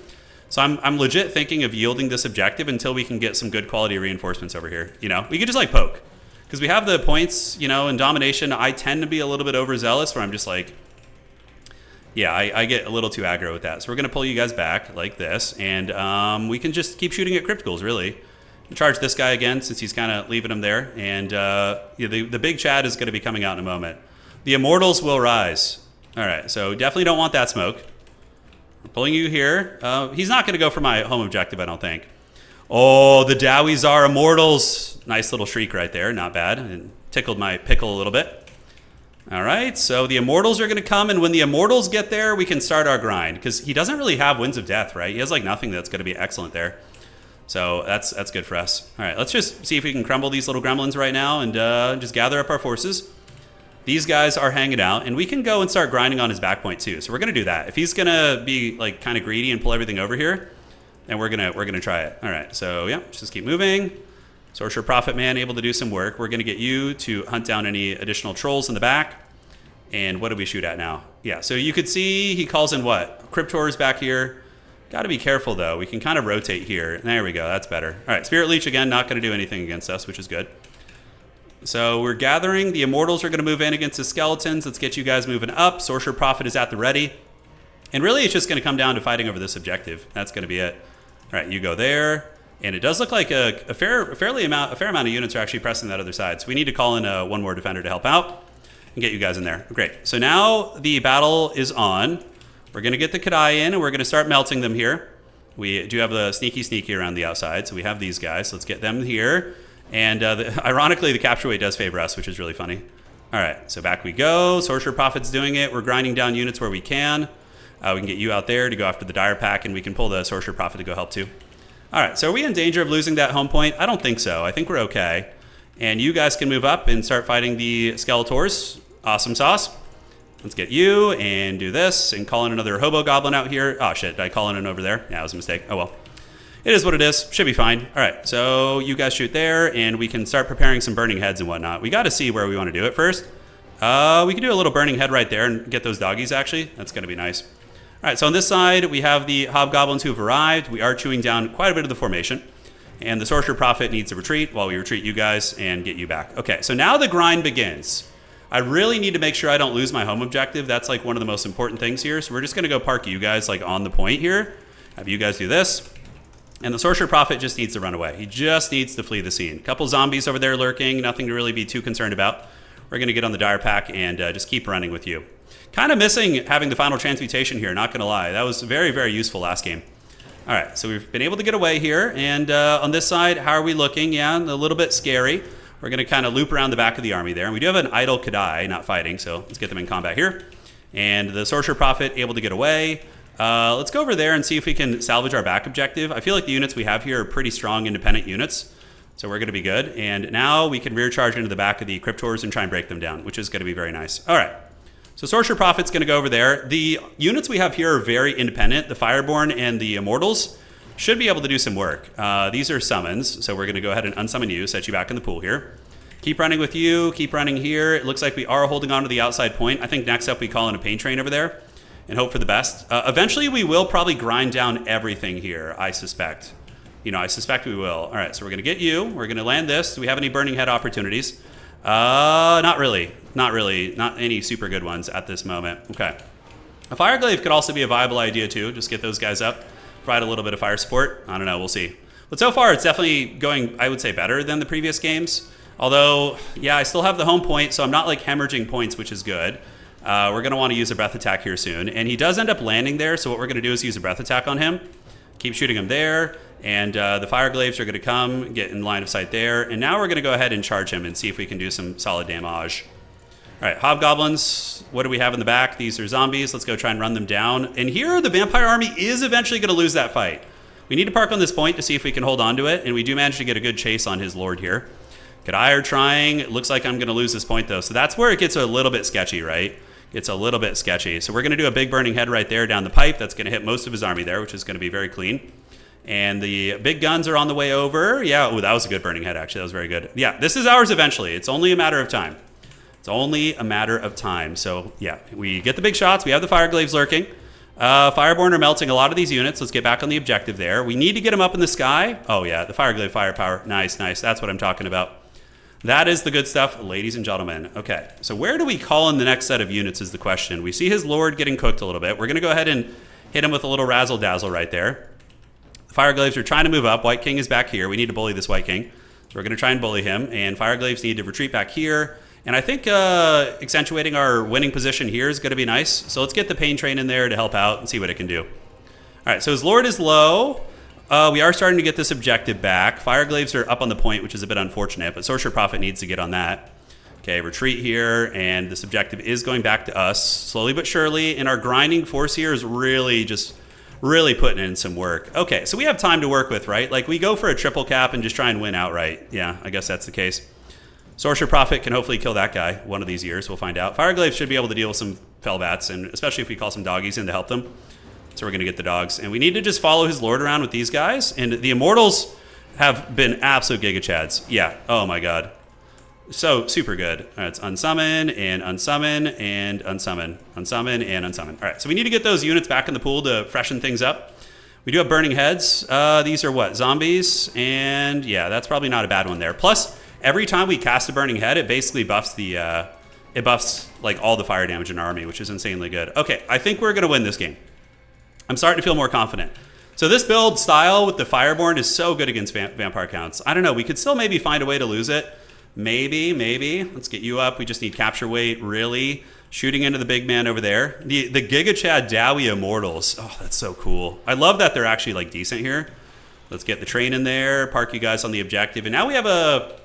So I'm legit thinking of yielding this objective until we can get some good quality reinforcements over here. You know, we could just like poke. Because we have the points, you know, in domination. I tend to be a little bit overzealous where I'm just like, yeah, I get a little too aggro with that. So we're going to pull you guys back like this. And we can just keep shooting at Crypt Ghouls, really. Charge this guy again since he's kind of leaving him there. And yeah, the big Chad is going to be coming out in a moment. The Immortals will rise. All right, so definitely don't want that smoke. We're pulling you here. He's not going to go for my home objective, I don't think. Oh, the Dowies are Immortals. Nice little shriek right there. Not bad. And tickled my pickle a little bit. All right, so the Immortals are going to come, and when the Immortals get there, we can start our grind. Because he doesn't really have Winds of Death, right? He has like nothing that's going to be excellent there. So that's good for us. All right, let's just see if we can crumble these little gremlins right now and just gather up our forces. These guys are hanging out, and we can go and start grinding on his back point too. So we're gonna do that. If he's gonna be like kind of greedy and pull everything over here, then we're gonna try it. All right, so yeah, just keep moving. Sorcerer Prophet Man able to do some work. We're gonna get you to hunt down any additional trolls in the back. And what do we shoot at now? Yeah, so you could see he calls in what? Cryptors back here. Got to be careful though. We can kind of rotate here. There we go. That's better. All right, Spirit Leech again, not going to do anything against us, which is good. So we're gathering. The Immortals are going to move in against the Skeletons. Let's get you guys moving up. Sorcerer Prophet is at the ready. And really, it's just going to come down to fighting over this objective. That's going to be it. All right, you go there. And it does look like a fair amount of units are actually pressing that other side. So we need to call in one more defender to help out and get you guys in there. Great. So now the battle is on. We're going to get the Kadai in, and we're going to start melting them here. We do have the sneaky around the outside, so we have these guys. So let's get them here. And ironically, the capture weight does favor us, which is really funny. All right, so back we go. Sorcerer Prophet's doing it. We're grinding down units where we can. We can get you out there to go after the Dire Pack, and we can pull the Sorcerer Prophet to go help too. All right, so are we in danger of losing that home point? I don't think so. I think we're okay. And you guys can move up and start fighting the Skeletors. Awesome sauce. Let's get you and do this and call in another Hobo Goblin out here. Oh, shit. Did I call in an over there? Yeah, it was a mistake. Oh, well. It is what it is. Should be fine. All right. So you guys shoot there, and we can start preparing some burning heads and whatnot. We got to see where we want to do it first. We can do a little burning head right there and get those doggies, actually. That's going to be nice. All right. So on this side, we have the Hobgoblins who have arrived. We are chewing down quite a bit of the formation. And the Sorcerer Prophet needs to retreat while we retreat you guys and get you back. Okay. So now the grind begins. I really need to make sure I don't lose my home objective. That's like one of the most important things here. So we're just going to go park you guys like on the point here. Have you guys do this. And the Sorcerer Prophet just needs to run away. He just needs to flee the scene. A couple zombies over there lurking. Nothing to really be too concerned about. We're going to get on the Dire Pack and just keep running with you. Kind of missing having the final transmutation here, not going to lie. That was very, very useful last game. All right, so we've been able to get away here. And on this side, how are we looking? Yeah, a little bit scary. We're going to kind of loop around the back of the army there. And we do have an idle Kadai, not fighting, so let's get them in combat here. And the Sorcerer Prophet able to get away. Let's go over there and see if we can salvage our back objective. I feel like the units we have here are pretty strong independent units, so we're going to be good. And now we can rear charge into the back of the Cryptors and try and break them down, which is going to be very nice. All right, so Sorcerer Prophet's going to go over there. The units we have here are very independent. The Fireborn and the Immortals should be able to do some work. These are summons, so we're going to go ahead and unsummon you, set you back in the pool here. Keep running with you. Keep running here. It looks like we are holding on to the outside point. I think next up we call in a paint train over there and hope for the best. Eventually we will probably grind down everything here, I suspect. I suspect we will. All right, so we're going to get you. We're going to land this. Do we have any burning head opportunities? Not really. Not really. Not any super good ones at this moment. Okay. A fire glaive could also be a viable idea too. Just get those guys up. Provide a little bit of fire support. I don't know. We'll see. But so far, it's definitely going, I would say, better than the previous games. Although, yeah, I still have the home point, so I'm not like hemorrhaging points, which is good. We're going to want to use a breath attack here soon. And he does end up landing there, so what we're going to do is use a breath attack on him. Keep shooting him there. And the fire glaives are going to come, get in line of sight there. And now we're going to go ahead and charge him and see if we can do some solid damage. All right, hobgoblins, what do we have in the back? These are zombies. Let's go try and run them down. And here, the vampire army is eventually going to lose that fight. We need to park on this point to see if we can hold on to it. And we do manage to get a good chase on his lord here. Kadai are trying. It looks like I'm going to lose this point, though. So that's where it gets a little bit sketchy, right? It's a little bit sketchy. So we're going to do a big burning head right there down the pipe. That's going to hit most of his army there, which is going to be very clean. And the big guns are on the way over. Yeah, oh, that was a good burning head, actually. That was very good. Yeah, this is ours eventually. It's only a matter of time. It's only a matter of time. So, yeah, we get the big shots. We have the fire glaives lurking. Fireborn are melting a lot of these units. Let's get back on the objective there. We need to get them up in the sky. Oh, yeah, the fire glaive firepower. Nice, nice. That's what I'm talking about. That is the good stuff, ladies and gentlemen. Okay, so where do we call in the next set of units is the question. We see his lord getting cooked a little bit. We're going to go ahead and hit him with a little razzle-dazzle right there. Fire glaives are trying to move up. White King is back here. We need to bully this White King. So we're going to try and bully him. And Fire glaives need to retreat back here. And I think accentuating our winning position here is going to be nice. So let's get the pain train in there to help out and see what it can do. All right, so his lord is low. We are starting to get this objective back. Fire glaives are up on the point, which is a bit unfortunate. But Sorcerer Prophet needs to get on that. Okay, retreat here. And this objective is going back to us slowly but surely. And our grinding force here is really putting in some work. Okay, so we have time to work with, right? Like, we go for a triple cap and just try and win outright. Yeah, I guess that's the case. Sorcerer Prophet can hopefully kill that guy one of these years. We'll find out. Fire glaives should be able to deal with some Fellbats, and especially if we call some doggies in to help them. So we're going to get the dogs. And we need to just follow his lord around with these guys. And the Immortals have been absolute Giga Chads. Yeah, oh my god. So, super good. All right, it's unsummon, and unsummon, and unsummon. Unsummon, and unsummon. All right, so we need to get those units back in the pool to freshen things up. We do have burning heads. These are what? Zombies. And yeah, that's probably not a bad one there. Plus, every time we cast a burning head, it basically buffs the... it buffs like all the fire damage in our army, which is insanely good. Okay, I think we're going to win this game. I'm starting to feel more confident. So this build style with the Fireborn is so good against vampire counts. I don't know. We could still maybe find a way to lose it. Maybe. Let's get you up. We just need capture weight, really. Shooting into the big man over there. The Giga Chad Dowie Immortals. Oh, that's so cool. I love that they're actually like decent here. Let's get the train in there. Park you guys on the objective. And now we have a...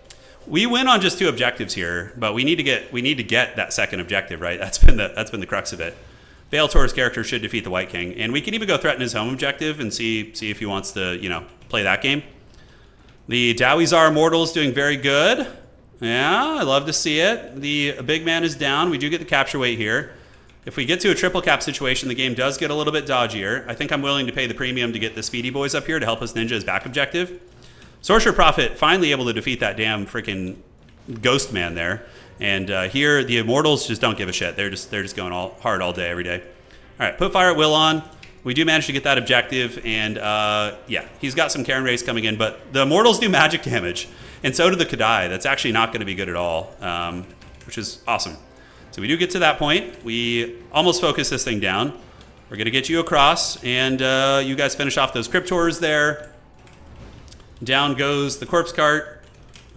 We win on just 2 objectives here, but we need to get that second objective, right? That's been the crux of it. Bale Tor's character should defeat the White King. And we can even go threaten his home objective and see if he wants to, play that game. The Dowizar Immortals doing very good. Yeah, I love to see it. The big man is down. We do get the capture weight here. If we get to a triple cap situation, the game does get a little bit dodgier. I think I'm willing to pay the premium to get the Speedy Boys up here to help us ninja his back objective. Sorcerer Prophet finally able to defeat that damn freaking ghost man there. And here, the Immortals just don't give a shit. They're just going all hard all day, every day. All right, put Fire at Will on. We do manage to get that objective. And yeah, he's got some Karen Rays coming in. But the Immortals do magic damage. And so do the Kadai. That's actually not going to be good at all, which is awesome. So we do get to that point. We almost focus this thing down. We're going to get you across. And you guys finish off those Cryptors there. Down goes the corpse cart.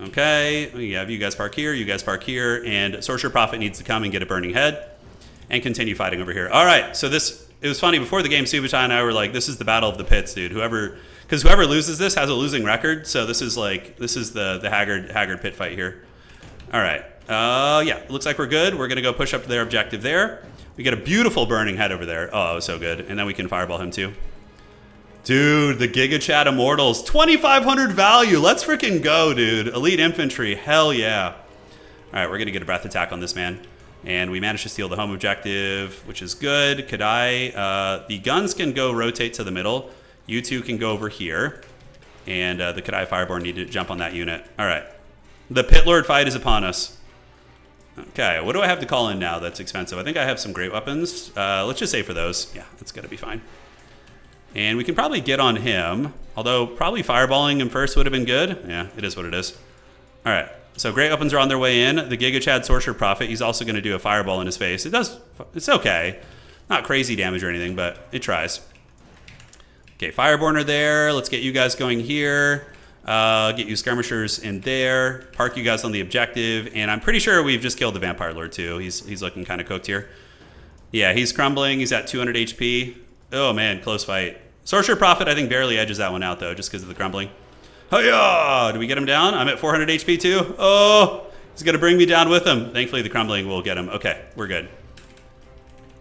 Okay, we have you guys park here, and Sorcerer Prophet needs to come and get a burning head and continue fighting over here. All right, so it was funny, before the game, Subutai and I were like, this is the battle of the pits, dude. Because whoever loses this has a losing record, so this is the Haggard pit fight here. All right, yeah, it looks like we're good. We're gonna go push up to their objective there. We get a beautiful burning head over there. Oh, it was so good. And then we can fireball him too. Dude, the Giga Chad Immortals, 2,500 value. Let's freaking go, dude. Elite Infantry, hell yeah. All right, we're going to get a breath attack on this man. And we managed to steal the home objective, which is good. Kadai, the guns can go rotate to the middle. You two can go over here. And the Kadai Fireborn need to jump on that unit. All right. The Pit Lord fight is upon us. Okay, what do I have to call in now that's expensive? I think I have some great weapons. Let's just say for those. Yeah, it's going to be fine. And we can probably get on him, although probably fireballing him first would have been good. Yeah, it is what it is. All right, so great weapons are on their way in. The Giga Chad Sorcerer Prophet, he's also going to do a fireball in his face. It's okay. Not crazy damage or anything, but it tries. Okay, Fireborn are there. Let's get you guys going here. Get you skirmishers in there. Park you guys on the objective. And I'm pretty sure we've just killed the Vampire Lord too. He's looking kind of cooked here. Yeah, he's crumbling. He's at 200 HP. Oh man, close fight. Sorcerer Prophet, I think, barely edges that one out though, just because of the crumbling. Hiya! Do we get him down? I'm at 400 HP too. Oh, he's going to bring me down with him. Thankfully, the crumbling will get him. Okay, we're good.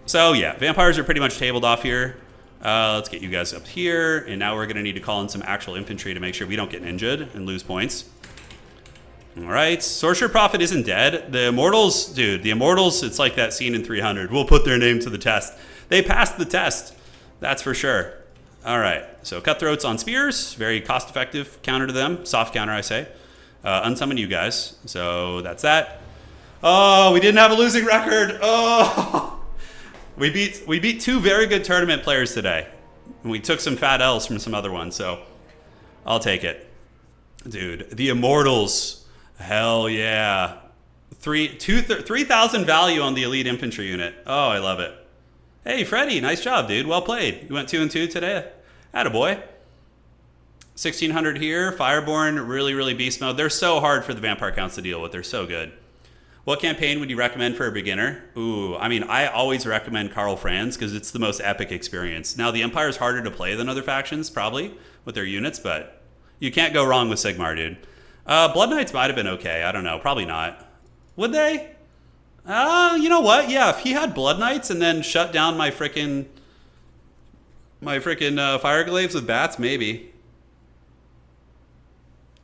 So yeah, vampires are pretty much tabled off here. Let's get you guys up here, and now we're going to need to call in some actual infantry to make sure we don't get injured and lose points. All right, Sorcerer Prophet isn't dead. The Immortals, dude, the Immortals, it's like that scene in 300. We'll put their name to the test. They passed the test, that's for sure. All right, so Cutthroats on Spears, very cost-effective counter to them. Soft counter, I say. Unsummon you guys, so that's that. Oh, we didn't have a losing record. Oh! We beat two very good tournament players today. And we took some fat L's from some other ones, so I'll take it. Dude, the Immortals. Hell yeah. 3,000 value on the elite infantry unit. Oh, I love it. Hey, Freddie, nice job, dude. Well played. You went 2-2 today. Attaboy. 1,600 here. Fireborn, really, really beast mode. They're so hard for the vampire counts to deal with. They're so good. What campaign would you recommend for a beginner? Ooh, I mean, I always recommend Karl Franz because it's the most epic experience. Now, the Empire is harder to play than other factions, probably, with their units, but you can't go wrong with Sigmar, dude. Blood Knights might have been okay. I don't know. Probably not. Would they? You know what? Yeah, if he had Blood Knights and then shut down my frickin' Fireglaves with bats, maybe.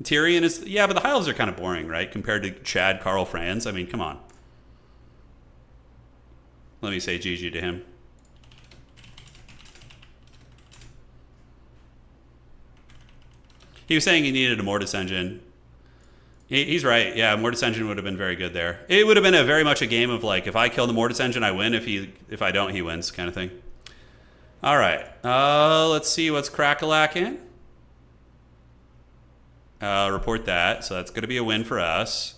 Tyrion is... Yeah, but the Hiles are kind of boring, right? Compared to Chad Karl Franz. I mean, come on. Let me say GG to him. He was saying he needed a Mortis engine. He's right. Yeah, Mortis engine would have been very good there. It would have been very much a game of like, if I kill the Mortis engine, I win. If I don't, he wins, kind of thing. All right. Let's see what's crack-a-lacking. Report that. So that's going to be a win for us.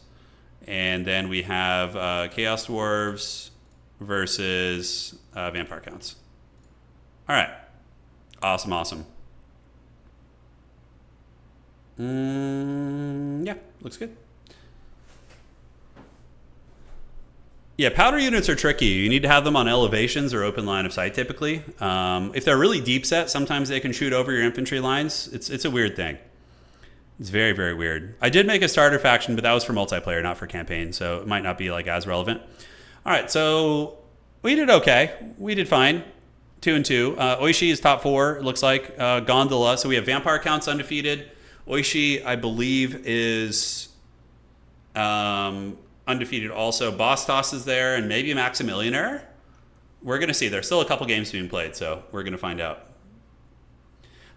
And then we have Chaos Dwarves versus Vampire Counts. All right. Awesome, awesome. Yeah, looks good. Yeah, powder units are tricky. You need to have them on elevations or open line of sight typically. If they're really deep set, sometimes they can shoot over your infantry lines. It's a weird thing. It's very, very weird. I did make a starter faction, but that was for multiplayer, not for campaign, so it might not be like as relevant. All right, so we did okay. We did fine. 2-2. Oishi is top 4, it looks like. Gondola. So we have Vampire Counts undefeated. Oishi, I believe, is undefeated also. Bostos is there, and maybe Maximilianer. We're going to see. There's still a couple games being played, so we're going to find out.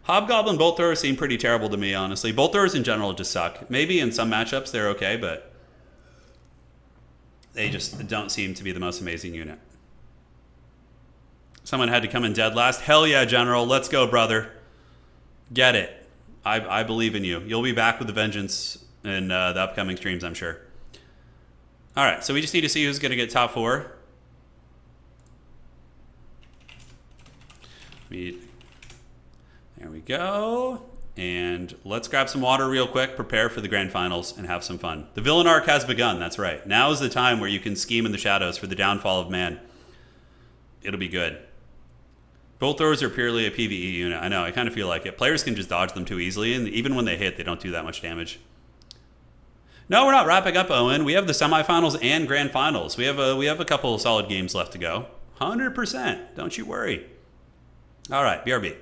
Hobgoblin Bolt Throwers seem pretty terrible to me, honestly. Bolt Throwers in general just suck. Maybe in some matchups they're okay, but they just don't seem to be the most amazing unit. Someone had to come in dead last. Hell yeah, General. Let's go, brother. Get it. I believe in you. You'll be back with a vengeance in the upcoming streams, I'm sure. All right, so we just need to see who's going to get top 4. There we go. And let's grab some water real quick, prepare for the grand finals, and have some fun. The villain arc has begun, that's right. Now is the time where you can scheme in the shadows for the downfall of man. It'll be good. Bolt throwers are purely a PvE unit. I know, I kind of feel like it. Players can just dodge them too easily, and even when they hit, they don't do that much damage. No, we're not wrapping up, Owen. We have the semifinals and grand finals. We have a couple of solid games left to go. 100%. Don't you worry. All right, BRB.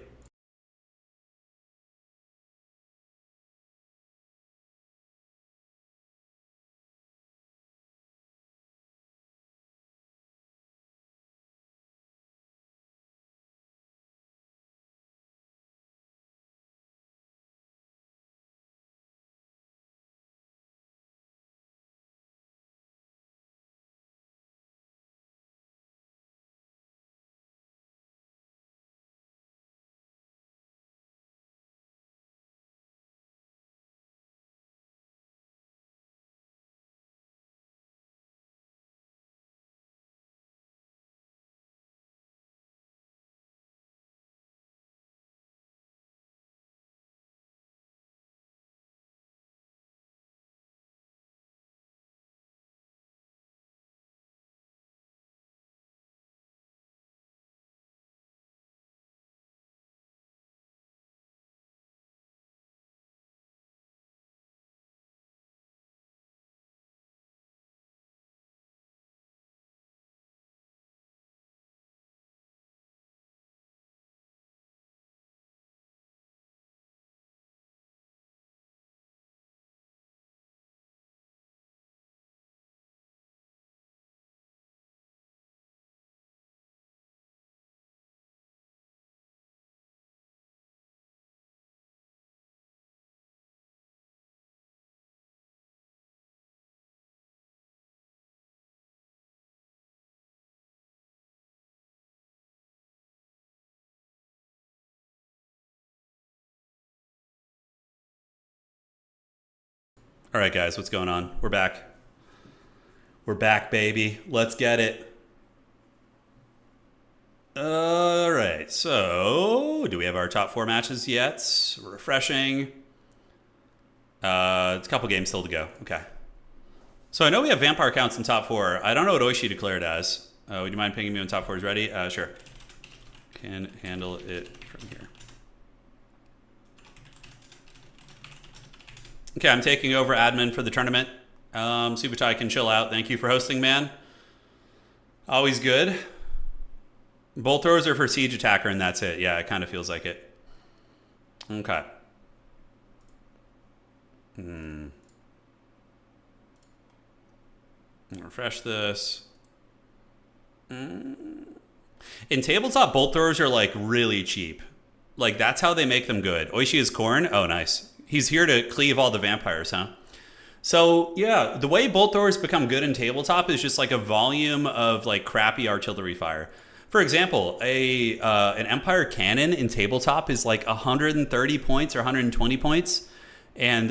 All right, guys, what's going on? We're back. We're back, baby. Let's get it. All right, so do we have our top 4 matches yet? Refreshing. It's a couple games still to go. Okay. So I know we have vampire counts in top 4. I don't know what Oishi declared as. Would you mind pinging me when top 4 is ready? Sure. Can handle it from here. Okay, I'm taking over admin for the tournament. Subutai can chill out. Thank you for hosting, man. Always good. Bolt throwers are for siege attacker, and that's it. Yeah, it kind of feels like it. Okay. Refresh this. In tabletop, bolt throwers are like really cheap. Like that's how they make them good. Oishi is corn. Oh, nice. He's here to cleave all the vampires, huh? So yeah, the way bolt throwers become good in tabletop is just like a volume of like crappy artillery fire. For example, an Empire cannon in tabletop is like 130 points or 120 points, and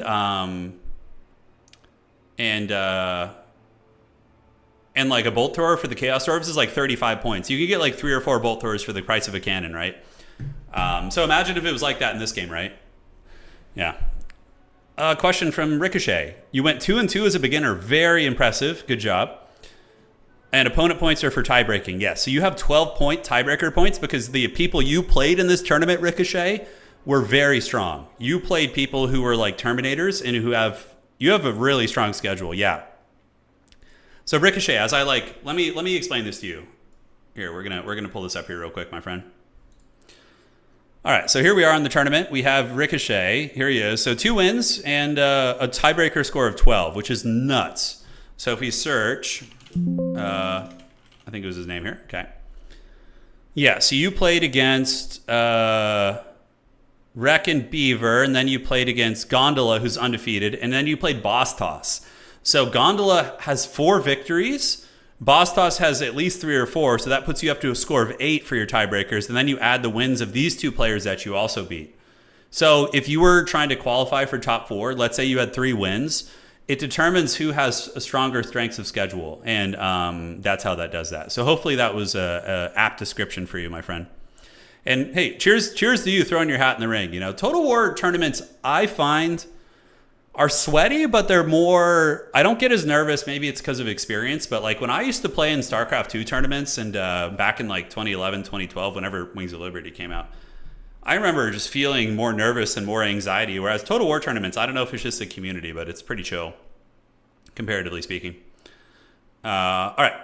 like a bolt thrower for the Chaos Dwarves is like 35 points. You could get like 3 or 4 bolt throwers for the price of a cannon, right? So imagine if it was like that in this game, right? Yeah. Question from Ricochet. You went 2-2 as a beginner. Very impressive. Good job. And opponent points are for tie-breaking. Yes. So you have 12-point tiebreaker points because the people you played in this tournament, Ricochet, were very strong. You played people who were like Terminators and you have a really strong schedule. Yeah. So Ricochet, as I like, let me explain this to you. Here, we're gonna pull this up here real quick, my friend. All right, so here we are in the tournament. We have Ricochet. Here he is. So 2 wins and a tiebreaker score of 12, which is nuts. So if we search, I think it was his name here. Okay. Yeah, so you played against Wreck and Beaver, and then you played against Gondola, who's undefeated, and then you played Boss Toss. So Gondola has 4 victories. Boss Toss has at least 3 or 4, so that puts you up to a score of 8 for your tiebreakers, and then you add the wins of these 2 players that you also beat. So if you were trying to qualify for top 4, let's say you had 3 wins, it determines who has a stronger strengths of schedule, and that's how that does that. So hopefully that was a apt description for you, my friend. And hey, cheers to you throwing your hat in the ring. You know, Total War tournaments, I find, are sweaty, but they're more, I don't get as nervous. Maybe it's because of experience, but like when I used to play in StarCraft 2 tournaments and back in like 2011, 2012, whenever Wings of Liberty came out, I remember just feeling more nervous and more anxiety. Whereas Total War tournaments, I don't know if it's just the community, but it's pretty chill, comparatively speaking. All right.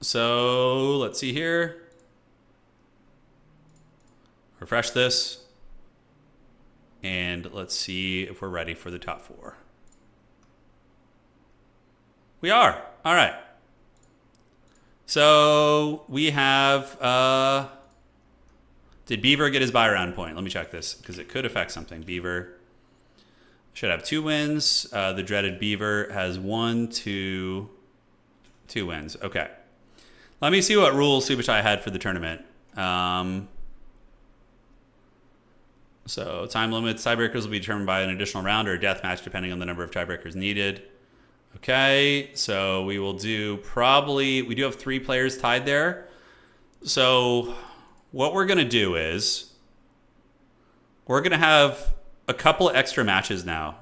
So let's see here. Refresh this. And let's see if we're ready for the top 4. We are. All right. So we have... did Beaver get his buy round point? Let me check this because it could affect something. Beaver should have 2 wins. The dreaded Beaver has 2 wins. Okay. Let me see what rules Subutai had for the tournament. So time limits, tiebreakers will be determined by an additional round or a death match depending on the number of tiebreakers needed. Okay, so we will do we do have 3 players tied there. So what we're going to do is we're going to have a couple extra matches now.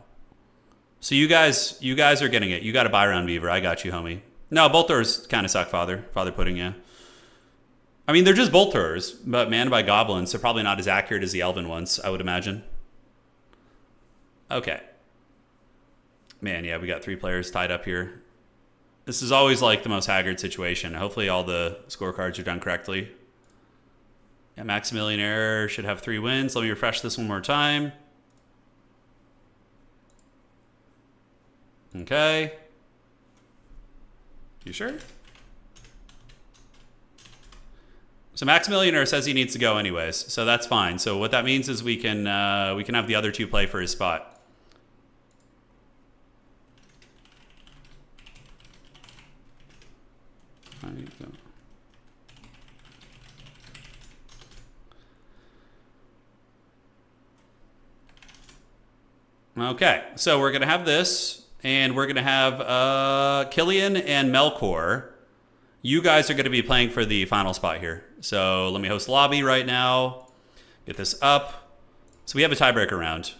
So you guys are getting it. You got a buy round, Beaver. I got you, homie. No, both throwers kind of suck, Father pudding, yeah. I mean, they're just bolt throwers, but manned by goblins, so probably not as accurate as the elven ones, I would imagine. Okay. Man, yeah, we got 3 players tied up here. This is always like the most haggard situation. Hopefully all the scorecards are done correctly. Yeah, Maximilian Error should have 3 wins. Let me refresh this one more time. Okay. You sure? So Maximilian Error says he needs to go anyways, so that's fine. So what that means is we can have the other 2 play for his spot. Okay, so we're going to have this. And we're going to have Killian and Melkor. You guys are going to be playing for the final spot here. So let me host lobby right now. Get this up. So we have a tiebreaker round.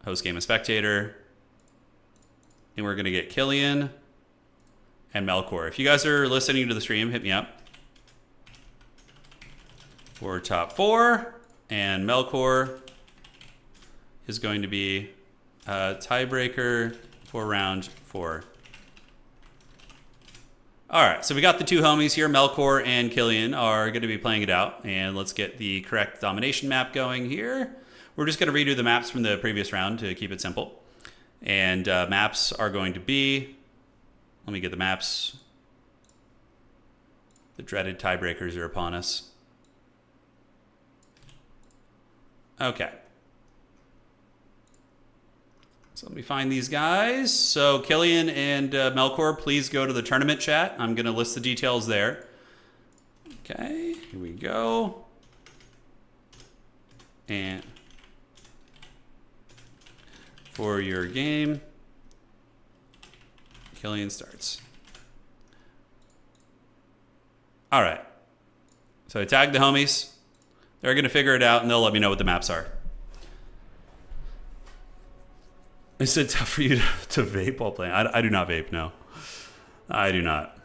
Host game and spectator. And we're going to get Killian and Melkor. If you guys are listening to the stream, hit me up. For top 4. And Melkor is going to be tiebreaker for round 4. All right, so we got the two homies here. Melkor and Killian are going to be playing it out. And let's get the correct domination map going here. We're just going to redo the maps from the previous round to keep it simple. And maps are going to be... Let me get the maps. The dreaded tiebreakers are upon us. Okay. So let me find these guys. So Killian and Melkor, please go to the tournament chat. I'm going to list the details there. Okay, here we go. And for your game, Killian starts. All right. So I tagged the homies. They're going to figure it out, and they'll let me know what the maps are. Is it tough for you to vape while playing? I do not vape, no. I do not.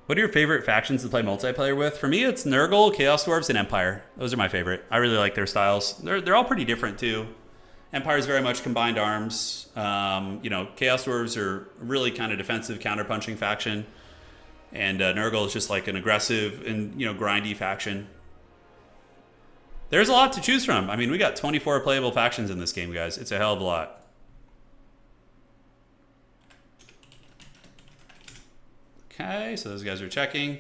What are your favorite factions to play multiplayer with? For me, it's Nurgle, Chaos Dwarves, and Empire. Those are my favorite. I really like their styles. They're all pretty different, too. Empire is very much combined arms. You know, Chaos Dwarves are really kind of defensive, counter-punching faction. And Nurgle is just like an aggressive and, you know, grindy faction. There's a lot to choose from. I mean, we got 24 playable factions in this game, guys. It's a hell of a lot. Okay, so those guys are checking.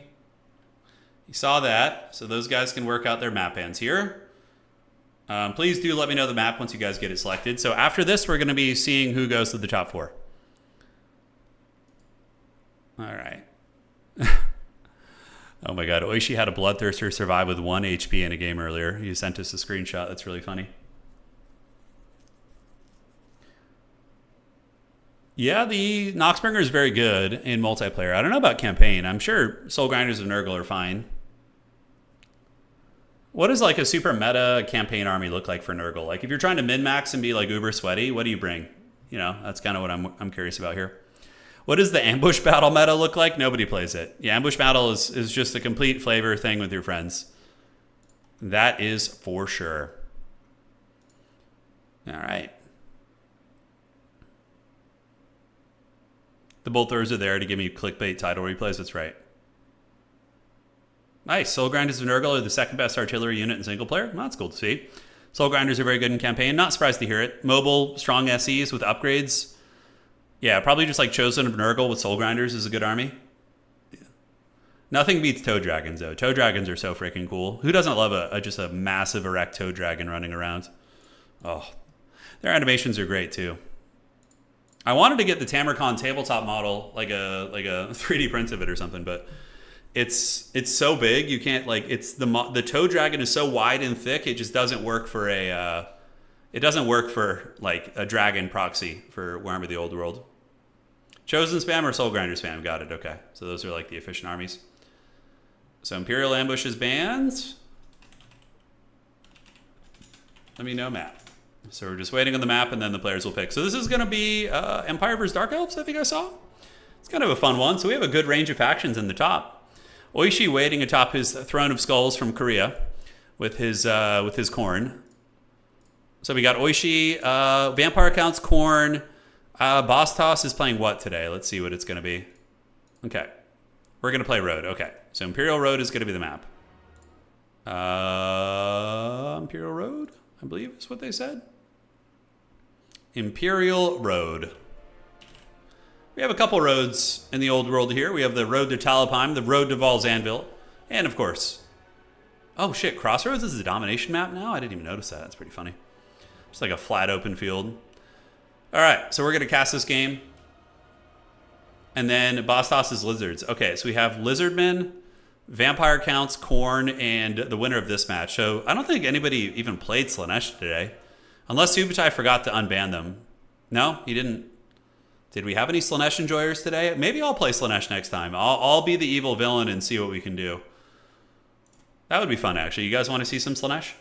You saw that. So those guys can work out their map bands here. Please do let me know the map once you guys get it selected. So after this, we're going to be seeing who goes to the top 4. All right. Oh my god, Oishi had a Bloodthirster survive with 1 HP in a game earlier. He sent us a screenshot. That's really funny. Yeah, the Noxbringer is very good in multiplayer. I don't know about campaign. I'm sure Soul Grinders and Nurgle are fine. What does like a super meta campaign army look like for Nurgle? Like if you're trying to min-max and be like uber sweaty, what do you bring? You know, that's kind of what I'm curious about here. What does the ambush battle meta look like? Nobody plays it. Yeah, ambush battle is just a complete flavor thing with your friends. That is for sure. All right. The bolters are there to give me clickbait title replays. That's right. Nice. Soul Grinders and Nurgle are the second best artillery unit in single player. Well, that's cool to see. Soul Grinders are very good in campaign. Not surprised to hear it. Mobile, strong SEs with upgrades. Yeah, probably just like Chosen of Nurgle with Soul Grinders is a good army. Yeah. Nothing beats Toe Dragons, though. Toe Dragons are so freaking cool. Who doesn't love just a massive erect Toe Dragon running around? Oh, their animations are great, too. I wanted to get the Tamarcon tabletop model, like a 3D print of it or something, but it's so big you can't like it's the Toe Dragon is so wide and thick it just doesn't work for like a dragon proxy for Warhammer the Old World. Chosen spam or Soul Grinder spam? Got it. Okay, so those are like the efficient armies. So Imperial Ambush is banned. Let me know map. So we're just waiting on the map, and then the players will pick. So this is going to be Empire vs. Dark Elves, I think I saw. It's kind of a fun one. So we have a good range of factions in the top. Oishi waiting atop his Throne of Skulls from Korea with his Khorne. So we got Oishi, Vampire Counts, Khorne. Boss Toss is playing what today? Let's see what it's going to be. Okay. We're going to play Road. Okay. So Imperial Road is going to be the map. Imperial Road, I believe is what they said. Imperial Road. We have a couple roads in the old world here. We have the Road to Talabheim, the Road to Val's Anvil, and of course... Oh shit, Crossroads is a domination map now? I didn't even notice that. That's pretty funny. Just like a flat open field. Alright, so we're going to cast this game. And then Boss Toss is Lizards. Okay, so we have Lizardmen, Vampire Counts, Khorne, and the winner of this match. So I don't think anybody even played Slaanesh today. Unless Subutai forgot to unban them. No, he didn't. Did we have any Slanesh enjoyers today? Maybe I'll play Slanesh next time. I'll be the evil villain and see what we can do. That would be fun, actually. You guys want to see some Slanesh?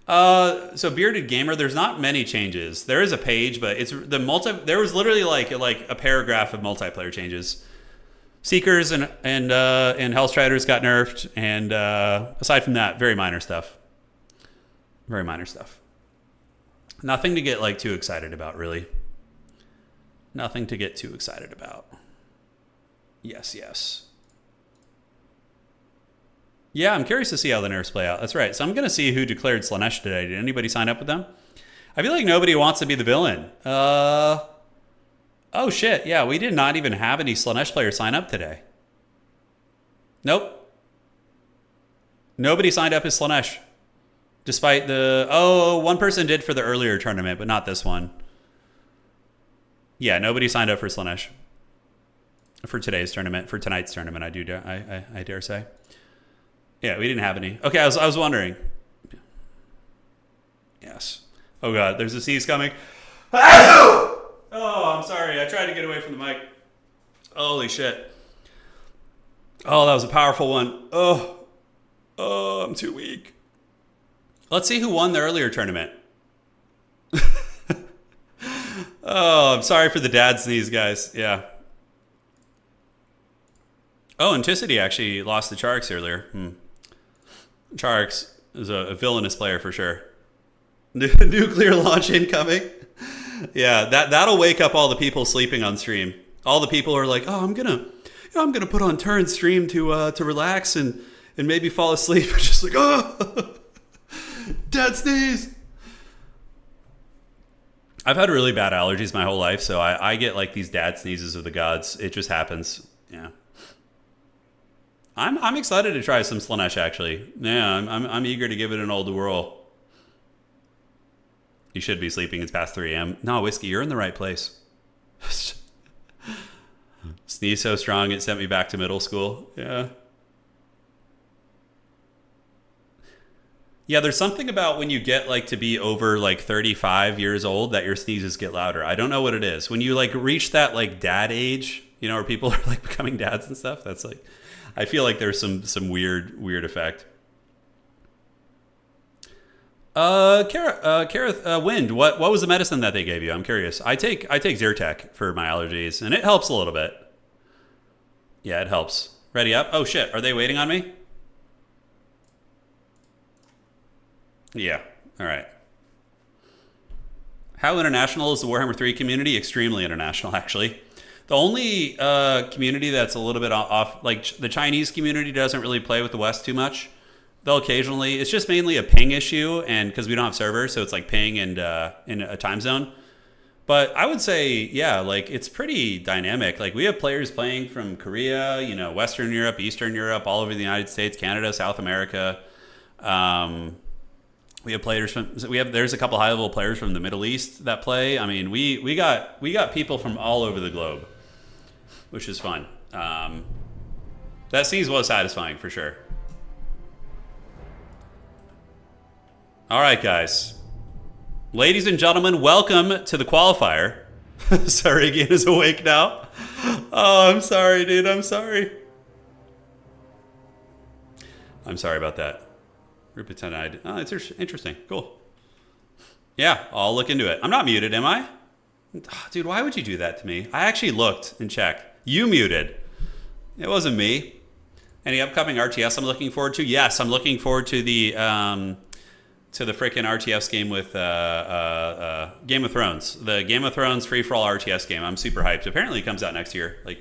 So Bearded Gamer, there's not many changes. There is a page, but it's there was literally like a paragraph of multiplayer changes. Seekers and Hellstriders got nerfed, and aside from that, very minor stuff. Very minor stuff. Nothing to get like too excited about, really. Nothing to get too excited about. Yes, yes. Yeah, I'm curious to see how the nerfs play out. That's right. So I'm going to see who declared Slanesh today. Did anybody sign up with them? I feel like nobody wants to be the villain. Oh, shit. Yeah, we did not even have any Slanesh players sign up today. Nope. Nobody signed up as Slanesh. Despite the... Oh, one person did for the earlier tournament, but not this one. Yeah, nobody signed up for Slanesh. For today's tournament. For tonight's tournament, I dare say. Yeah, we didn't have any. Okay, I was wondering. Yes. Oh, God, there's a sneeze coming. Oh, I'm sorry. I tried to get away from the mic. Holy shit. Oh, that was a powerful one. Oh, I'm too weak. Let's see who won the earlier tournament. Oh, I'm sorry for the dad sneeze, guys. Yeah. Oh, Anticity actually lost the Charks earlier. Charks is a villainous player for sure. Nuclear launch incoming. Yeah, that'll wake up all the people sleeping on stream. All the people are like, "Oh, I'm gonna put on Turin stream to relax and maybe fall asleep." Just like, oh, dad sneeze. I've had really bad allergies my whole life, so I get like these dad sneezes of the gods. It just happens. Yeah. I'm excited to try some Slanesh actually. Yeah, I'm eager to give it an old whirl. You should be sleeping. It's past 3 a.m. No, Whiskey, you're in the right place. Sneeze so strong it sent me back to middle school. Yeah. Yeah, there's something about when you get like to be over like 35 years old that your sneezes get louder. I don't know what it is. When you like reach that like dad age, you know, where people are like becoming dads and stuff, that's like, I feel like there's some weird effect. Kareth, Wind, what was the medicine that they gave you? I'm curious. I take Zyrtec for my allergies, and it helps a little bit. Yeah, it helps. Ready up? Oh shit, are they waiting on me? Yeah, all right. How international is the Warhammer 3 community? Extremely international, actually. The only community that's a little bit off, like the Chinese community doesn't really play with the West too much. They'll occasionally, it's just mainly a ping issue, and because we don't have servers, so it's like ping and in a time zone. But I would say, yeah, like it's pretty dynamic. Like we have players playing from Korea, you know, Western Europe, Eastern Europe, all over the United States, Canada, South America. We have players from, there's a couple high level players from the Middle East that play. I mean, we got people from all over the globe, which is fun. That scenes was satisfying for sure. All right, guys. Ladies and gentlemen, welcome to the qualifier. Saragian is awake now. Oh, I'm sorry, dude. I'm sorry. I'm sorry about that. Rupert tonight. Oh, it's interesting. Cool. Yeah, I'll look into it. I'm not muted, am I? Dude, why would you do that to me? I actually looked and checked. You muted. It wasn't me. Any upcoming RTS I'm looking forward to? Yes, I'm looking forward to the freaking RTS game with Game of Thrones. The Game of Thrones free-for-all RTS game. I'm super hyped. Apparently it comes out next year, like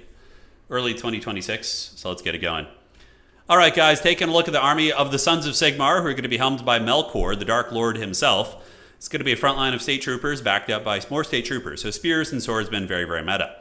early 2026. So let's get it going. All right, guys, taking a look at the army of the Sons of Sigmar, who are going to be helmed by Melkor, the Dark Lord himself. It's going to be a front line of state troopers backed up by more state troopers. So spears and swordsmen, very, very meta.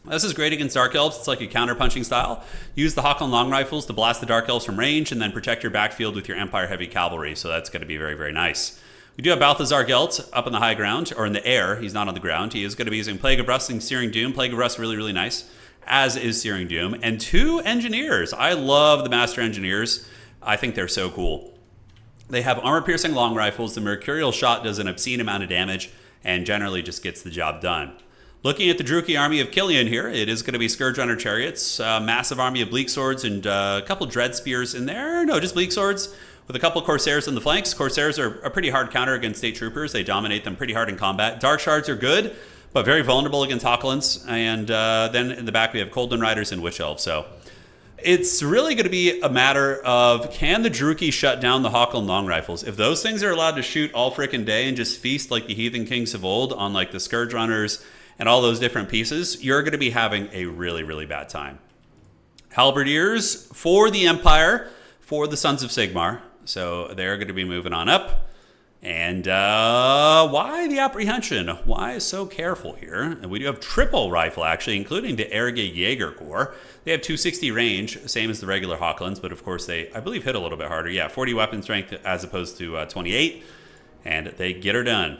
This is great against Dark Elves. It's like a counter-punching style. Use the Hawk on long rifles to blast the Dark Elves from range, and then protect your backfield with your Empire heavy cavalry. So that's going to be very, very nice. We do have Balthazar Gelt up on the high ground, or in the air. He's not on the ground. He is going to be using Plague of Rust and Searing Doom. Plague of Rust, really, really nice, as is Searing Doom. And 2 engineers. I love the Master Engineers. I think they're so cool. They have armor-piercing long rifles. The Mercurial Shot does an obscene amount of damage, and generally just gets the job done. Looking at the Druchii army of Killian here, it is going to be Scourge Runner Chariots, massive army of Bleak Swords, and a couple Dread Spears in there. No, just Bleak Swords with a couple Corsairs in the flanks. Corsairs are a pretty hard counter against State Troopers. They dominate them pretty hard in combat. Dark Shards are good, but very vulnerable against Hawklands. And then in the back we have Coldland Riders and Witch Elves. So it's really going to be a matter of, can the Druchii shut down the Hawkland Long Rifles? If those things are allowed to shoot all frickin' day and just feast like the Heathen Kings of old on like the Scourge Runners and all those different pieces, you're going to be having a really, really bad time. Halberdiers for the Empire, for the Sons of Sigmar. So they're going to be moving on up. And why the apprehension? Why so careful here? And we do have triple rifle, actually, including the Erge Jaeger Corps. They have 260 range, same as the regular Hawklands, but of course they, I believe, hit a little bit harder. Yeah, 40 weapon strength as opposed to 28. And they get her done.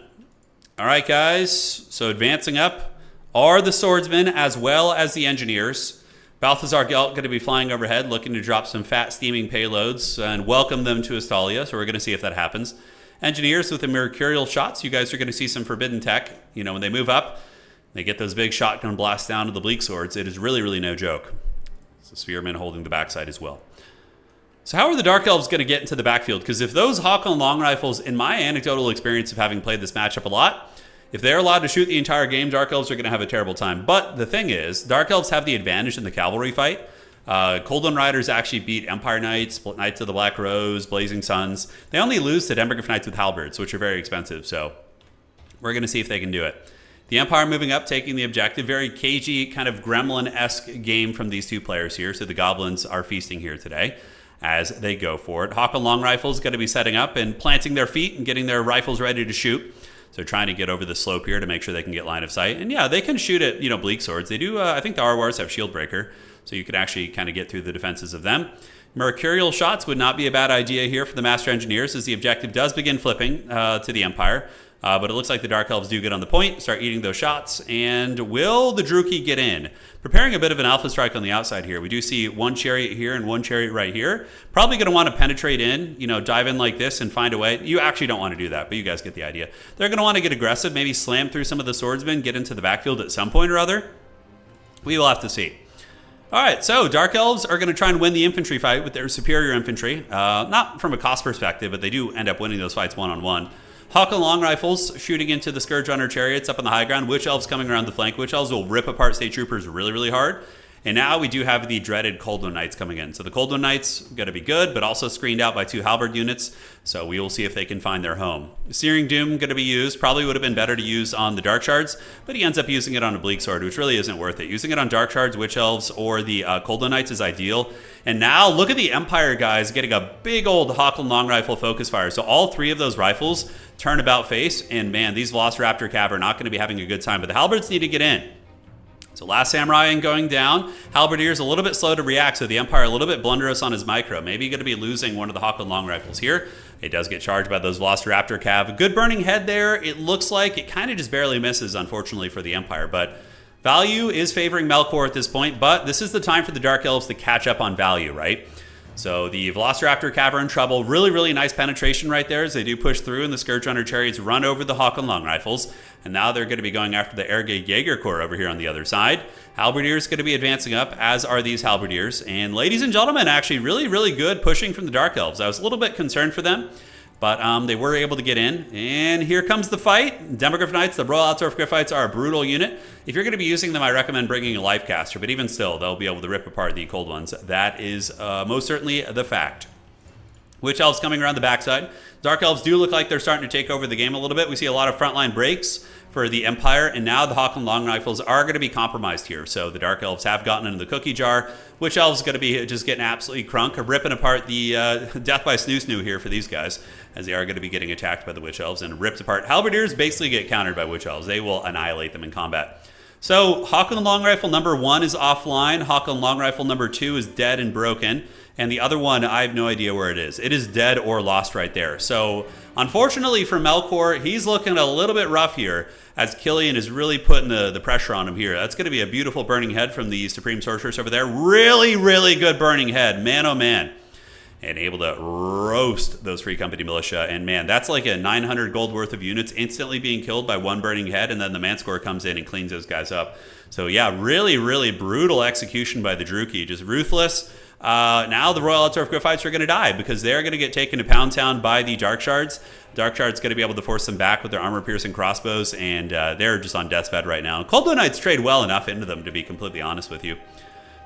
All right, guys, so advancing up are the swordsmen as well as the engineers. Balthazar Gelt going to be flying overhead, looking to drop some fat steaming payloads and welcome them to Astalia, so we're going to see if that happens. Engineers with the mercurial shots, you guys are going to see some forbidden tech. You know, when they move up, they get those big shotgun blasts down to the Bleak Swords. It is really, really no joke. So Spearmen holding the backside as well. So how are the Dark Elves going to get into the backfield? Because if those Hawkland Long Rifles, in my anecdotal experience of having played this matchup a lot, if they're allowed to shoot the entire game, Dark Elves are going to have a terrible time. But the thing is, Dark Elves have the advantage in the cavalry fight. Coldland Riders actually beat Empire Knights, Knights of the Black Rose, Blazing Suns. They only lose to Denbergriff Knights with halberds, which are very expensive. So we're going to see if they can do it. The Empire moving up, taking the objective. Very cagey, kind of gremlin-esque game from these two players here. So the Goblins are feasting here today as they go for it. Hawkland Long Rifles going to be setting up and planting their feet and getting their rifles ready to shoot. So trying to get over the slope here to make sure they can get line of sight. And yeah, they can shoot at, you know, Bleak Swords. They do, I think the Arwars have Shield Breaker, so you can actually kind of get through the defenses of them. Mercurial shots would not be a bad idea here for the Master Engineers, as the objective does begin flipping to the Empire. But it looks like the Dark Elves do get on the point, start eating those shots. And will the Druchii get in? Preparing a bit of an alpha strike on the outside here. We do see one chariot here and one chariot right here. Probably going to want to penetrate in, you know, dive in like this and find a way. You actually don't want to do that, but you guys get the idea. They're going to want to get aggressive, maybe slam through some of the swordsmen, get into the backfield at some point or other. We will have to see. All right, so Dark Elves are going to try and win the infantry fight with their superior infantry. Not from a cost perspective, but they do end up winning those fights one-on-one. Hawkland Long Rifles shooting into the Scourge Runner Chariots up on the high ground. Witch Elves coming around the flank. Witch Elves will rip apart State Troopers really, really hard. And now we do have the dreaded Coldland Knights coming in. So the Coldland Knights going to be good, but also screened out by two halberd units. So we will see if they can find their home. Searing Doom going to be used. Probably would have been better to use on the Dark Shards, but he ends up using it on a Bleak Sword, which really isn't worth it. Using it on Dark Shards, Witch Elves, or the Coldland Knights is ideal. And now look at the Empire guys getting a big old Hawkland Long Rifle focus fire. So all three of those rifles turn about face, and man, these Velociraptor Cav are not going to be having a good time, but the halberds need to get in. So Last Samurai going down. Halberdier's a little bit slow to react, so the Empire a little bit blunderous on his micro. Maybe going to be losing one of the Hawkland Long Rifles here. It does get charged by those Velociraptor Cav. Good burning head there. It looks like it kind of just barely misses, unfortunately, for the Empire, but value is favoring Melkor at this point, but this is the time for the Dark Elves to catch up on value, right? So the Velociraptor Cav are in trouble. Really, really nice penetration right there as they do push through, and the Scourge Runner Chariots run over the Hawkland Long Rifles. And now they're going to be going after the Erge Jaeger Corps over here on the other side. Halberdiers going to be advancing up, as are these Halberdiers. And ladies and gentlemen, actually really, really good pushing from the Dark Elves. I was a little bit concerned for them, but they were able to get in. And here comes the fight. Denbergriff Knights, the Royal Altdorf Griffites are a brutal unit. If you're going to be using them, I recommend bringing a Life Caster, but even still, they'll be able to rip apart the cold ones. That is most certainly the fact. Witch Elves coming around the backside. Dark Elves do look like they're starting to take over the game a little bit. We see a lot of frontline breaks for the Empire, and now the Hawkland Long Rifles are going to be compromised here. So the Dark Elves have gotten into the cookie jar. Witch Elves going to be just getting absolutely crunk, ripping apart the death by snoo here for these guys, as they are going to be getting attacked by the Witch Elves and ripped apart. Halberdiers basically get countered by Witch Elves. They will annihilate them in combat. So Hawkland Long Rifle number 1 is offline. Hawkland Long Rifle number 2 is dead and broken. And the other one, I have no idea where it is. It is dead or lost right there. So unfortunately for Melkor, he's looking a little bit rough here, as Killian is really putting the pressure on him here. That's going to be a beautiful burning head from the Supreme Sorceress over there. Really, really good burning head. Man, oh man. and able to roast those Free Company militia. And man, that's like a 900 gold worth of units instantly being killed by one burning head, and then the Manscore comes in and cleans those guys up. So yeah, really, really brutal execution by the Druki. Just ruthless. Now the Royal Outdwarf Griffites are going to die because they're going to get taken to Pound Town by the Dark Shards. Dark Shards going to be able to force them back with their armor-piercing crossbows, and they're just on death's bed right now. Cold Blue Knights trade well enough into them, to be completely honest with you.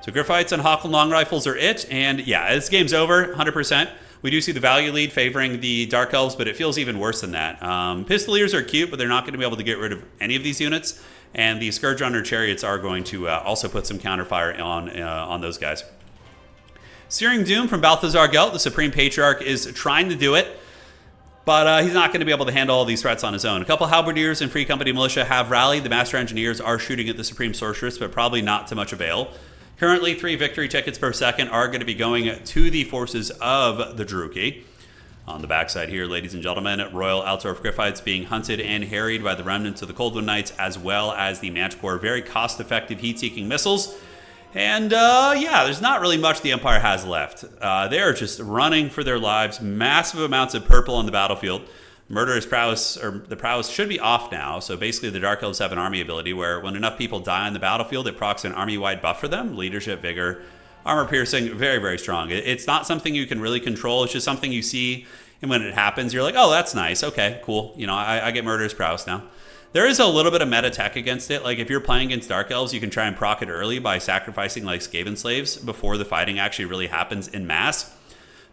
So Griffites and Hawk and Long Rifles are it, and yeah, this game's over, 100%. We do see the value lead favoring the Dark Elves, but it feels even worse than that. Pistoliers are cute, but they're not going to be able to get rid of any of these units, and the Scourge Runner Chariots are going to also put some counterfire on those guys. Searing Doom from Balthazar Gelt, the Supreme Patriarch, is trying to do it, but he's not going to be able to handle all these threats on his own. A couple Halberdiers and Free Company Militia have rallied. The Master Engineers are shooting at the Supreme Sorceress, but probably not to much avail. Currently, 3 victory tickets per second are going to be going to the forces of the Druki. On the backside here, ladies and gentlemen, Royal Altdorf Griffites being hunted and harried by the remnants of the Coldwood Knights, as well as the Manticore. Very cost-effective heat-seeking missiles. And yeah, there's not really much the Empire has left. They're just running for their lives. Massive amounts of purple on the battlefield. Murderous Prowess, or the Prowess should be off now. So basically the Dark Elves have an army ability where when enough people die on the battlefield, it procs an army-wide buff for them. Leadership, vigor, armor piercing, very, very strong. It's not something you can really control. It's just something you see, and when it happens, you're like, oh, that's nice. Okay, cool. You know, I get Murderous Prowess now. There is a little bit of meta tech against it. Like if you're playing against Dark Elves, you can try and proc it early by sacrificing like Skaven Slaves before the fighting actually really happens in mass.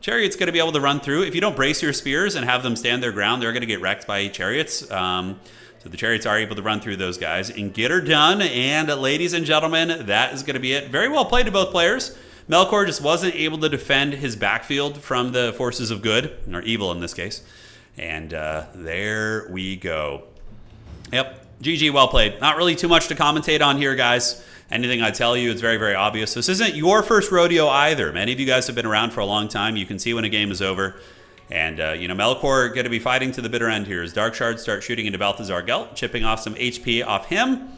Chariot's going to be able to run through. If you don't brace your spears and have them stand their ground, they're going to get wrecked by Chariots. So the Chariots are able to run through those guys and get her done. And ladies and gentlemen, that is going to be it. Very well played to both players. Melkor just wasn't able to defend his backfield from the forces of good, or evil in this case. And there we go. Yep, GG, well played. Not really too much to commentate on here, guys. Anything I tell you, it's very, very obvious. This isn't your first rodeo either. Many of you guys have been around for a long time. You can see when a game is over. And, you know, Melkor going to be fighting to the bitter end here as Dark Shards start shooting into Balthazar Gelt, chipping off some HP off him.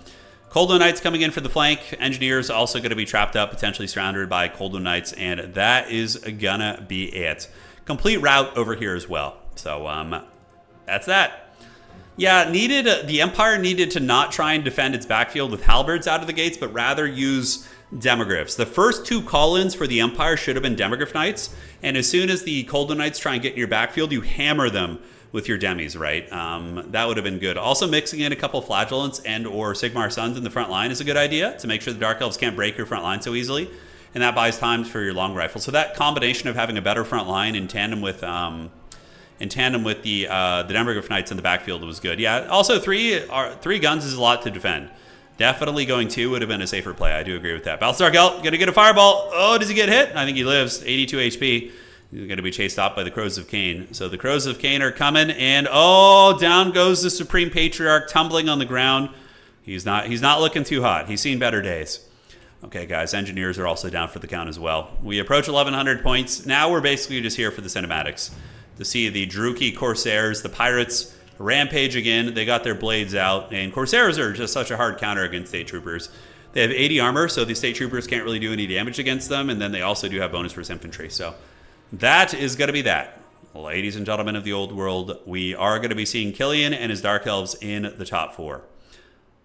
Coldwood Knights coming in for the flank. Engineers also going to be trapped up, potentially surrounded by Coldwood Knights. And that is going to be it. Complete rout over here as well. So, that's that. Yeah, the Empire needed to not try and defend its backfield with halberds out of the gates, but rather use Demogryphs. The first 2 call-ins for the Empire should have been Demogryph Knights, and as soon as the Coldwood Knights try and get in your backfield, you hammer them with your demis, right? That would have been good. Also, mixing in a couple Flagellants and or Sigmar Sons in the front line is a good idea to make sure the Dark Elves can't break your front line so easily, and that buys time for your long rifle. So that combination of having a better front line in tandem with the Demogryph Knights in the backfield was good. Yeah, also 3 guns is a lot to defend. Definitely going 2 would have been a safer play. I do agree with that. Balthazar Gelt going to get a fireball. Oh, does he get hit? I think he lives. 82 HP. He's going to be chased off by the Crows of Cain. So the Crows of Cain are coming, and oh, down goes the Supreme Patriarch, tumbling on the ground. He's not looking too hot. He's seen better days. Okay, guys, Engineers are also down for the count as well. We approach 1,100 points. Now we're basically just here for the cinematics to see the Druki Corsairs, the Pirates, rampage again. They got their blades out, and Corsairs are just such a hard counter against State Troopers. They have 80 armor, so the State Troopers can't really do any damage against them, and then they also do have bonus versus infantry. So that is going to be that. Ladies and gentlemen of the old world, we are going to be seeing Killian and his Dark Elves in the top 4.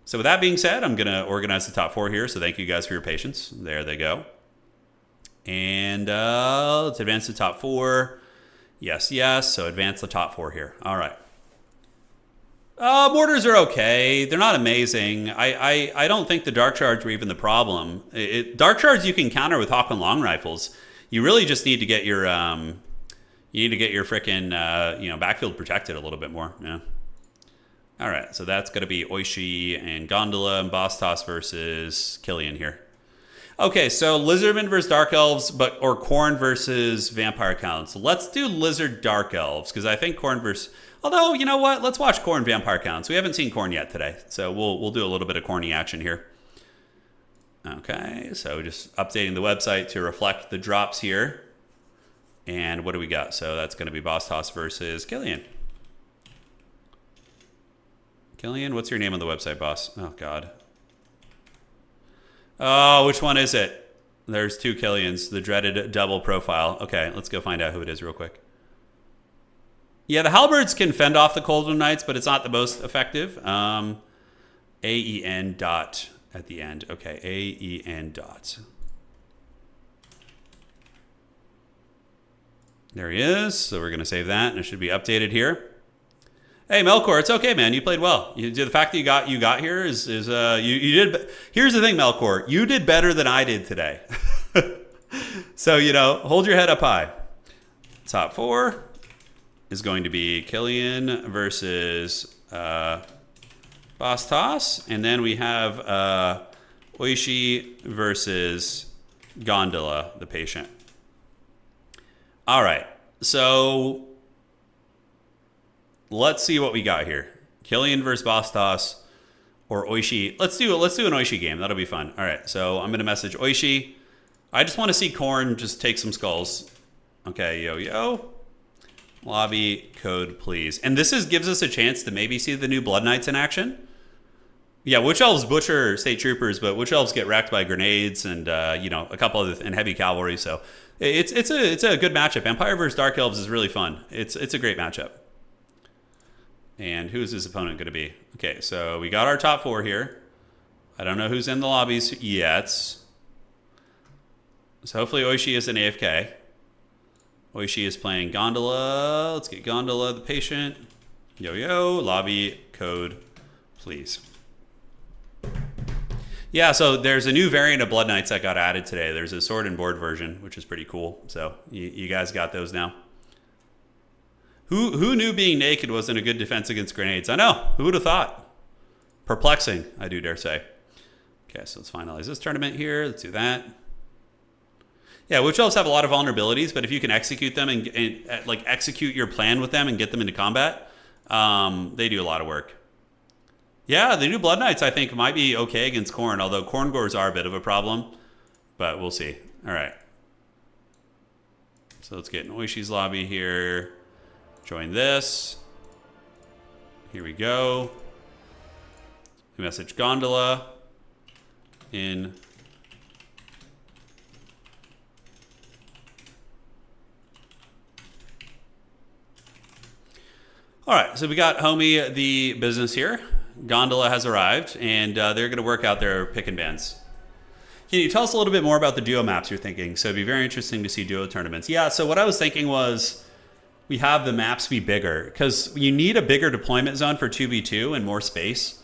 So with that being said, I'm going to organize the top 4 here, so thank you guys for your patience. There they go. And let's advance the top 4. Yes, yes, so advance the top 4 here. All right. Mortars are okay. They're not amazing. I don't think the Dark Shards were even the problem. Dark Shards you can counter with Hawk and Long Rifles. You really just need to get your frickin' backfield protected a little bit more. Yeah. All right, so that's going to be Oishi and Gondola and Bastos versus Killian here. Okay, so Lizardmen versus Dark Elves, or Khorne versus Vampire Council. Let's do Lizard Dark Elves, because I think Khorne versus... Although, you know what? Let's watch Khorne Vampire Counts. We haven't seen Khorne yet today, so we'll do a little bit of Khorne action here. Okay, so just updating the website to reflect the drops here. And what do we got? So that's going to be Bastos versus Killian. Killian, what's your name on the website, boss? Oh, God. Oh, which one is it? There's 2 Killians, the dreaded double profile. Okay, let's go find out who it is real quick. Yeah, the halberds can fend off the Coldwood Knights, but it's not the most effective. AEN dot at the end. Okay, AEN dot. There he is. So we're going to save that, and it should be updated here. Hey, Melkor, it's okay, man. You played well. The fact that you got here is you did. Here's the thing, Melkor. You did better than I did today. So, hold your head up high. Top 4 is going to be Killian versus Bastos. And then we have Oishi versus Gondola, the patient. All right. So let's see what we got here. Killian versus Bastos or Oishi. Let's do an Oishi game. That'll be fun. All right. So I'm going to message Oishi. I just want to see Korn just take some skulls. Okay, yo. Lobby code, please. And this gives us a chance to maybe see the new Blood Knights in action. Yeah, Witch Elves butcher state troopers, but Witch Elves get wrecked by grenades and a couple of and heavy cavalry. So it's a good matchup. Empire versus Dark Elves is really fun. It's a great matchup. And who's his opponent going to be? Okay, so we got our top 4 here. I don't know who's in the lobbies yet. So hopefully Oishi is an AFK. Oishi is playing Gondola. Let's get Gondola, the patient. Yo, lobby code, please. Yeah, so there's a new variant of Blood Knights that got added today. There's a sword and board version, which is pretty cool. So you guys got those now. Who knew being naked wasn't a good defense against grenades? I know. Who would have thought? Perplexing, I do dare say. Okay, so let's finalize this tournament here. Let's do that. Yeah, Witch Elves have a lot of vulnerabilities, but if you can execute them and execute your plan with them and get them into combat, they do a lot of work. Yeah, the new Blood Knights, I think, might be okay against Khorne, although Khorne Gores are a bit of a problem, but we'll see. All right. So let's get in Oishi's lobby here. Join this. Here we go. Message Gondola in. All right, so we got Homie the business here. Gondola has arrived, and they're going to work out their pick and bans. Can you tell us a little bit more about the duo maps you're thinking? So it'd be very interesting to see duo tournaments. Yeah, so what I was thinking was we have the maps be bigger because you need a bigger deployment zone for 2v2 and more space.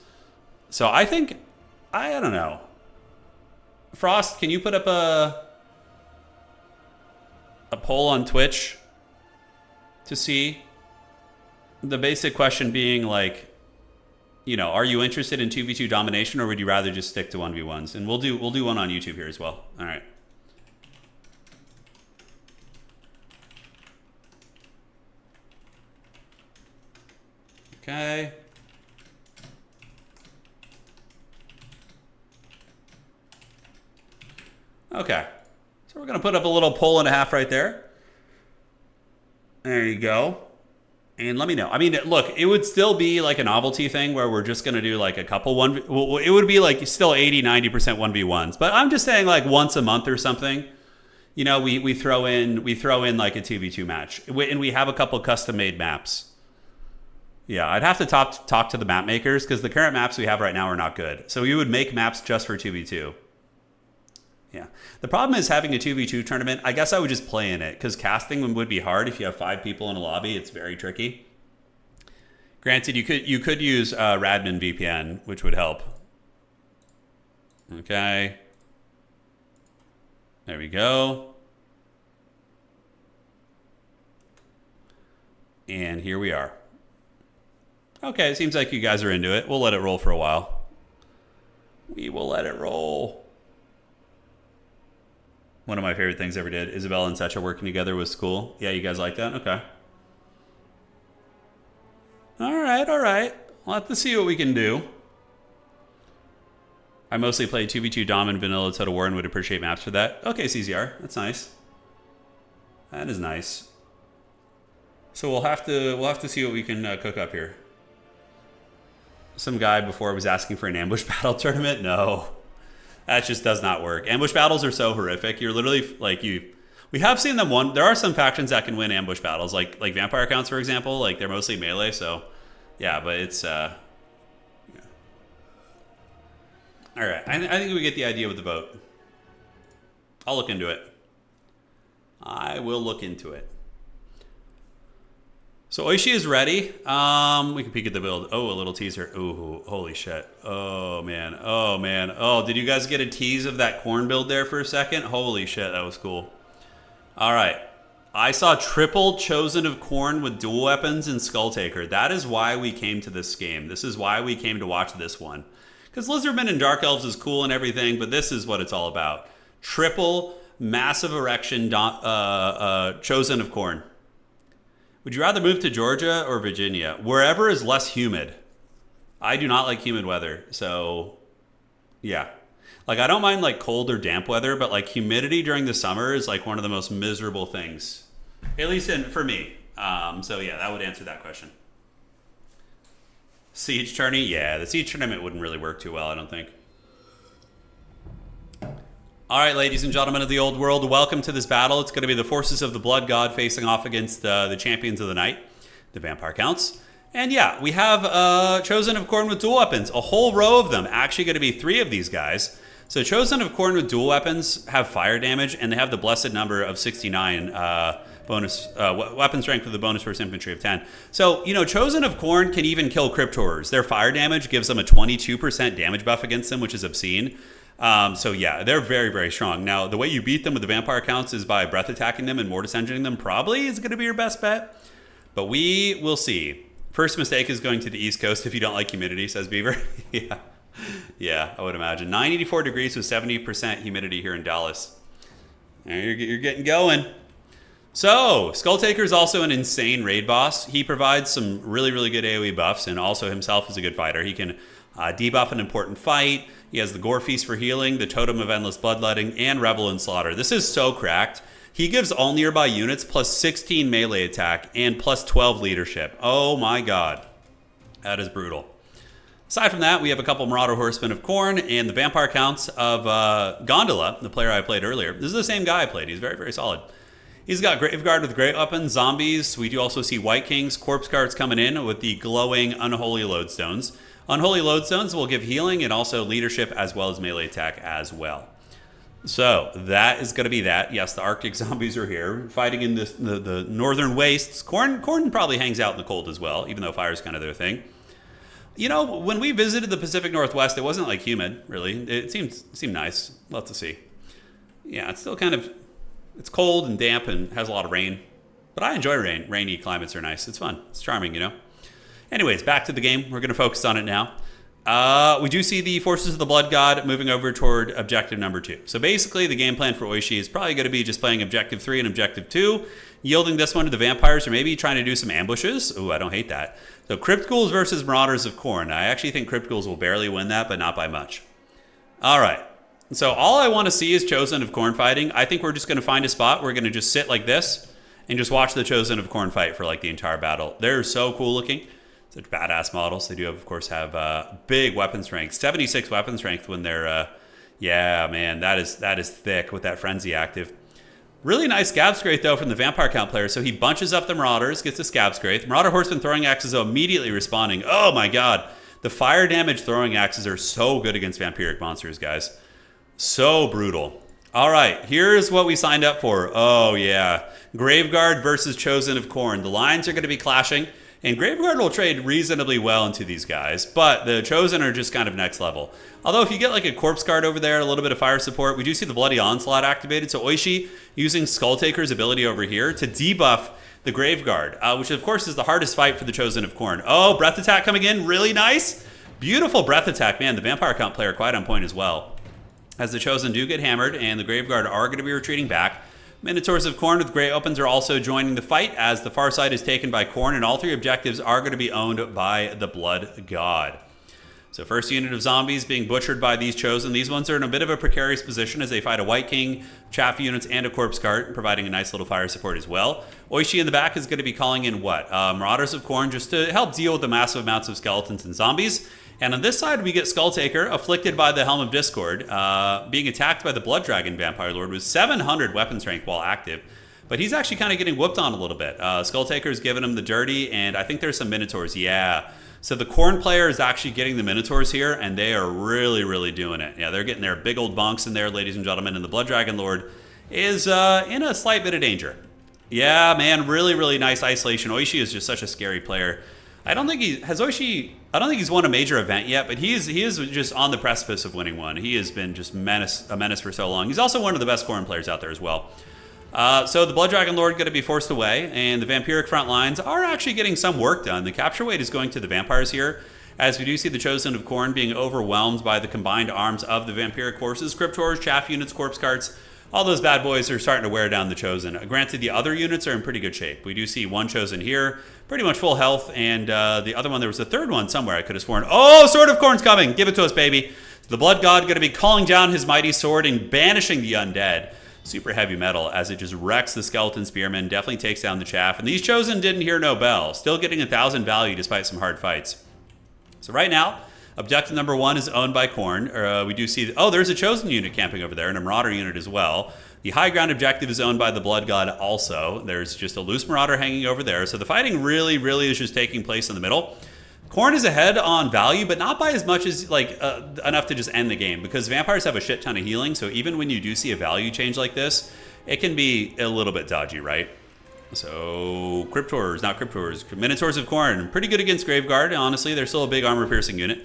So I think, I don't know. Frost, can you put up a poll on Twitch to see? The basic question being like, are you interested in 2v2 domination or would you rather just stick to 1v1s? And we'll do one on YouTube here as well. All right. Okay. Okay. So we're going to put up a little poll and a half right there. There you go. And let me know. I mean, look, it would still be like a novelty thing where we're just going to do like a couple it would be like still 80, 90% 1v1s. But I'm just saying like once a month or something, we throw in like a 2v2 match. And we have a couple custom made maps. Yeah, I'd have to talk to the map makers because the current maps we have right now are not good. So we would make maps just for 2v2. Yeah. The problem is having a 2v2 tournament, I guess I would just play in it because casting would be hard if you have 5 people in a lobby. It's very tricky. Granted, you could use Radman VPN, which would help. Okay. There we go. And here we are. Okay, it seems like you guys are into it. We'll let it roll for a while. We will let it roll. One of my favorite things I ever did. Isabel and Secha working together was cool. Yeah, you guys like that? Okay. All right. We'll have to see what we can do. I mostly play 2v2 Dom and Vanilla Total War and would appreciate maps for that. Okay, CZR. That's nice. That is nice. So we'll have to see what we can cook up here. Some guy before was asking for an ambush battle tournament? No. That just does not work. Ambush battles are so horrific. You're literally like you. We have seen them won. There are some factions that can win ambush battles, like vampire counts, for example. Like they're mostly melee, so yeah. But it's yeah. All right. I think we get the idea with the vote. I'll look into it. I will look into it. So Oishi is ready. We can peek at the build. Oh, a little teaser. Ooh, holy shit. Oh, man. Oh, man. Oh, did you guys get a tease of that corn build there for a second? Holy shit, that was cool. All right. I saw triple Chosen of Corn with dual weapons and Skull Taker. That is why we came to this game. This is why we came to watch this one. Because Lizardmen and Dark Elves is cool and everything, but this is what it's all about. Triple, massive erection Chosen of Corn. Would you rather move to Georgia or Virginia? Wherever is less humid. I do not like humid weather, so yeah. Like I don't mind like cold or damp weather, but like humidity during the summer is like one of the most miserable things. At least for me. So yeah, that would answer that question. Siege tourney? Yeah, the Siege tournament wouldn't really work too well, I don't think. All right, ladies and gentlemen of the old world, welcome to this battle. It's going to be the forces of the Blood God facing off against the champions of the night, the Vampire Counts. And yeah, we have Chosen of Corn with dual weapons, a whole row of them. Actually going to be 3 of these guys. So Chosen of Corn with dual weapons have fire damage, and they have the blessed number of 69 bonus weapon strength with a bonus versus infantry of 10. So, you know, Chosen of Corn can even kill Crypt Horrors. Their fire damage gives them a 22% damage buff against them, which is obscene. So yeah, they're very, very strong. Now, the way you beat them with the Vampire Counts is by breath attacking them and mortis engineering them. Probably is going to be your best bet, but we will see. First mistake is going to the East Coast if you don't like humidity, says Beaver. Yeah, I would imagine. 984 degrees with 70% humidity here in Dallas. You're getting going. So, Skull Taker is also an insane raid boss. He provides some really, really good AoE buffs, and also himself is a good fighter. He can debuff an important fight. He has the Gore Feast for healing, the Totem of Endless Bloodletting, and Revel in Slaughter. This is so cracked. He gives all nearby units plus 16 melee attack and plus 12 leadership. Oh my god. That is brutal. Aside from that, we have a couple Marauder Horsemen of Corn and the Vampire Counts of Gondola, the player I played earlier. This is the same guy I played. He's very, very solid. He's got Graveguard with great weapons, zombies. We do also see White Kings, Corpse Guards coming in with the glowing Unholy Lodestones. Unholy Lodestones will give healing and also leadership as well as melee attack as well. So that is going to be that. Yes, the Arctic zombies are here fighting in the northern wastes. Corn probably hangs out in the cold as well, even though fire is kind of their thing. You know, when we visited the Pacific Northwest, it wasn't like humid, really. It seemed nice. Lots to see. Yeah, it's still kind of, it's cold and damp and has a lot of rain. But I enjoy rain. Rainy climates are nice. It's fun. It's charming, you know. Anyways, back to the game. We're going to focus on it now. We do see the Forces of the Blood God moving over toward objective number 2. So basically, the game plan for Oishi is probably going to be just playing objective 3 and objective 2, yielding this one to the Vampires, or maybe trying to do some ambushes. Ooh, I don't hate that. So Crypt Ghouls versus Marauders of Corn. I actually think Crypt Ghouls will barely win that, but not by much. All right. So all I want to see is Chosen of Corn fighting. I think we're just going to find a spot. We're going to just sit like this and just watch the Chosen of Corn fight for like the entire battle. They're so cool looking. Such badass models. They do, of course, have big weapon strength. 76 weapon strength when they're, yeah, man, that is thick with that Frenzy active. Really nice Scab Scrape, though, from the Vampire Count player. So he bunches up the Marauders, gets the Scab Scrape. Marauder Horseman throwing axes, though, immediately responding. Oh, my God. The fire damage throwing axes are so good against vampiric monsters, guys. So brutal. All right, here's what we signed up for. Oh, yeah. Graveguard versus Chosen of Corn. The lines are going to be clashing. And Graveguard will trade reasonably well into these guys, but the Chosen are just kind of next level. Although if you get like a Corpse Guard over there, a little bit of fire support, we do see the Bloody Onslaught activated. So Oishi using Skull Taker's ability over here to debuff the Graveguard, which of course is the hardest fight for the Chosen of Corn. Oh, Breath Attack coming in, really nice. Beautiful Breath Attack, man, the Vampire Count player quite on point as well. As the Chosen do get hammered and the Graveguard are going to be retreating back. Minotaurs of Corn with Great Opens are also joining the fight as the far side is taken by Corn, and all 3 objectives are going to be owned by the Blood God. So first unit of zombies being butchered by these Chosen. These ones are in a bit of a precarious position as they fight a White King, Chaff units, and a Corpse Cart, providing a nice little fire support as well. Oishi in the back is going to be calling in what? Marauders of Corn just to help deal with the massive amounts of skeletons and zombies. And on this side, we get Skulltaker, afflicted by the Helm of Discord, being attacked by the Blood Dragon Vampire Lord with 700 weapon strength while active. But he's actually kind of getting whooped on a little bit. Skulltaker's giving him the dirty, and I think there's some Minotaurs. Yeah. So the Khorne player is actually getting the Minotaurs here, and they are really, really doing it. Yeah, they're getting their big old bunks in there, ladies and gentlemen, and the Blood Dragon Lord is in a slight bit of danger. Yeah, man, really, really nice isolation. Oishi is just such a scary player. I don't think he's won a major event yet, but he is just on the precipice of winning one. He has been just a menace for so long. He's also one of the best Khorne players out there as well. So the Blood Dragon Lord going to be forced away, and the vampiric front lines are actually getting some work done. The capture weight is going to the vampires here, as we do see the Chosen of Khorne being overwhelmed by the combined arms of the vampiric forces. Cryptors, chaff units, corpse carts, all those bad boys are starting to wear down the Chosen. Granted, the other units are in pretty good shape. We do see one Chosen here, pretty much full health, and the other one, there was a third one somewhere I could have sworn. Oh, Sword of Khorne's coming! Give it to us, baby! The Blood God going to be calling down his mighty sword and banishing the undead. Super heavy metal as it just wrecks the skeleton spearmen, definitely takes down the chaff. And these Chosen didn't hear no bell, still getting 1,000 value despite some hard fights. So right now, objective number 1 is owned by Khorne. We do see, there's a Chosen unit camping over there, and a Marauder unit as well. The high ground objective is owned by the Blood God also. There's just a loose Marauder hanging over there. So the fighting really, really is just taking place in the middle. Khorne is ahead on value, but not by as much as enough to just end the game, because vampires have a shit ton of healing, so even when you do see a value change like this, it can be a little bit dodgy, right? So Minotaurs of Khorne, pretty good against Graveguard. Honestly, they're still a big armor-piercing unit.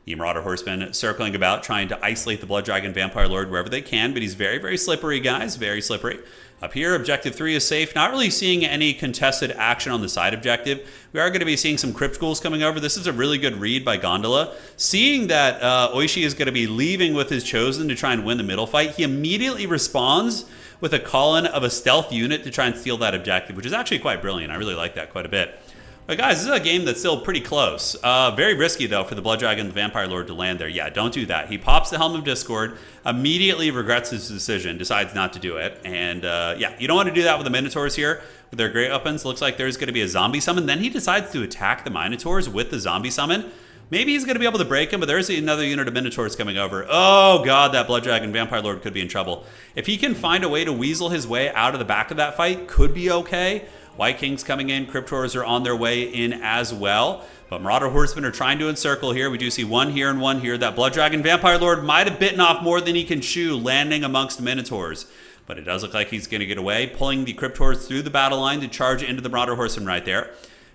The Marauder Horsemen circling about, trying to isolate the Blood Dragon Vampire Lord wherever they can, but he's very, very slippery, guys, very slippery. Up here, objective 3 is safe. Not really seeing any contested action on the side objective. We are going to be seeing some Crypt Ghouls coming over. This is a really good read by Gondola. Seeing that Oishi is going to be leaving with his Chosen to try and win the middle fight, he immediately responds with a call-in of a stealth unit to try and steal that objective, which is actually quite brilliant. I really like that quite a bit. But guys, this is a game that's still pretty close. Very risky, though, for the Blood Dragon Vampire Lord to land there. Yeah, don't do that. He pops the Helm of Discord, immediately regrets his decision, decides not to do it. And yeah, you don't want to do that with the Minotaurs here. With their great weapons, looks like there's going to be a zombie summon. Then he decides to attack the Minotaurs with the zombie summon. Maybe he's going to be able to break him, but there's another unit of Minotaurs coming over. Oh, God, that Blood Dragon Vampire Lord could be in trouble. If he can find a way to weasel his way out of the back of that fight, could be okay. White King's coming in. Cryptors are on their way in as well. But Marauder Horsemen are trying to encircle here. We do see one here and one here. That Blood Dragon Vampire Lord might have bitten off more than he can chew, landing amongst the Minotaurs. But it does look like he's going to get away, pulling the Cryptors through the battle line to charge into the Marauder Horsemen right there.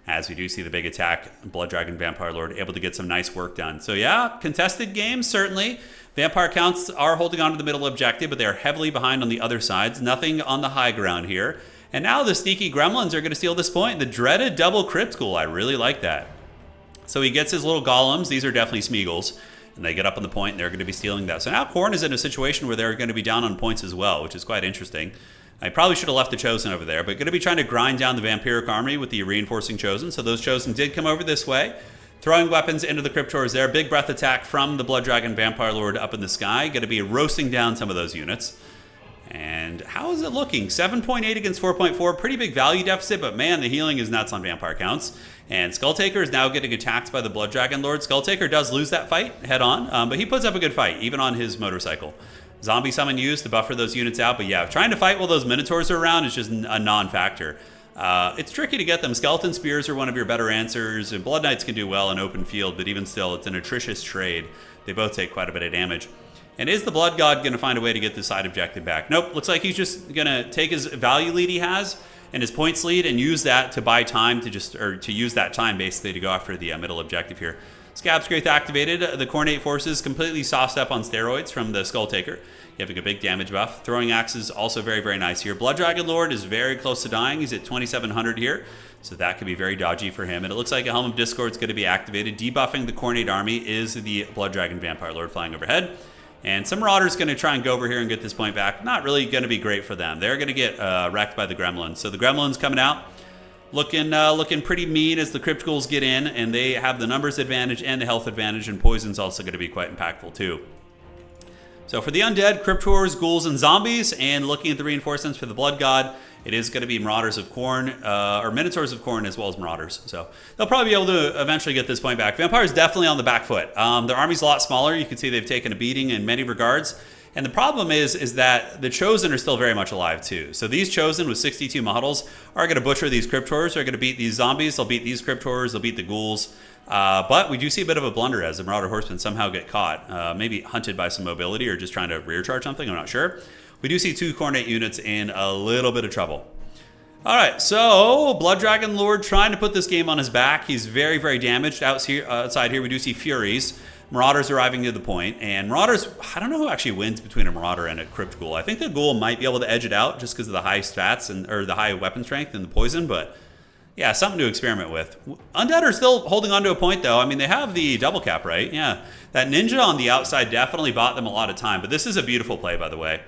As we do see the big attack, Blood Dragon Vampire Lord able to get some nice work done. So yeah, contested game, certainly. Vampire counts are holding on to the middle objective, but they are heavily behind on the other sides. Nothing on the high ground here. And now the sneaky gremlins are going to steal this point. The dreaded double Crypt Ghoul. I really like that. So he gets his little golems. These are definitely Smeagol's. And they get up on the point, and they're going to be stealing that. So now Khorne is in a situation where they're going to be down on points as well, which is quite interesting. I probably should have left the Chosen over there, but going to be trying to grind down the Vampiric army with the reinforcing Chosen. So those Chosen did come over this way. Throwing weapons into the Cryptors there. Big breath attack from the Blood Dragon Vampire Lord up in the sky. Going to be roasting down some of those units. And how is it looking? 7.8 against 4.4. Pretty big value deficit, but man, the healing is nuts on vampire counts. And Skulltaker is now getting attacked by the Blood Dragon Lord. Skulltaker does lose that fight head on, but he puts up a good fight, even on his motorcycle. Zombie summon used to buffer those units out, but yeah, trying to fight while those Minotaurs are around is just a non-factor. It's tricky to get them. Skeleton Spears are one of your better answers, and Blood Knights can do well in open field, but even still, it's an atrocious trade. They both take quite a bit of damage. And is the Blood God going to find a way to get the side objective back? Nope. Looks like he's just going to take his value lead he has and his points lead and use that to buy time to use that time basically to go after the middle objective here. Scab's Graith activated. The Khornate forces completely sauced up on steroids from the Skulltaker, giving a big damage buff. Throwing axes also very, very nice here. Blood Dragon Lord is very close to dying. He's at 2,700 here, so that could be very dodgy for him. And it looks like a Helm of Discord is going to be activated. Debuffing the Khornate army is the Blood Dragon Vampire Lord flying overhead. And some Marauders going to try and go over here and get this point back. Not really going to be great for them. They're going to get wrecked by the Gremlins. So the Gremlins coming out, looking pretty mean as the Crypt Ghouls get in, and they have the numbers advantage and the health advantage, and Poison's also going to be quite impactful too. So for the Undead, Cryptors, Ghouls, and Zombies, and looking at the reinforcements for the Blood God, it is going to be Marauders of Khorne, or Minotaurs of Khorne as well as Marauders. So they'll probably be able to eventually get this point back. Vampires definitely on the back foot. Their army's a lot smaller. You can see they've taken a beating in many regards. And the problem is that the Chosen are still very much alive too. So these Chosen with 62 models are going to butcher these Crypt-Horrors, are going to beat these zombies, they'll beat these Crypt-Horrors, they'll beat the ghouls. But we do see a bit of a blunder as the Marauder Horsemen somehow get caught. Maybe hunted by some mobility or just trying to rear charge something, I'm not sure. We do see 2 Khornate units in a little bit of trouble. Alright, so Blood Dragon Lord trying to put this game on his back. He's very, very damaged. Outside here we do see Furies. Marauders arriving to the point, and Marauders, I don't know who actually wins between a Marauder and a Crypt Ghoul. I think the Ghoul might be able to edge it out just because of the high stats or the high weapon strength and the poison, but yeah, something to experiment with. Undead are still holding on to a point though. I mean, they have the double cap, right? Yeah, that Ninja on the outside definitely bought them a lot of time, but this is a beautiful play, by the way.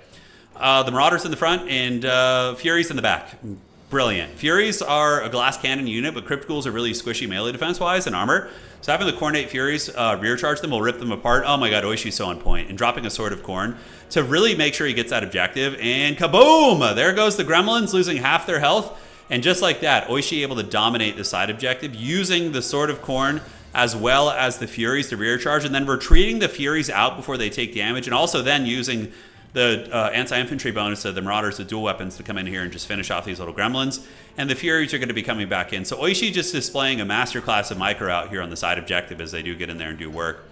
The Marauders in the front and Furies in the back. Brilliant. Furies are a glass cannon unit, but Crypt Ghouls are really squishy melee defense-wise and armor. So having the Khornate Furies rear charge them will rip them apart. Oh my god, Oishi's so on point. And dropping a Sword of Khorne to really make sure he gets that objective. And kaboom! There goes the Gremlins, losing half their health. And just like that, Oishi able to dominate the side objective using the Sword of Khorne as well as the Furies to rear charge, and then retreating the Furies out before they take damage, and also then using the anti-infantry bonus of the Marauders with dual weapons to come in here and just finish off these little gremlins. And the Furies are going to be coming back in. So Oishi just displaying a masterclass of micro out here on the side objective as they do get in there and do work.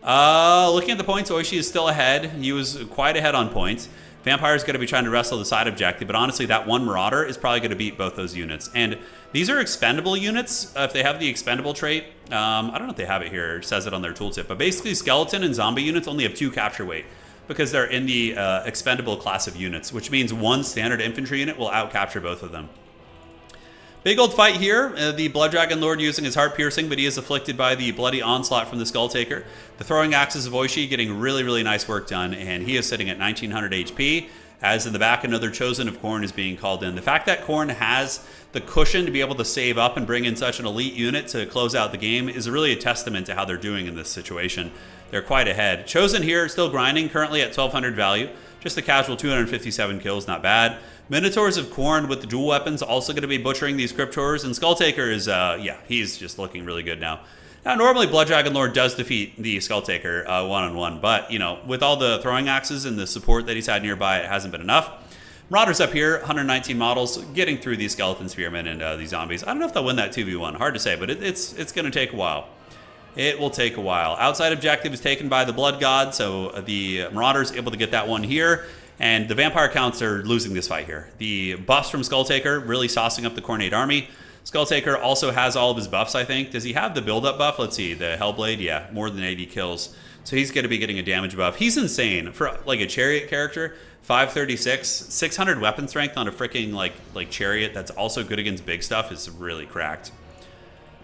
Looking at the points, Oishi is still ahead. He was quite ahead on points. Vampire's going to be trying to wrestle the side objective, but honestly, that one Marauder is probably going to beat both those units. And these are expendable units. If they have the expendable trait, I don't know if they have it here. It says it on their tooltip. But basically, skeleton and zombie units only have 2 capture weight, because they're in the expendable class of units, which means one standard infantry unit will out-capture both of them. Big old fight here. The Blood Dragon Lord using his heart piercing, but he is afflicted by the bloody onslaught from the Skull Taker. The throwing axes of Oishi getting really, really nice work done, and he is sitting at 1900 HP. As in the back, another Chosen of Khorne is being called in. The fact that Khorne has the cushion to be able to save up and bring in such an elite unit to close out the game is really a testament to how they're doing in this situation. They're quite ahead. Chosen here still grinding, currently at 1200 value. Just a casual 257 kills, not bad. Minotaurs of Khorne with the dual weapons also going to be butchering these Crypt-Horrors, and Skull Taker is, yeah, he's just looking really good now. Now, normally Blood Dragon Lord does defeat the Skull Taker one-on-one, but, you know, with all the throwing axes and the support that he's had nearby, it hasn't been enough. Marauders up here, 119 models, getting through these Skeleton Spearmen and these zombies. I don't know if they'll win that 2v1, hard to say, but it's going to take a while. It will take a while. Outside objective is taken by the Blood God, so the Marauders able to get that one here. And the Vampire counts are losing this fight here. The buffs from Skull Taker really saucing up the Khornate army. Skull Taker also has all of his buffs, I think. Does he have the build-up buff? Let's see. The Hellblade, yeah, more than 80 kills. So he's going to be getting a damage buff. He's insane. For like a Chariot character, 536, 600 weapon strength on a freaking like Chariot that's also good against big stuff is really cracked.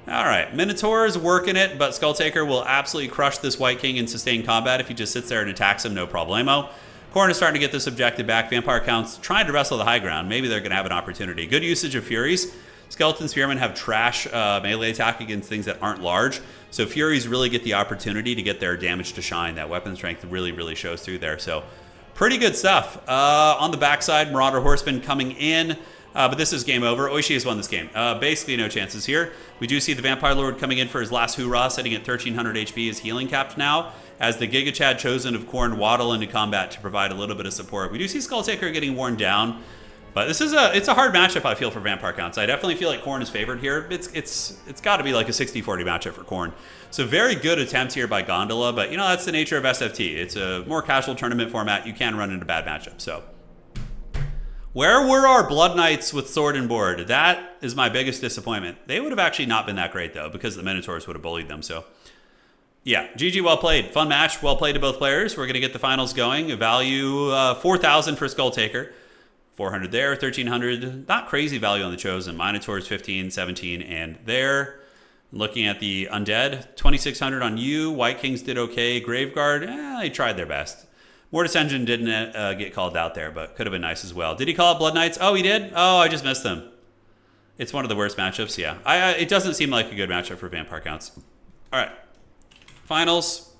All right, Minotaur is working it, but Skull Taker will absolutely crush this White King in sustained combat if he just sits there and attacks him, no problemo. Khorne is starting to get this objective back. Vampire counts trying to wrestle the high ground. Maybe they're going to have an opportunity. Good usage of Furies. Skeleton Spearmen have trash melee attack against things that aren't large. So Furies really get the opportunity to get their damage to shine. That weapon strength really, really shows through there. So pretty good stuff. On the backside, Marauder Horsemen coming in. But this is game over. Oishi has won this game. Basically no chances here. We do see the Vampire Lord coming in for his last hoorah, sitting at 1300 HP. Is healing capped now, as the Giga Chad Chosen of Khorne waddle into combat to provide a little bit of support. We do see Skull Taker getting worn down, but this is it's a hard matchup, I feel, for Vampire counts. I definitely feel like Khorne is favored here. It's got to be like a 60-40 matchup for Khorne. So very good attempt here by Gondola, but you know, that's the nature of SFT. It's a more casual tournament format. You can run into bad matchups. So where were our Blood Knights with sword and board? That is my biggest disappointment. They would have actually not been that great, though, because the Minotaurs would have bullied them. So yeah, GG, well played. Fun match, well played to both players. We're going to get the finals going. A value 4,000 for Skull Taker. 400 there, 1,300. Not crazy value on the Chosen. Minotaurs 15, 17, and there. Looking at the Undead, 2,600 on you. White Kings did okay. Graveguard, they tried their best. Mortis Engine didn't get called out there, but could have been nice as well. Did he call out Blood Knights? Oh, he did? Oh, I just missed them. It's one of the worst matchups, yeah. It doesn't seem like a good matchup for Vampire counts. All right. Finals.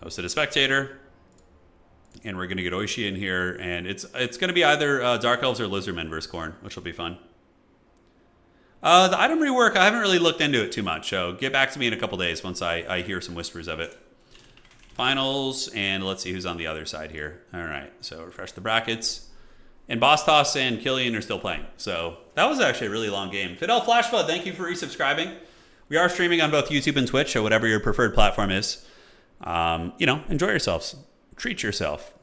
Hosted a spectator. And we're going to get Oishi in here, and it's going to be either Dark Elves or Lizardmen versus Khorne, which will be fun. The item rework, I haven't really looked into it too much, so get back to me in a couple days once I hear some whispers of it. Finals, and let's see who's on the other side here. All right, so refresh the brackets. And Boss Toss and Killian are still playing, so that was actually a really long game. Fidel Flashflood, thank you for resubscribing. We are streaming on both YouTube and Twitch, so whatever your preferred platform is, enjoy yourselves. Treat yourself.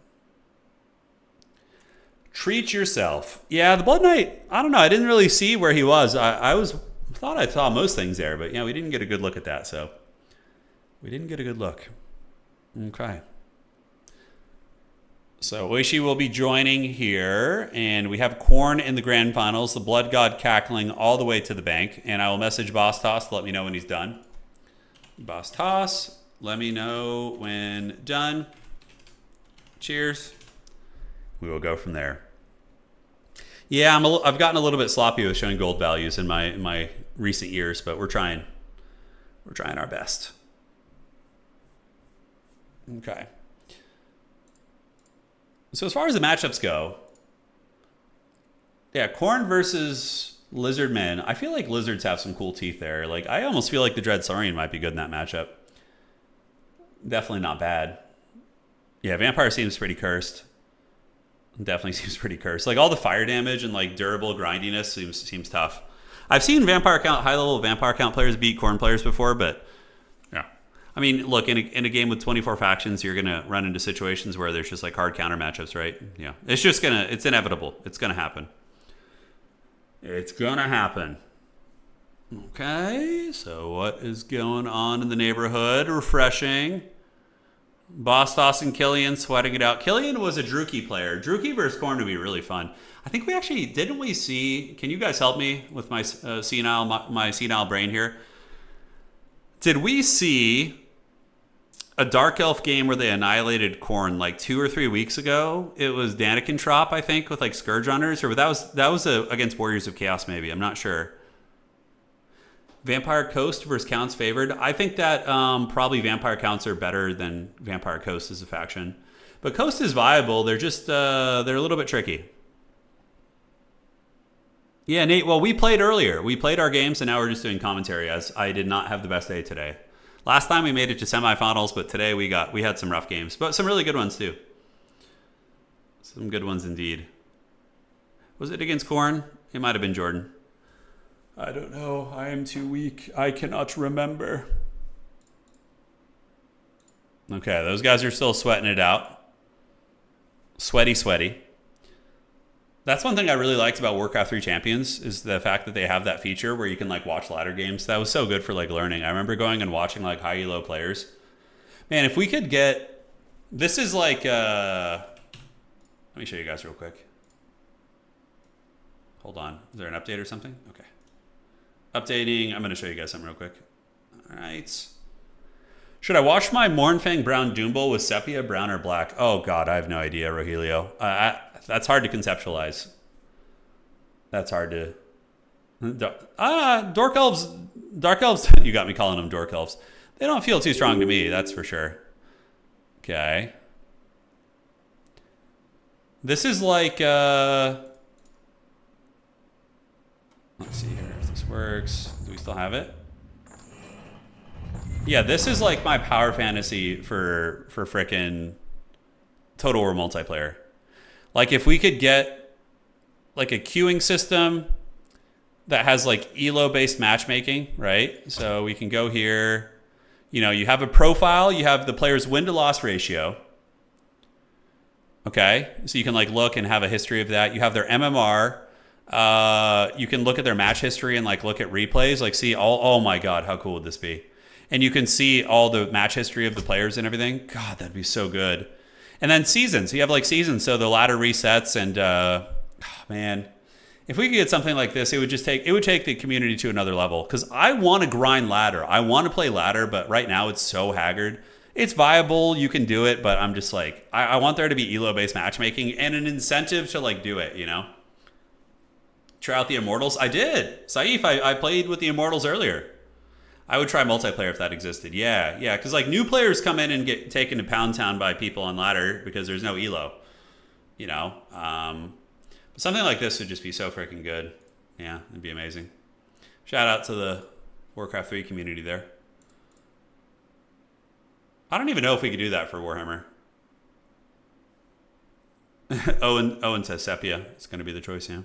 Treat yourself. Yeah, the Blood Knight, I don't know. I didn't really see where he was. I thought I saw most things there, but yeah, we didn't get a good look at that, so we didn't get a good look. Okay. So Oishi will be joining here, and we have Khorne in the grand finals, the Blood God cackling all the way to the bank, and I will message Boss Toss to let me know when he's done. Boss Toss, let me know when done. Cheers. We will go from there. Yeah, I've gotten a little bit sloppy with showing gold values in my recent years, but we're trying. We're trying our best. Okay. So as far as the matchups go, yeah, Khorne versus Lizardmen. I feel like Lizards have some cool teeth there. Like, I almost feel like the Dread Saurian might be good in that matchup. Definitely not bad. Yeah, Vampire seems pretty cursed. Definitely seems pretty cursed. Like, all the fire damage and like durable grindiness seems tough. I've seen high level vampire count players beat Khorne players before, but yeah. I mean, look, in a game with 24 factions, you're gonna run into situations where there's just like hard counter matchups, right? Yeah. It's inevitable. It's gonna happen. It's gonna happen. Okay, so what is going on in the neighborhood? Refreshing. Boss Toss and Killian sweating it out. Killian was a Druchii player. Druchii versus Khorne would be really fun. I think we actually, didn't we see, can you guys help me with my senile brain here? Did we see a Dark Elf game where they annihilated Khorne like 2 or 3 weeks ago? It was Daniken Trop, I think, with like Scourge Runners, or that was against Warriors of Chaos maybe, I'm not sure. Vampire Coast versus Counts favored. I think that probably Vampire Counts are better than Vampire Coast as a faction. But Coast is viable. They're just, they're a little bit tricky. Yeah, Nate, well, we played earlier. We played our games, and now we're just doing commentary, as I did not have the best day today. Last time we made it to semifinals, but today we had some rough games. But some really good ones, too. Some good ones indeed. Was it against Khorne? It might have been Jordan. I don't know. I am too weak. I cannot remember. Okay, those guys are still sweating it out. Sweaty. That's one thing I really liked about Warcraft 3 Champions, is the fact that they have that feature where you can like watch ladder games. That was so good for like learning. I remember going and watching like high elo players. Man, if we could get, this is like let me show you guys real quick. Hold on. Is there an update or something? Okay. Updating. I'm going to show you guys something real quick. All right. Should I wash my Mournfang Brown Doombull with sepia, brown, or black? Oh, God, I have no idea, Rogelio. That's hard to conceptualize. That's hard to... Dork Elves. Dark Elves. You got me calling them Dork Elves. They don't feel too strong to me, that's for sure. Okay. This is like... Let's see here if this works. Do we still have it? Yeah, this is like my power fantasy for frickin' Total War multiplayer. Like, if we could get like a queuing system that has like elo-based matchmaking, right? So we can go here. You know, you have a profile. You have the player's win-to-loss ratio. Okay, so you can like look and have a history of that. You have their MMR. You can look at their match history and like look at replays, like see all, oh my God, how cool would this be? And you can see all the match history of the players and everything. God, that'd be so good. And then seasons, you have like seasons. So the ladder resets and, man, if we could get something like this, it would take the community to another level. Cause I want to grind ladder. I want to play ladder, but right now it's so haggard. It's viable. You can do it, but I'm just like, I want there to be elo based matchmaking and an incentive to like do it, you know? Try out the Immortals. I did. Saif, I played with the Immortals earlier. I would try multiplayer if that existed. Yeah, yeah, because like new players come in and get taken to Pound Town by people on ladder because there's no elo. You know, something like this would just be so freaking good. Yeah, it'd be amazing. Shout out to the Warcraft 3 community there. I don't even know if we could do that for Warhammer. Owen says Sepia. It's going to be the choice, yeah.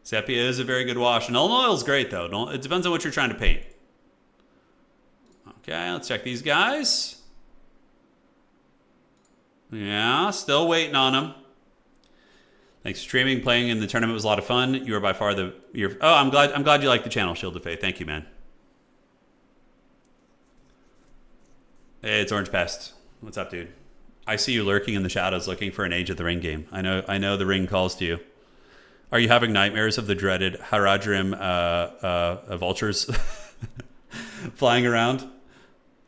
Sepia is a very good wash. And Uln oil is great, though. It depends on what you're trying to paint. Okay, let's check these guys. Yeah, still waiting on them. Thanks for streaming. Playing in the tournament was a lot of fun. You are by far oh, I'm glad you like the channel, Shield of Faith. Thank you, man. Hey, it's Orange Pest. What's up, dude? I see you lurking in the shadows looking for an Age of the Ring game. I know the ring calls to you. Are you having nightmares of the dreaded Haradrim vultures flying around?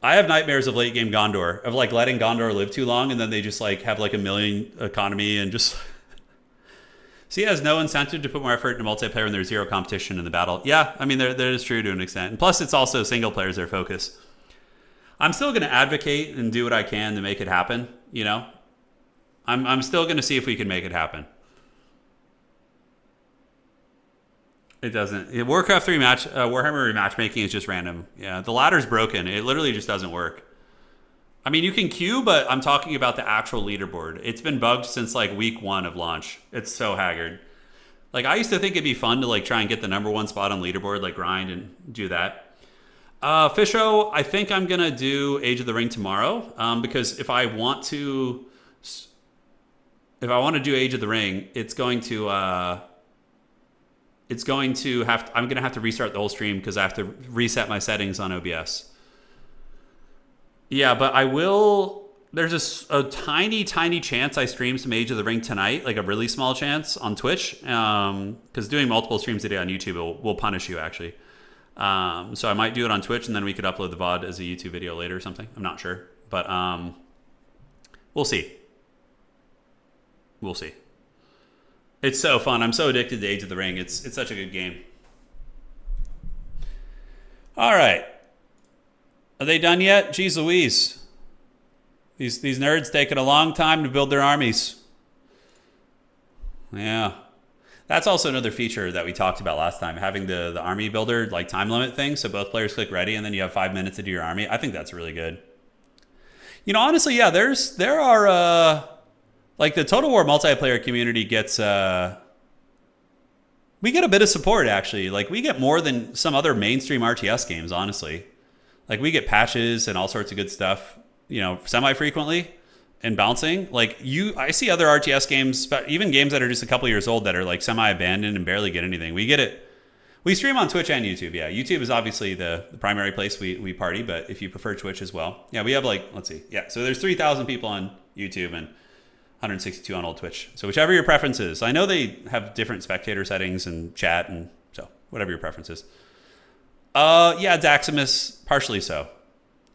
I have nightmares of late game Gondor, of like letting Gondor live too long and then they just like have like a million economy and just... So he has no incentive to put more effort into multiplayer when there's zero competition in the battle. Yeah, I mean, that is true to an extent. And plus, it's also single players their focus. I'm still going to advocate and do what I can to make it happen, you know? I'm still going to see if we can make it happen. It doesn't. Warcraft 3 Warhammer matchmaking is just random. Yeah, the ladder's broken. It literally just doesn't work. I mean, you can queue, but I'm talking about the actual leaderboard. It's been bugged since like week 1 of launch. It's so haggard. Like I used to think it'd be fun to like try and get the #1 spot on leaderboard, like grind and do that. Fisho, I think I'm gonna do Age of the Ring tomorrow because if I want to do Age of the Ring, I'm gonna have to restart the whole stream because I have to reset my settings on OBS. Yeah, but I will. There's a tiny chance I stream some Age of the Ring tonight, like a really small chance on Twitch, because doing multiple streams a day on YouTube will punish you actually. So I might do it on Twitch and then we could upload the VOD as a YouTube video later or something. I'm not sure, but we'll see. We'll see. It's so fun. I'm so addicted to Age of the Ring. It's such a good game. All right. Are they done yet? Jeez Louise. These nerds taking a long time to build their armies. Yeah. That's also another feature that we talked about last time, having the army builder like time limit thing. So both players click ready and then you have 5 minutes to do your army. I think that's really good. You know, honestly, yeah, there are like the Total War multiplayer community gets we get a bit of support actually. Like we get more than some other mainstream RTS games, honestly. Like we get patches and all sorts of good stuff, you know, semi-frequently and bouncing. Like I see other RTS games, even games that are just a couple years old that are like semi-abandoned and barely get anything. We get it. We stream on Twitch and YouTube. Yeah, YouTube is obviously the primary place we party, but if you prefer Twitch as well. Yeah, we have like, let's see. Yeah, so there's 3,000 people on YouTube and 162 on old Twitch. So whichever your preference is. I know they have different spectator settings and chat, and so whatever your preference is. Yeah, Daximus, partially so.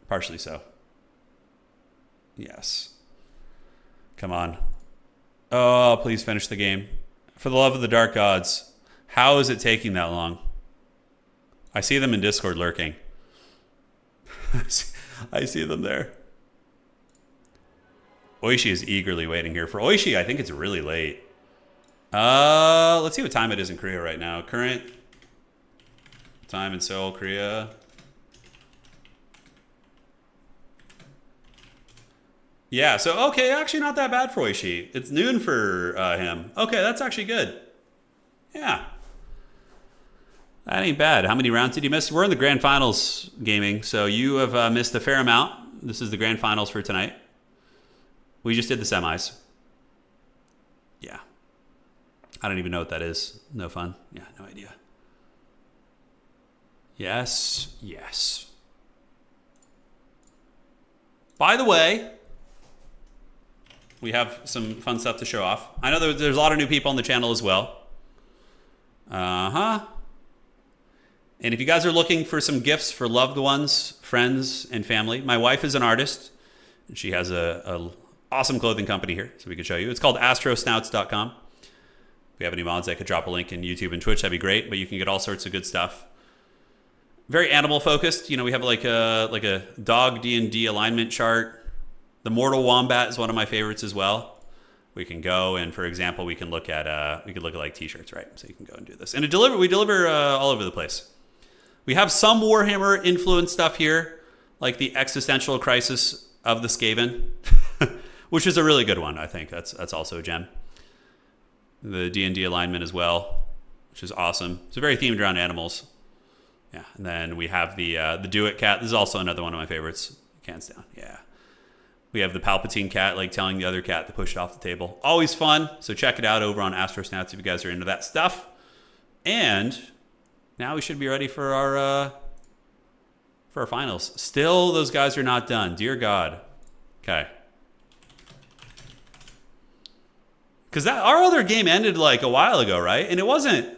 Partially so. Yes. Come on. Oh, please finish the game. For the love of the dark gods. How is it taking that long? I see them in Discord lurking. I see them there. Oishi is eagerly waiting here. For Oishi, I think it's really late. Let's see what time it is in Korea right now. Current time in Seoul, Korea. Yeah, so, okay, actually not that bad for Oishi. It's noon for him. Okay, that's actually good. Yeah. That ain't bad. How many rounds did you miss? We're in the grand finals gaming, so you have missed a fair amount. This is the grand finals for tonight. We just did the semis. Yeah. I don't even know what that is. No fun. Yeah, no idea. Yes, yes. By the way, we have some fun stuff to show off. I know there's a lot of new people on the channel as well. Uh-huh. And if you guys are looking for some gifts for loved ones, friends, and family, my wife is an artist. And she has a awesome clothing company here, so we can show you. It's called astrosnouts.com. If we have any mods, I could drop a link in YouTube and Twitch. That'd be great, but you can get all sorts of good stuff. Very animal focused. We have like a dog D&D alignment chart. The Mortal Wombat is one of my favorites as well. We can go and, for example, we can look at like t-shirts, right? So you can go and do this. And we deliver all over the place. We have some Warhammer influence stuff here, like the existential crisis of the Skaven, which is a really good one. I think that's also a gem. The D&D alignment as well, which is awesome. It's very themed around animals. Yeah, and then we have the Do It cat. This is also another one of my favorites. Hands down, yeah. We have the Palpatine cat, like telling the other cat to push it off the table. Always fun. So check it out over on Astrosnats if you guys are into that stuff. And now we should be ready for our finals. Still, those guys are not done. Dear God. Okay. Because our other game ended like a while ago, right? And it wasn't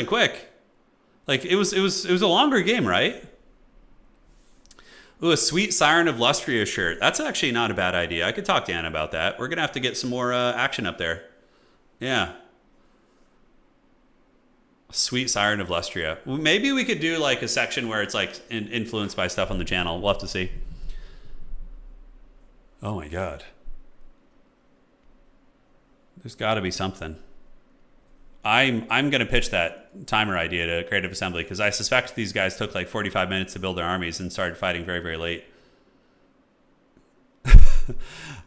quick. Like it was a longer game, right? Ooh, a sweet Siren of Lustria shirt. That's actually not a bad idea. I could talk to Anna about that. We're going to have to get some more action up there. Yeah. Sweet Siren of Lustria. Maybe we could do like a section where it's like influenced by stuff on the channel. We'll have to see. Oh my God. There's got to be something. I'm going to pitch that timer idea to Creative Assembly because I suspect these guys took like 45 minutes to build their armies and started fighting very, very late.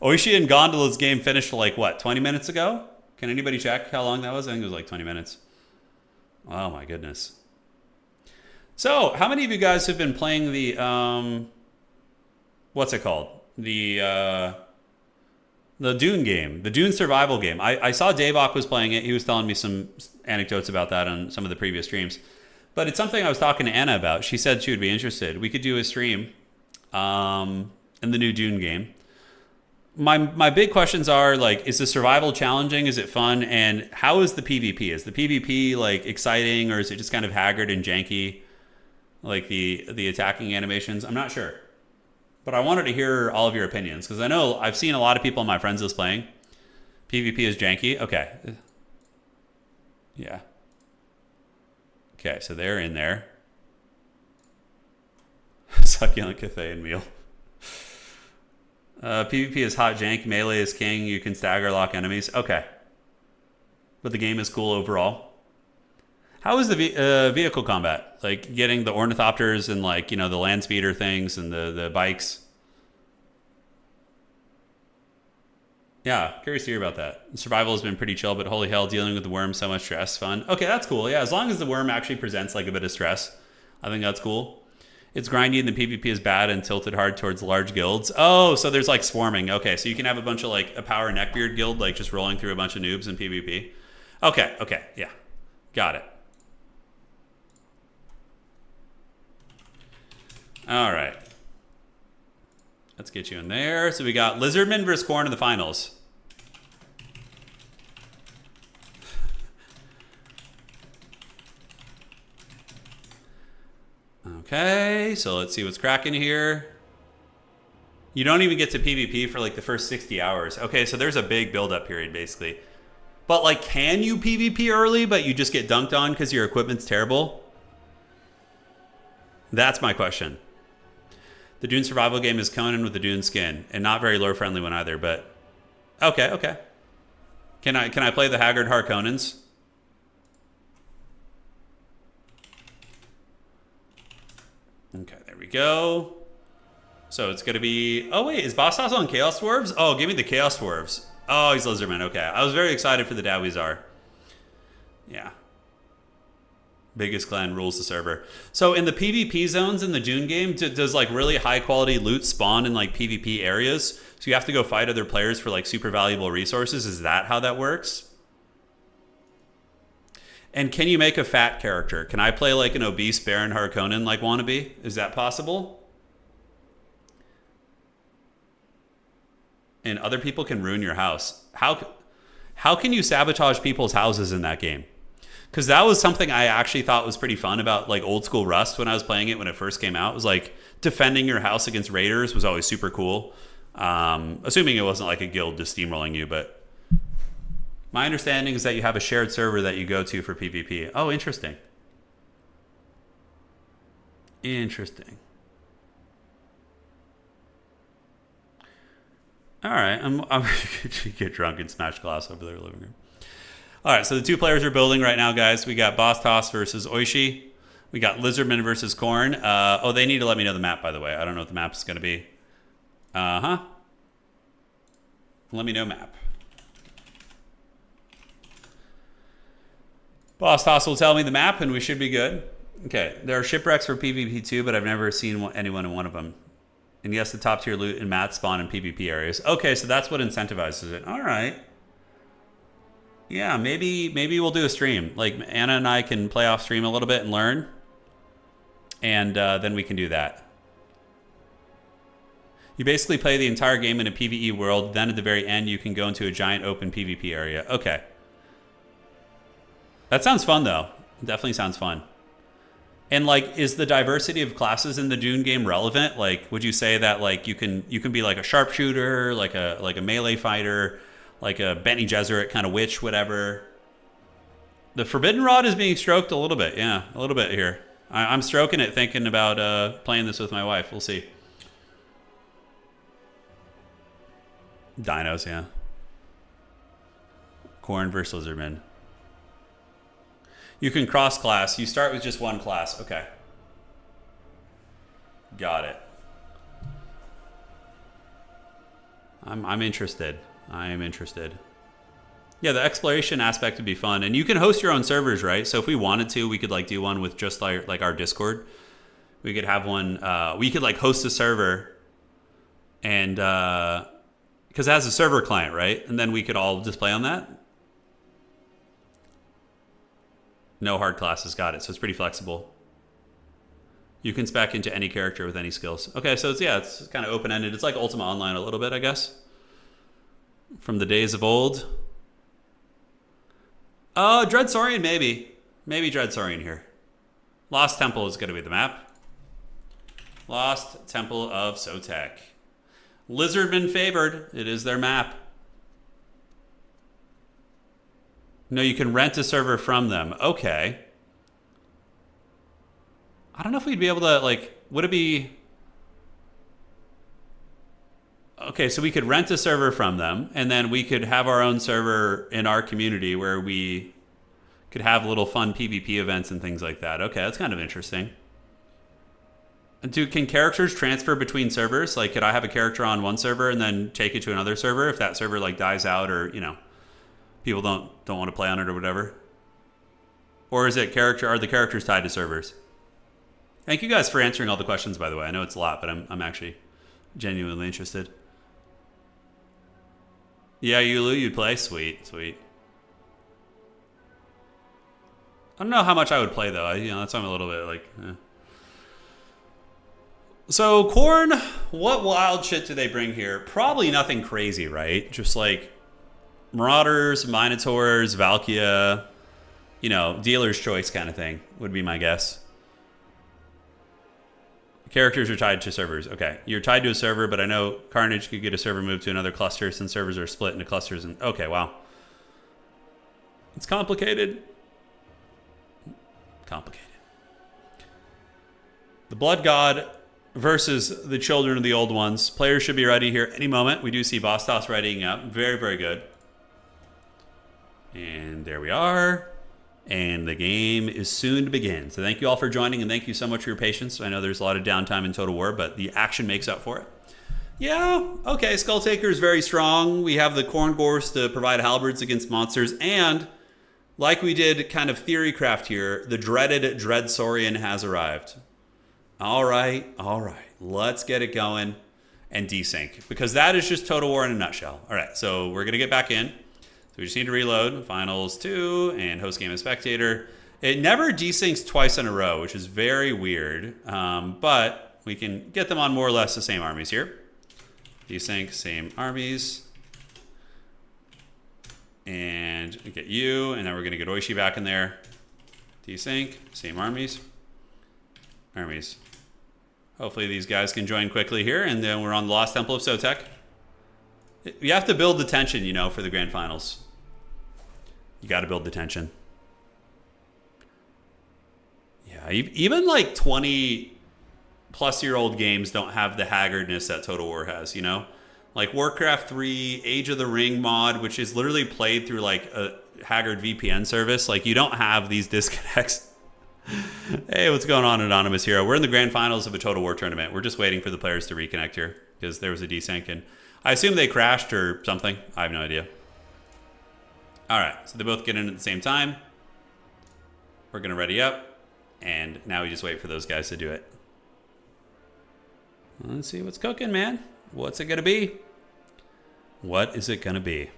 Oishi and Gondola's game finished like what, 20 minutes ago? Can anybody check how long that was? I think it was like 20 minutes. Oh my goodness. So how many of you guys have been playing the, what's it called? The Dune game, the Dune survival game. I saw Davok was playing it. He was telling me some anecdotes about that on some of the previous streams. But it's something I was talking to Anna about. She said she would be interested. We could do a stream in the new Dune game. My big questions are like, is the survival challenging? Is it fun? And how is the PvP? Is the PvP like exciting or is it just kind of haggard and janky? Like the attacking animations? I'm not sure. But I wanted to hear all of your opinions because I know I've seen a lot of people on my friends list playing. PvP is janky. Okay. Yeah. Okay, so they're in there. Succulent cafe and meal. PvP is hot jank. Melee is king. You can stagger lock enemies. Okay. But the game is cool overall. How is the vehicle combat? Like getting the ornithopters and like, the land speeder things and the bikes. Yeah, curious to hear about that. Survival has been pretty chill, but holy hell, dealing with the worm, so much stress. Fun. Okay, that's cool. Yeah, as long as the worm actually presents like a bit of stress, I think that's cool. It's grindy and the PvP is bad and tilted hard towards large guilds. Oh, so there's like swarming. Okay, so you can have a bunch of like a power neckbeard guild, like just rolling through a bunch of noobs in PvP. Okay, yeah. Got it. All right. Let's get you in there. So we got Lizardman versus Corn in the finals. Okay, so let's see what's cracking here. You don't even get to PvP for like the first 60 hours. Okay, so there's a big build-up period basically. But like, can you PvP early, but you just get dunked on because your equipment's terrible? That's my question. The Dune survival game is Conan with the Dune skin, and not very lore friendly one either. But okay. Can I play the Haggard Harkonnens? Okay, there we go. So it's gonna be. Oh wait, is Boss House on Chaos Dwarves? Oh, give me the Chaos Dwarves. Oh, he's Lizardman. Okay, I was very excited for the Dawizar. Yeah. Biggest clan rules the server. So in the PvP zones in the Dune game, does like really high quality loot spawn in like PvP areas? So you have to go fight other players for like super valuable resources? Is that how that works? And can you make a fat character? Can I play like an obese Baron Harkonnen like wannabe? Is that possible? And other people can ruin your house. How can you sabotage people's houses in that game? Because that was something I actually thought was pretty fun about like old school Rust when I was playing it when it first came out. It was like defending your house against raiders was always super cool. Assuming it wasn't like a guild just steamrolling you, but my understanding is that you have a shared server that you go to for PvP. Oh, interesting. Interesting. All right, I'm gonna get drunk and smash glass over their living room. All right, so the two players are building right now, guys. We got Boss Toss versus Oishi. We got Lizardman versus Korn. Oh, they need to let me know the map, by the way. I don't know what the map is going to be. Let me know map. Boss Toss will tell me the map, and we should be good. Okay, there are shipwrecks for PvP too, but I've never seen anyone in one of them. And yes, the top tier loot and mats spawn in PvP areas. Okay, so that's what incentivizes it. All right. Yeah, maybe we'll do a stream. Like Anna and I can play off stream a little bit and learn, and then we can do that. You basically play the entire game in a PvE world. Then at the very end, you can go into a giant open PvP area. Okay. That sounds fun, though. It definitely sounds fun. And like, is the diversity of classes in the Dune game relevant? Like, would you say that like you can be like a sharpshooter, like a melee fighter, like a Bene Gesserit kind of witch, whatever? The Forbidden Rod is being stroked a little bit. Yeah, a little bit here. I'm stroking it, thinking about playing this with my wife. We'll see. Dinos, yeah. Korn versus Lizardman. You can cross class. You start with just one class. Okay. Got it. I'm interested. I am interested. Yeah, the exploration aspect would be fun. And you can host your own servers, right? So if we wanted to, we could like do one with just like our Discord. We could have one, we could like host a server and, because it has a server client, right? And then we could all just play on that. No hard classes, got it. So it's pretty flexible. You can spec into any character with any skills. Okay, so it's kind of open-ended. It's like Ultima Online a little bit, I guess. From the days of old. Dread Saurian, maybe. Maybe Dread Saurian here. Lost Temple is going to be the map. Lost Temple of Sotek. Lizardman favored. It is their map. No, you can rent a server from them. Okay. I don't know if we'd be able to, like, would it be... Okay, so we could rent a server from them, and then we could have our own server in our community where we could have little fun PvP events and things like that. Okay, that's kind of interesting. And can characters transfer between servers? Like, could I have a character on one server and then take it to another server if that server, like, dies out or, you know... People don't want to play on it or whatever? Or is it are the characters tied to servers? Thank you guys for answering all the questions, by the way. I know it's a lot, but I'm actually genuinely interested. Yeah, you'd play? Sweet. I don't know how much I would play, though. That's why I'm a little bit like... So, Korn, what wild shit do they bring here? Probably nothing crazy, right? Just like... Marauders, Minotaurs, Valkia, dealer's choice kind of thing would be my guess. Characters are tied to servers. Okay, you're tied to a server, but I know Carnage could get a server moved to another cluster since servers are split into clusters. And okay, wow. It's complicated. The Blood God versus the Children of the Old Ones. Players should be ready here any moment. We do see Boss Toss readying up. Very, very good. And there we are. And the game is soon to begin. So thank you all for joining, and thank you so much for your patience. I know there's a lot of downtime in Total War, but the action makes up for it. Yeah, okay, Skull Taker is very strong. We have the Corn Gores to provide halberds against monsters, and like we did kind of theorycraft here, the dreaded Dread Saurian has arrived. All right, let's get it going and desync, because that is just Total War in a nutshell. All right, so we're going to get back in. So we just need to reload Finals 2 and host game and spectator. It never desyncs twice in a row, which is very weird, but we can get them on more or less the same armies here. Desync, same armies. And we get you, and then we're going to get Oishi back in there. Desync, same armies. Hopefully these guys can join quickly here, and then we're on the Lost Temple of Sotek. You have to build the tension, for the grand finals. You got to build the tension. Yeah, even like 20 plus-year-old games don't have the haggardness that Total War has, you know? Like Warcraft 3, Age of the Ring mod, which is literally played through like a haggard VPN service. Like you don't have these disconnects. Hey, what's going on, Anonymous Hero? We're in the grand finals of a Total War tournament. We're just waiting for the players to reconnect here because there was a desync, and I assume they crashed or something. I have no idea. All right, so they both get in at the same time. We're going to ready up, and now we just wait for those guys to do it. Let's see what's cooking, man. What's it going to be? What is it going to be?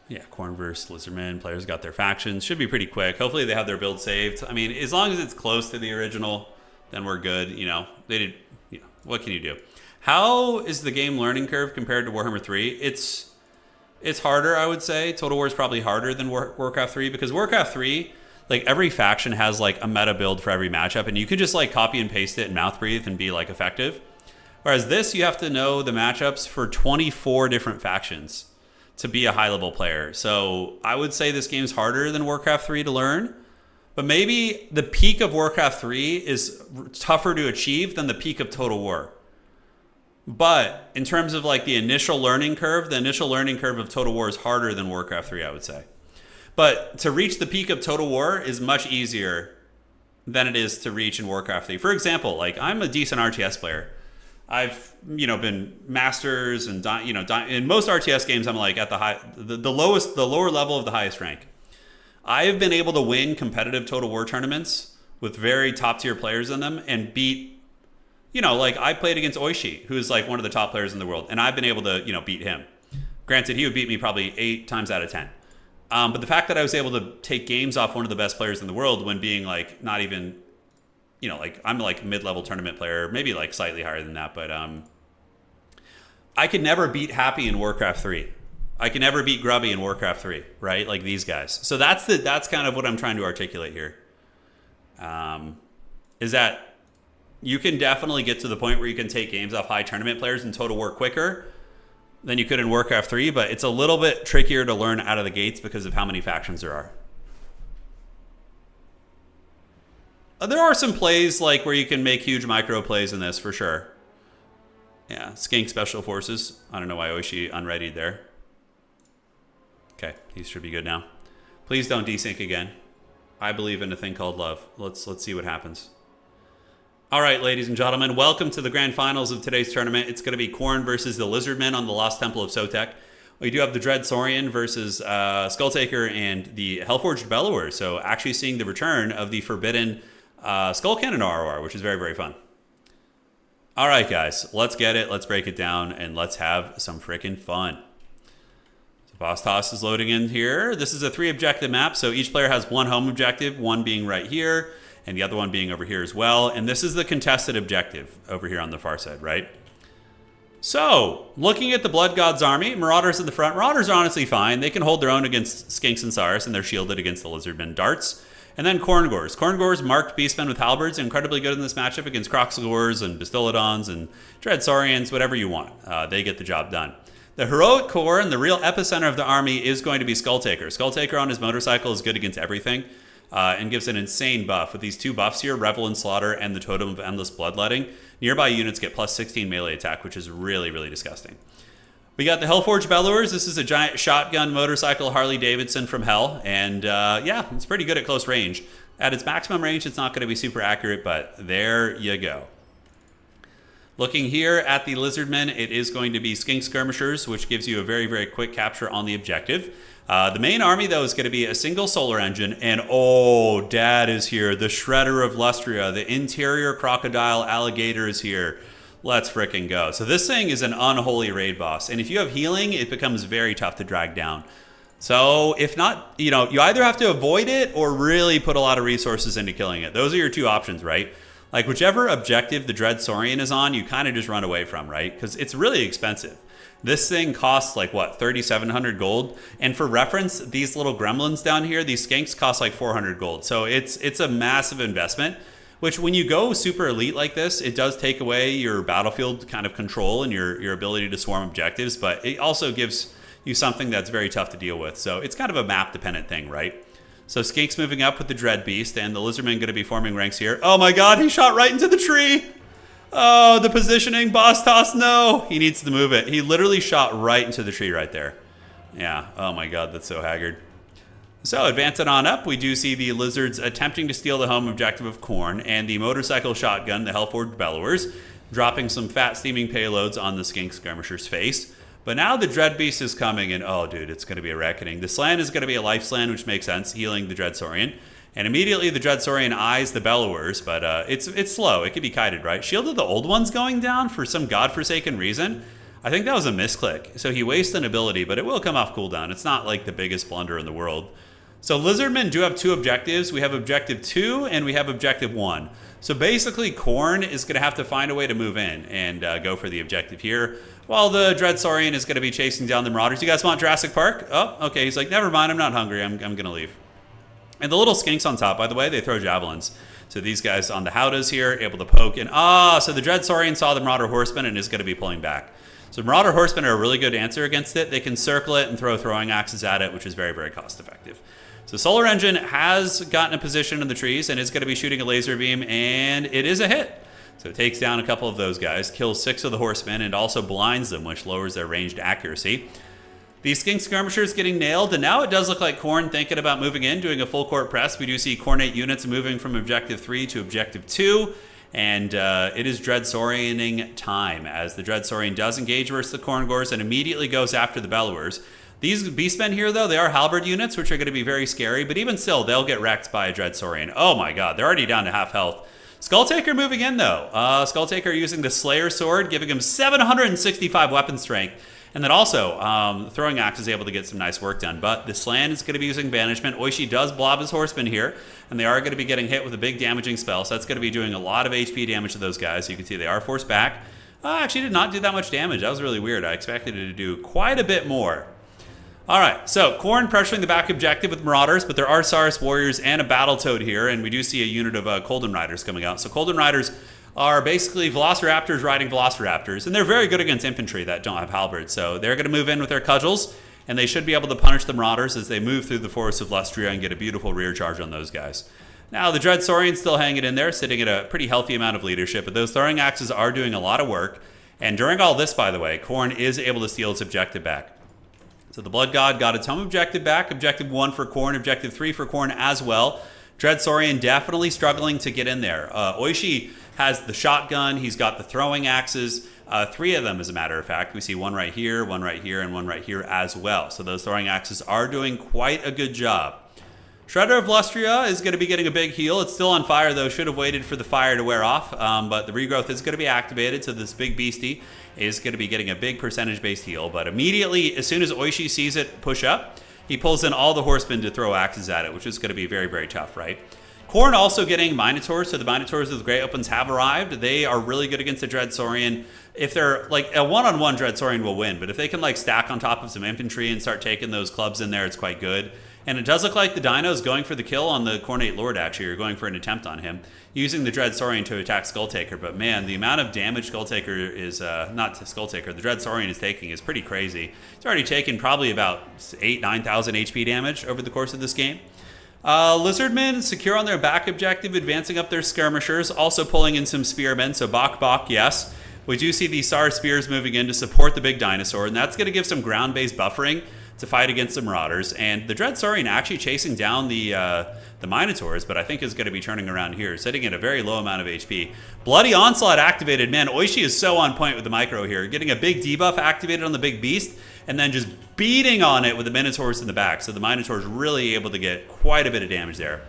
Yeah, Corn versus Lizardman. Players got their factions. Should be pretty quick. Hopefully they have their build saved. I mean, as long as it's close to the original, then we're good. You know, they did. You know, what can you do? How is the game learning curve compared to Warhammer 3? It's harder, I would say. Total War is probably harder than Warcraft 3 because Warcraft 3, like every faction has like a meta build for every matchup, and you could just like copy and paste it and mouth breathe and be like effective. Whereas this, you have to know the matchups for 24 different factions to be a high-level player. So I would say this game's harder than Warcraft 3 to learn, but maybe the peak of Warcraft 3 is tougher to achieve than the peak of Total War. But in terms of like the initial learning curve of Total War is harder than Warcraft 3, I would say. But to reach the peak of Total War is much easier than it is to reach in Warcraft 3. For example, like I'm a decent RTS player. I've, you know, been masters and, you know, in most RTS games, I'm like at the lower level of the highest rank. I've been able to win competitive Total War tournaments with very top tier players in them and beat, you know, like I played against Oishi, who's like one of the top players in the world. And I've been able to, you know, beat him. Granted, he would beat me probably 8 times out of 10. But the fact that I was able to take games off one of the best players in the world when being like not even, you know, like I'm like mid-level tournament player, maybe like slightly higher than that, but I could never beat Happy in Warcraft 3. I can never beat Grubby in Warcraft 3, right? Like these guys. So that's kind of what I'm trying to articulate here. Is that you can definitely get to the point where you can take games off high tournament players in Total War quicker than you could in Warcraft 3, but it's a little bit trickier to learn out of the gates because of how many factions there are. There are some plays like where you can make huge micro plays in this for sure. Yeah, Skink Special Forces. I don't know why Oishi unreadied there. Okay, these should be good now. Please don't desync again. I believe in a thing called love. Let's see what happens. All right, ladies and gentlemen, welcome to the grand finals of today's tournament. It's going to be Khorne versus the Lizardmen on the Lost Temple of Sotek. We do have the Dread Saurian versus Skulltaker and the Hellforged Bellower. So actually seeing the return of the Forbidden Skull Cannon ROR, which is very, very fun. All right, guys, let's get it. Let's break it down, and let's have some freaking fun. So Boss Toss is loading in here. This is a 3-objective map, so each player has one home objective, one being right here, and the other one being over here as well. And this is the contested objective over here on the far side, right? So, looking at the Blood God's army, Marauders in the front. Marauders are honestly fine. They can hold their own against Skinks and Saurus, and they're shielded against the Lizardmen darts. And then Khorngors. Khorngors, marked beastmen with halberds, incredibly good in this matchup against Kroxigors and Bastillodons and Dread Saurians, whatever you want. They get the job done. The heroic core and the real epicenter of the army is going to be Skulltaker. Skulltaker on his motorcycle is good against everything and gives an insane buff. With these 2 buffs here, Revel and Slaughter and the Totem of Endless Bloodletting, nearby units get plus 16 melee attack, which is really, really disgusting. We got the Hellforged Bellowers. This is a giant shotgun motorcycle Harley Davidson from hell. And yeah, it's pretty good at close range. At its maximum range, it's not going to be super accurate, but there you go. Looking here at the Lizardmen, it is going to be Skink Skirmishers, which gives you a very, very quick capture on the objective. The main army, though, is going to be a single solar engine. And oh, Dad is here. The Shredder of Lustria. The interior crocodile alligator is here. Let's frickin' go. So this thing is an unholy raid boss. And if you have healing, it becomes very tough to drag down. So if not, you know, you either have to avoid it or really put a lot of resources into killing it. Those are your 2 options, right? Like whichever objective the Dread Saurian is on, you kind of just run away from, right? Because it's really expensive. This thing costs like, what, 3,700 gold? And for reference, these little gremlins down here, these skanks cost like 400 gold. So it's a massive investment. Which when you go super elite like this, it does take away your battlefield kind of control and your ability to swarm objectives, but it also gives you something that's very tough to deal with. So it's kind of a map dependent thing, right? So Skink's moving up with the Dread Beast, and the Lizardmen going to be forming ranks here. Oh my god, he shot right into the tree! Oh, the positioning, Boss Toss, no! He needs to move it. He literally shot right into the tree right there. Yeah, oh my god, that's so haggard. So, advancing on up, we do see the Lizards attempting to steal the home objective of Khorne, and the motorcycle shotgun, the Hellforged Bellowers, dropping some fat steaming payloads on the Skink Skirmisher's face. But now the Dread Beast is coming, and oh, dude, it's going to be a reckoning. The Slan is going to be a life Slan, which makes sense, healing the Dread Saurian. And immediately the Dread Saurian eyes the Bellowers, but it's slow. It can be kited, right? Shield of the Old One's going down for some godforsaken reason. I think that was a misclick. So he wasted an ability, but it will come off cooldown. It's not like the biggest blunder in the world. So Lizardmen do have 2 objectives. We have Objective 2 and we have Objective 1. So basically, Khorne is going to have to find a way to move in and go for the objective here, while the Dread Saurian is going to be chasing down the Marauders. You guys want Jurassic Park? Oh, okay. He's like, never mind. I'm not hungry. I'm going to leave. And the little skinks on top, by the way, they throw javelins. So these guys on the Howdas here, able to poke. And so the Dread Saurian saw the Marauder Horsemen and is going to be pulling back. So Marauder Horsemen are a really good answer against it. They can circle it and throw throwing axes at it, which is very, very cost effective. So Solar Engine has gotten a position in the trees and is going to be shooting a laser beam, and it is a hit. So it takes down a couple of those guys, kills 6 of the horsemen, and also blinds them, which lowers their ranged accuracy. The Skink Skirmishers getting nailed, and now it does look like Khorne thinking about moving in, doing a full court press. We do see Khornate units moving from Objective 3 to Objective 2, and it is Dread Saurianing time, as the Dread Saurian does engage versus the Khorngors and immediately goes after the Bellowers. These Beastmen here, though, they are halberd units, which are going to be very scary, but even still, they'll get wrecked by a Dread Saurian. Oh my god, they're already down to half health. Skulltaker moving in, though. Skulltaker using the Slayer Sword, giving him 765 weapon strength. And then also, the Throwing Axe is able to get some nice work done. But the Slan is going to be using Banishment. Oishi does blob his Horsemen here, and they are going to be getting hit with a big damaging spell. So that's going to be doing a lot of HP damage to those guys. You can see they are forced back. Actually did not do that much damage. That was really weird. I expected it to do quite a bit more. All right, so Khorne pressuring the back objective with Marauders, but there are Saurus Warriors and a Battletoad here, and we do see a unit of Colden Riders coming out. So Colden Riders are basically Velociraptors riding Velociraptors, and they're very good against infantry that don't have halberds. So they're going to move in with their cudgels, and they should be able to punish the Marauders as they move through the Forest of Lustria and get a beautiful rear charge on those guys. Now, the Dread Saurian's still hanging in there, sitting at a pretty healthy amount of leadership, but those Throwing Axes are doing a lot of work. And during all this, by the way, Khorne is able to steal its objective back. So the Blood God got its home objective back. Objective 1 for Khorne, Objective 3 for Khorne as well. Dread Saurian definitely struggling to get in there. Oishi has the shotgun. He's got the throwing axes. 3 of them, as a matter of fact. We see one right here, and one right here as well. So those throwing axes are doing quite a good job. Shredder of Lustria is going to be getting a big heal. It's still on fire, though. Should have waited for the fire to wear off. But the regrowth is going to be activated, so this big beastie is going to be getting a big percentage-based heal. But immediately, as soon as Oishi sees it push up, he pulls in all the horsemen to throw axes at it, which is going to be very, very tough, right? Khorne also getting Minotaurs, so the Minotaurs of the Great Opens have arrived. They are really good against the Dread Saurian. If they're, like, a one-on-one Dread Saurian will win, but if they can, like, stack on top of some infantry and start taking those clubs in there, it's quite good. And it does look like the Dino's going for the kill on the Khornate Lord, actually, or going for an attempt on him, using the Dread Saurian to attack Skulltaker. But man, the amount of damage Skulltaker is, not to Skulltaker, the Dread Saurian is taking is pretty crazy. It's already taken probably about 8,000-9,000 HP damage over the course of this game. Lizardmen secure on their back objective, advancing up their skirmishers, also pulling in some spearmen, so Bok, yes. We do see the Sar Spears moving in to support the big dinosaur, and that's going to give some ground-based buffering to fight against the Marauders. And the Dread Saurian actually chasing down the Minotaurs, but I think is going to be turning around here, sitting at a very low amount of HP. Bloody Onslaught activated. Man, Oishi is so on point with the micro here, getting a big debuff activated on the big beast, and then just beating on it with the Minotaurs in the back. So the Minotaur's really able to get quite a bit of damage there.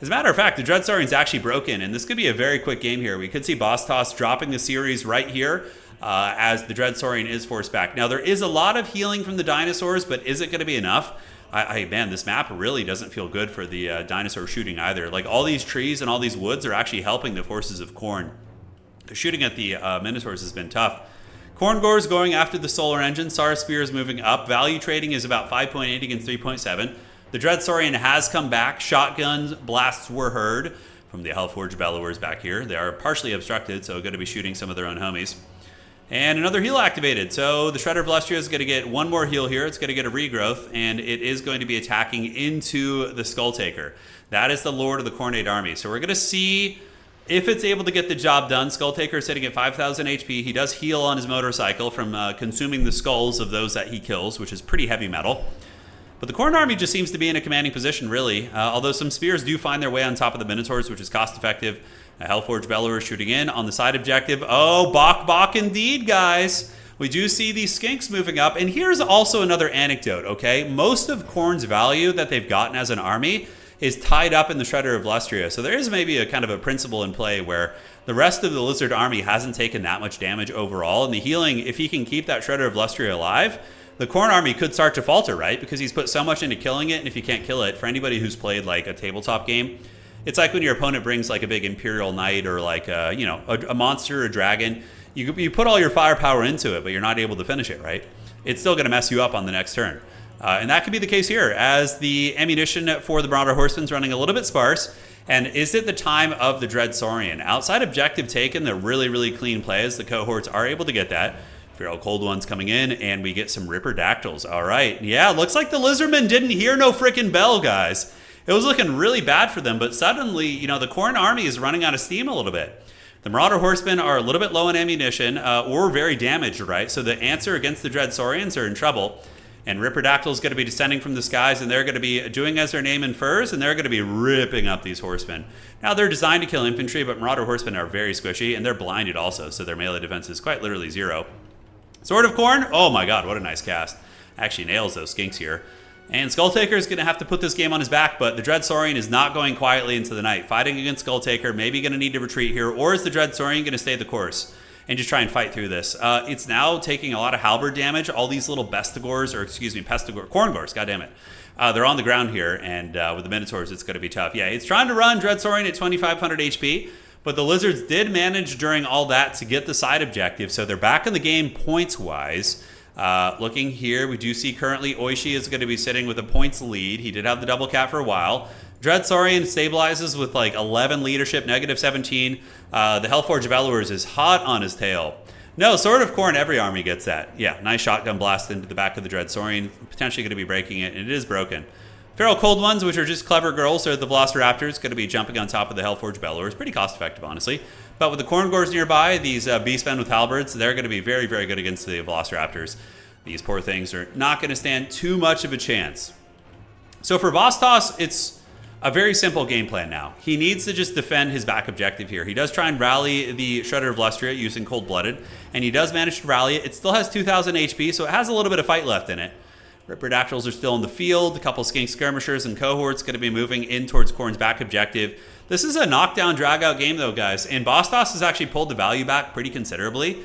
As a matter of fact, the Dread Saurian's actually broken, and this could be a very quick game here. We could see Boss Toss dropping the series right here as the Dread Saurian is forced back. Now, there is a lot of healing from the dinosaurs, but is it going to be enough? Man, this map really doesn't feel good for the dinosaur shooting either. Like, all these trees and all these woods are actually helping the forces of Khorne. The shooting at the Minotaurs has been tough. Khorngor's going after the Solar Engine. Sar Spear is moving up. Value trading is about 5.8 against 3.7. The Dread Saurian has come back. Shotgun blasts were heard from the Hellforged Bellowers back here. They are partially obstructed, so going to be shooting some of their own homies. And another heal activated. So the Shredder of Lustria is going to get one more heal here. It's going to get a regrowth, and it is going to be attacking into the Skull Taker. That is the Lord of the Khornate army. So we're going to see if it's able to get the job done. Skull Taker is sitting at 5,000 HP. He does heal on his motorcycle from consuming the skulls of those that he kills, which is pretty heavy metal. But the Khorne army just seems to be in a commanding position, really. Although some spears do find their way on top of the Minotaurs, which is cost-effective. Hellforge Bellower shooting in on the side objective. Oh, Bok indeed, guys. We do see these skinks moving up. And here's also another anecdote, okay? Most of Khorne's value that they've gotten as an army is tied up in the Shredder of Lustria. So there is maybe a kind of a principle in play where the rest of the Lizard army hasn't taken that much damage overall. And the healing, if he can keep that Shredder of Lustria alive, the Khorne army could start to falter, right? Because he's put so much into killing it, and if you can't kill it, for anybody who's played like a tabletop game, it's like when your opponent brings like a big Imperial Knight or like a monster or a dragon. You put all your firepower into it, but you're not able to finish it, right? It's still going to mess you up on the next turn. And that could be the case here, as the ammunition for the Marauder Horseman's running a little bit sparse. And is it the time of the Dread Saurian? Outside objective taken, the really, really clean plays. The cohorts are able to get that. Feral Cold One's coming in, and we get some Ripper Dactyls. All right. Yeah, looks like the Lizardmen didn't hear no freaking bell, guys. It was looking really bad for them, but suddenly, the Khorne army is running out of steam a little bit. The Marauder Horsemen are a little bit low on ammunition, or very damaged, right? So the answer against the Dread Saurians are in trouble. And Ripper Dactyl is going to be descending from the skies, and they're going to be doing as their name infers, and they're going to be ripping up these horsemen. Now, they're designed to kill infantry, but Marauder Horsemen are very squishy, and they're blinded also, so their melee defense is quite literally 0. Sword of Khorne, oh my god, what a nice cast. Actually nails those skinks here. And Skull Taker is going to have to put this game on his back, but the Dread Saurian is not going quietly into the night. Fighting against Skull Taker, maybe going to need to retreat here, or is the Dread Saurian going to stay the course and just try and fight through this? It's now taking a lot of halberd damage. All these little Khorne Gors, goddammit. They're on the ground here, and with the Minotaurs, it's going to be tough. Yeah, it's trying to run Dread Saurian at 2,500 HP, but the Lizards did manage during all that to get the side objective, so they're back in the game points-wise. Looking here, we do see currently Oishi is going to be sitting with a points lead. He did have the double cap for a while. Dread Saurian stabilizes with like 11 leadership, -17. The Hellforge Bellowers is hot on his tail. No, Sword of Khorne, every army gets that. Yeah, nice shotgun blast into the back of the Dread Saurian. Potentially going to be breaking it, and it is broken. Feral Cold Ones, which are just clever girls, are the Velociraptors, going to be jumping on top of the Hellforge Bellowers. Pretty cost effective, honestly. But with the Khorne Gors nearby, these Beastmen with halberds, they're going to be very, very good against the Velociraptors. These poor things are not going to stand too much of a chance. So for Vostos, it's a very simple game plan now. He needs to just defend his back objective here. He does try and rally the Shredder of Lustria using Cold-Blooded, and he does manage to rally it. It still has 2,000 HP, so it has a little bit of fight left in it. Ripper Dactyls are still in the field. A couple Skink Skirmishers and cohorts going to be moving in towards Khorne's back objective. This is a knockdown, drag-out game, though, guys. And Vostos has actually pulled the value back pretty considerably.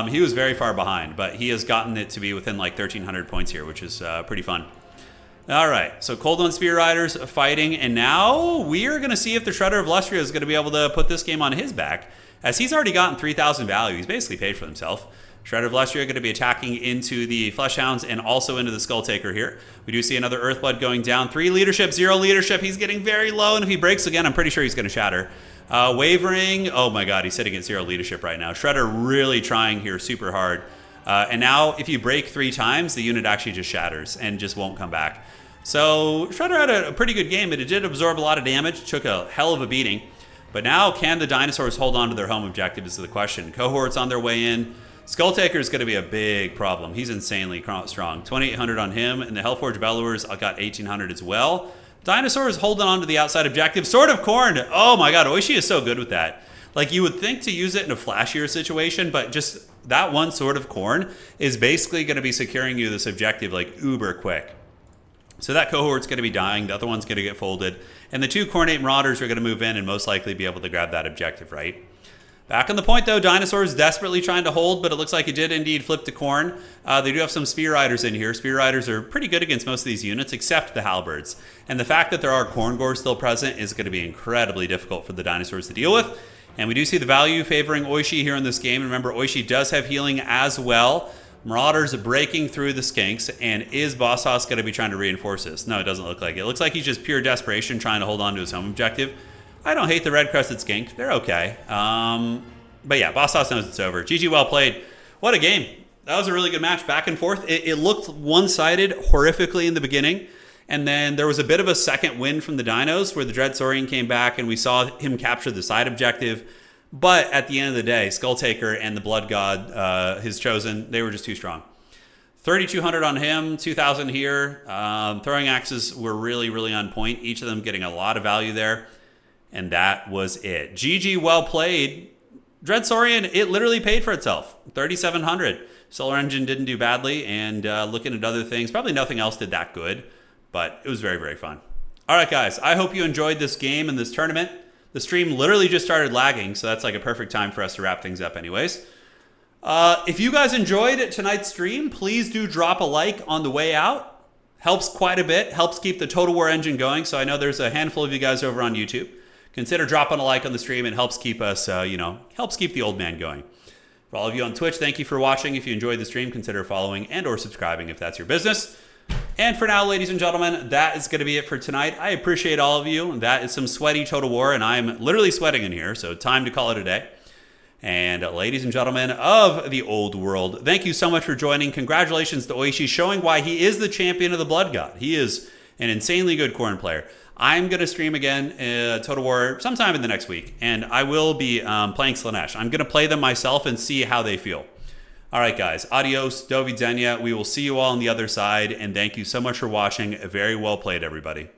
He was very far behind, but he has gotten it to be within like 1,300 points here, which is pretty fun. All right, so Cold One Spear Riders fighting, and now we are going to see if the Shredder of Lustria is going to be able to put this game on his back, as he's already gotten 3,000 value. He's basically paid for himself. Shredder of Lustria going to be attacking into the Fleshhounds and also into the Skull Taker here. We do see another Earthblood going down. 3 leadership, 0 leadership. He's getting very low, and if he breaks again, I'm pretty sure he's going to shatter. Wavering, oh my god, he's sitting at 0 leadership right now. Shredder really trying here super hard. And now if you break 3 times, the unit actually just shatters and just won't come back. So Shredder had a pretty good game, but it did absorb a lot of damage, took a hell of a beating. But now can the dinosaurs hold on to their home objective is the question. Cohorts on their way in. Skull Taker is going to be a big problem. He's insanely strong. 2,800 on him, and the Hellforge Bellowers got 1,800 as well. Dinosaurs holding on to the outside objective. Sword of Khorne. Oh my god, Oishi is so good with that. Like, you would think to use it in a flashier situation, but just that one Sword of Khorne is basically going to be securing you this objective like uber quick. So that cohort's going to be dying. The other one's going to get folded. And the 2 Khornate Marauders are going to move in and most likely be able to grab that objective, right? Back on the point, though, Dinosaurs desperately trying to hold, but it looks like it did indeed flip to Khorne. They do have some Spear Riders in here. Spear Riders are pretty good against most of these units, except the Halberds. And the fact that there are Khorne Gors still present is going to be incredibly difficult for the Dinosaurs to deal with. And we do see the value favoring Oishi here in this game. Remember, Oishi does have healing as well. Marauders breaking through the Skinks, and is Vostos going to be trying to reinforce this? No, it doesn't look like it. It looks like he's just pure desperation trying to hold on to his home objective. I don't hate the red-crested skink. They're okay. But yeah, Vostos knows it's over. GG, well played. What a game. That was a really good match, back and forth. It looked one-sided horrifically in the beginning, and then there was a bit of a second win from the Dinos where the Dreadsaurian came back and we saw him capture the side objective. But at the end of the day, Skulltaker and the Blood God, his chosen, they were just too strong. 3,200 on him, 2,000 here. Throwing axes were really, really on point. Each of them getting a lot of value there. And that was it. GG, well played. Dreadsaurian, it literally paid for itself. 3,700. Solar Engine didn't do badly. And looking at other things, probably nothing else did that good. But it was very, very fun. All right, guys. I hope you enjoyed this game and this tournament. The stream literally just started lagging, so that's like a perfect time for us to wrap things up anyways. If you guys enjoyed tonight's stream, please do drop a like on the way out. Helps quite a bit. Helps keep the Total War engine going. So I know there's a handful of you guys over on YouTube. Consider dropping a like on the stream. It helps keep us, helps keep the old man going. For all of you on Twitch, thank you for watching. If you enjoyed the stream, consider following and or subscribing if that's your business. And for now, ladies and gentlemen, that is going to be it for tonight. I appreciate all of you. That is some sweaty Total War, and I'm literally sweating in here, so time to call it a day. And ladies and gentlemen of the old world, thank you so much for joining. Congratulations to Oishi, showing why he is the champion of the Blood God. He is an insanely good Khorne player. I'm going to stream again Total War sometime in the next week, and I will be playing Slaanesh. I'm going to play them myself and see how they feel. All right, guys. Adios. Do widzenia. We will see you all on the other side. And thank you so much for watching. Very well played, everybody.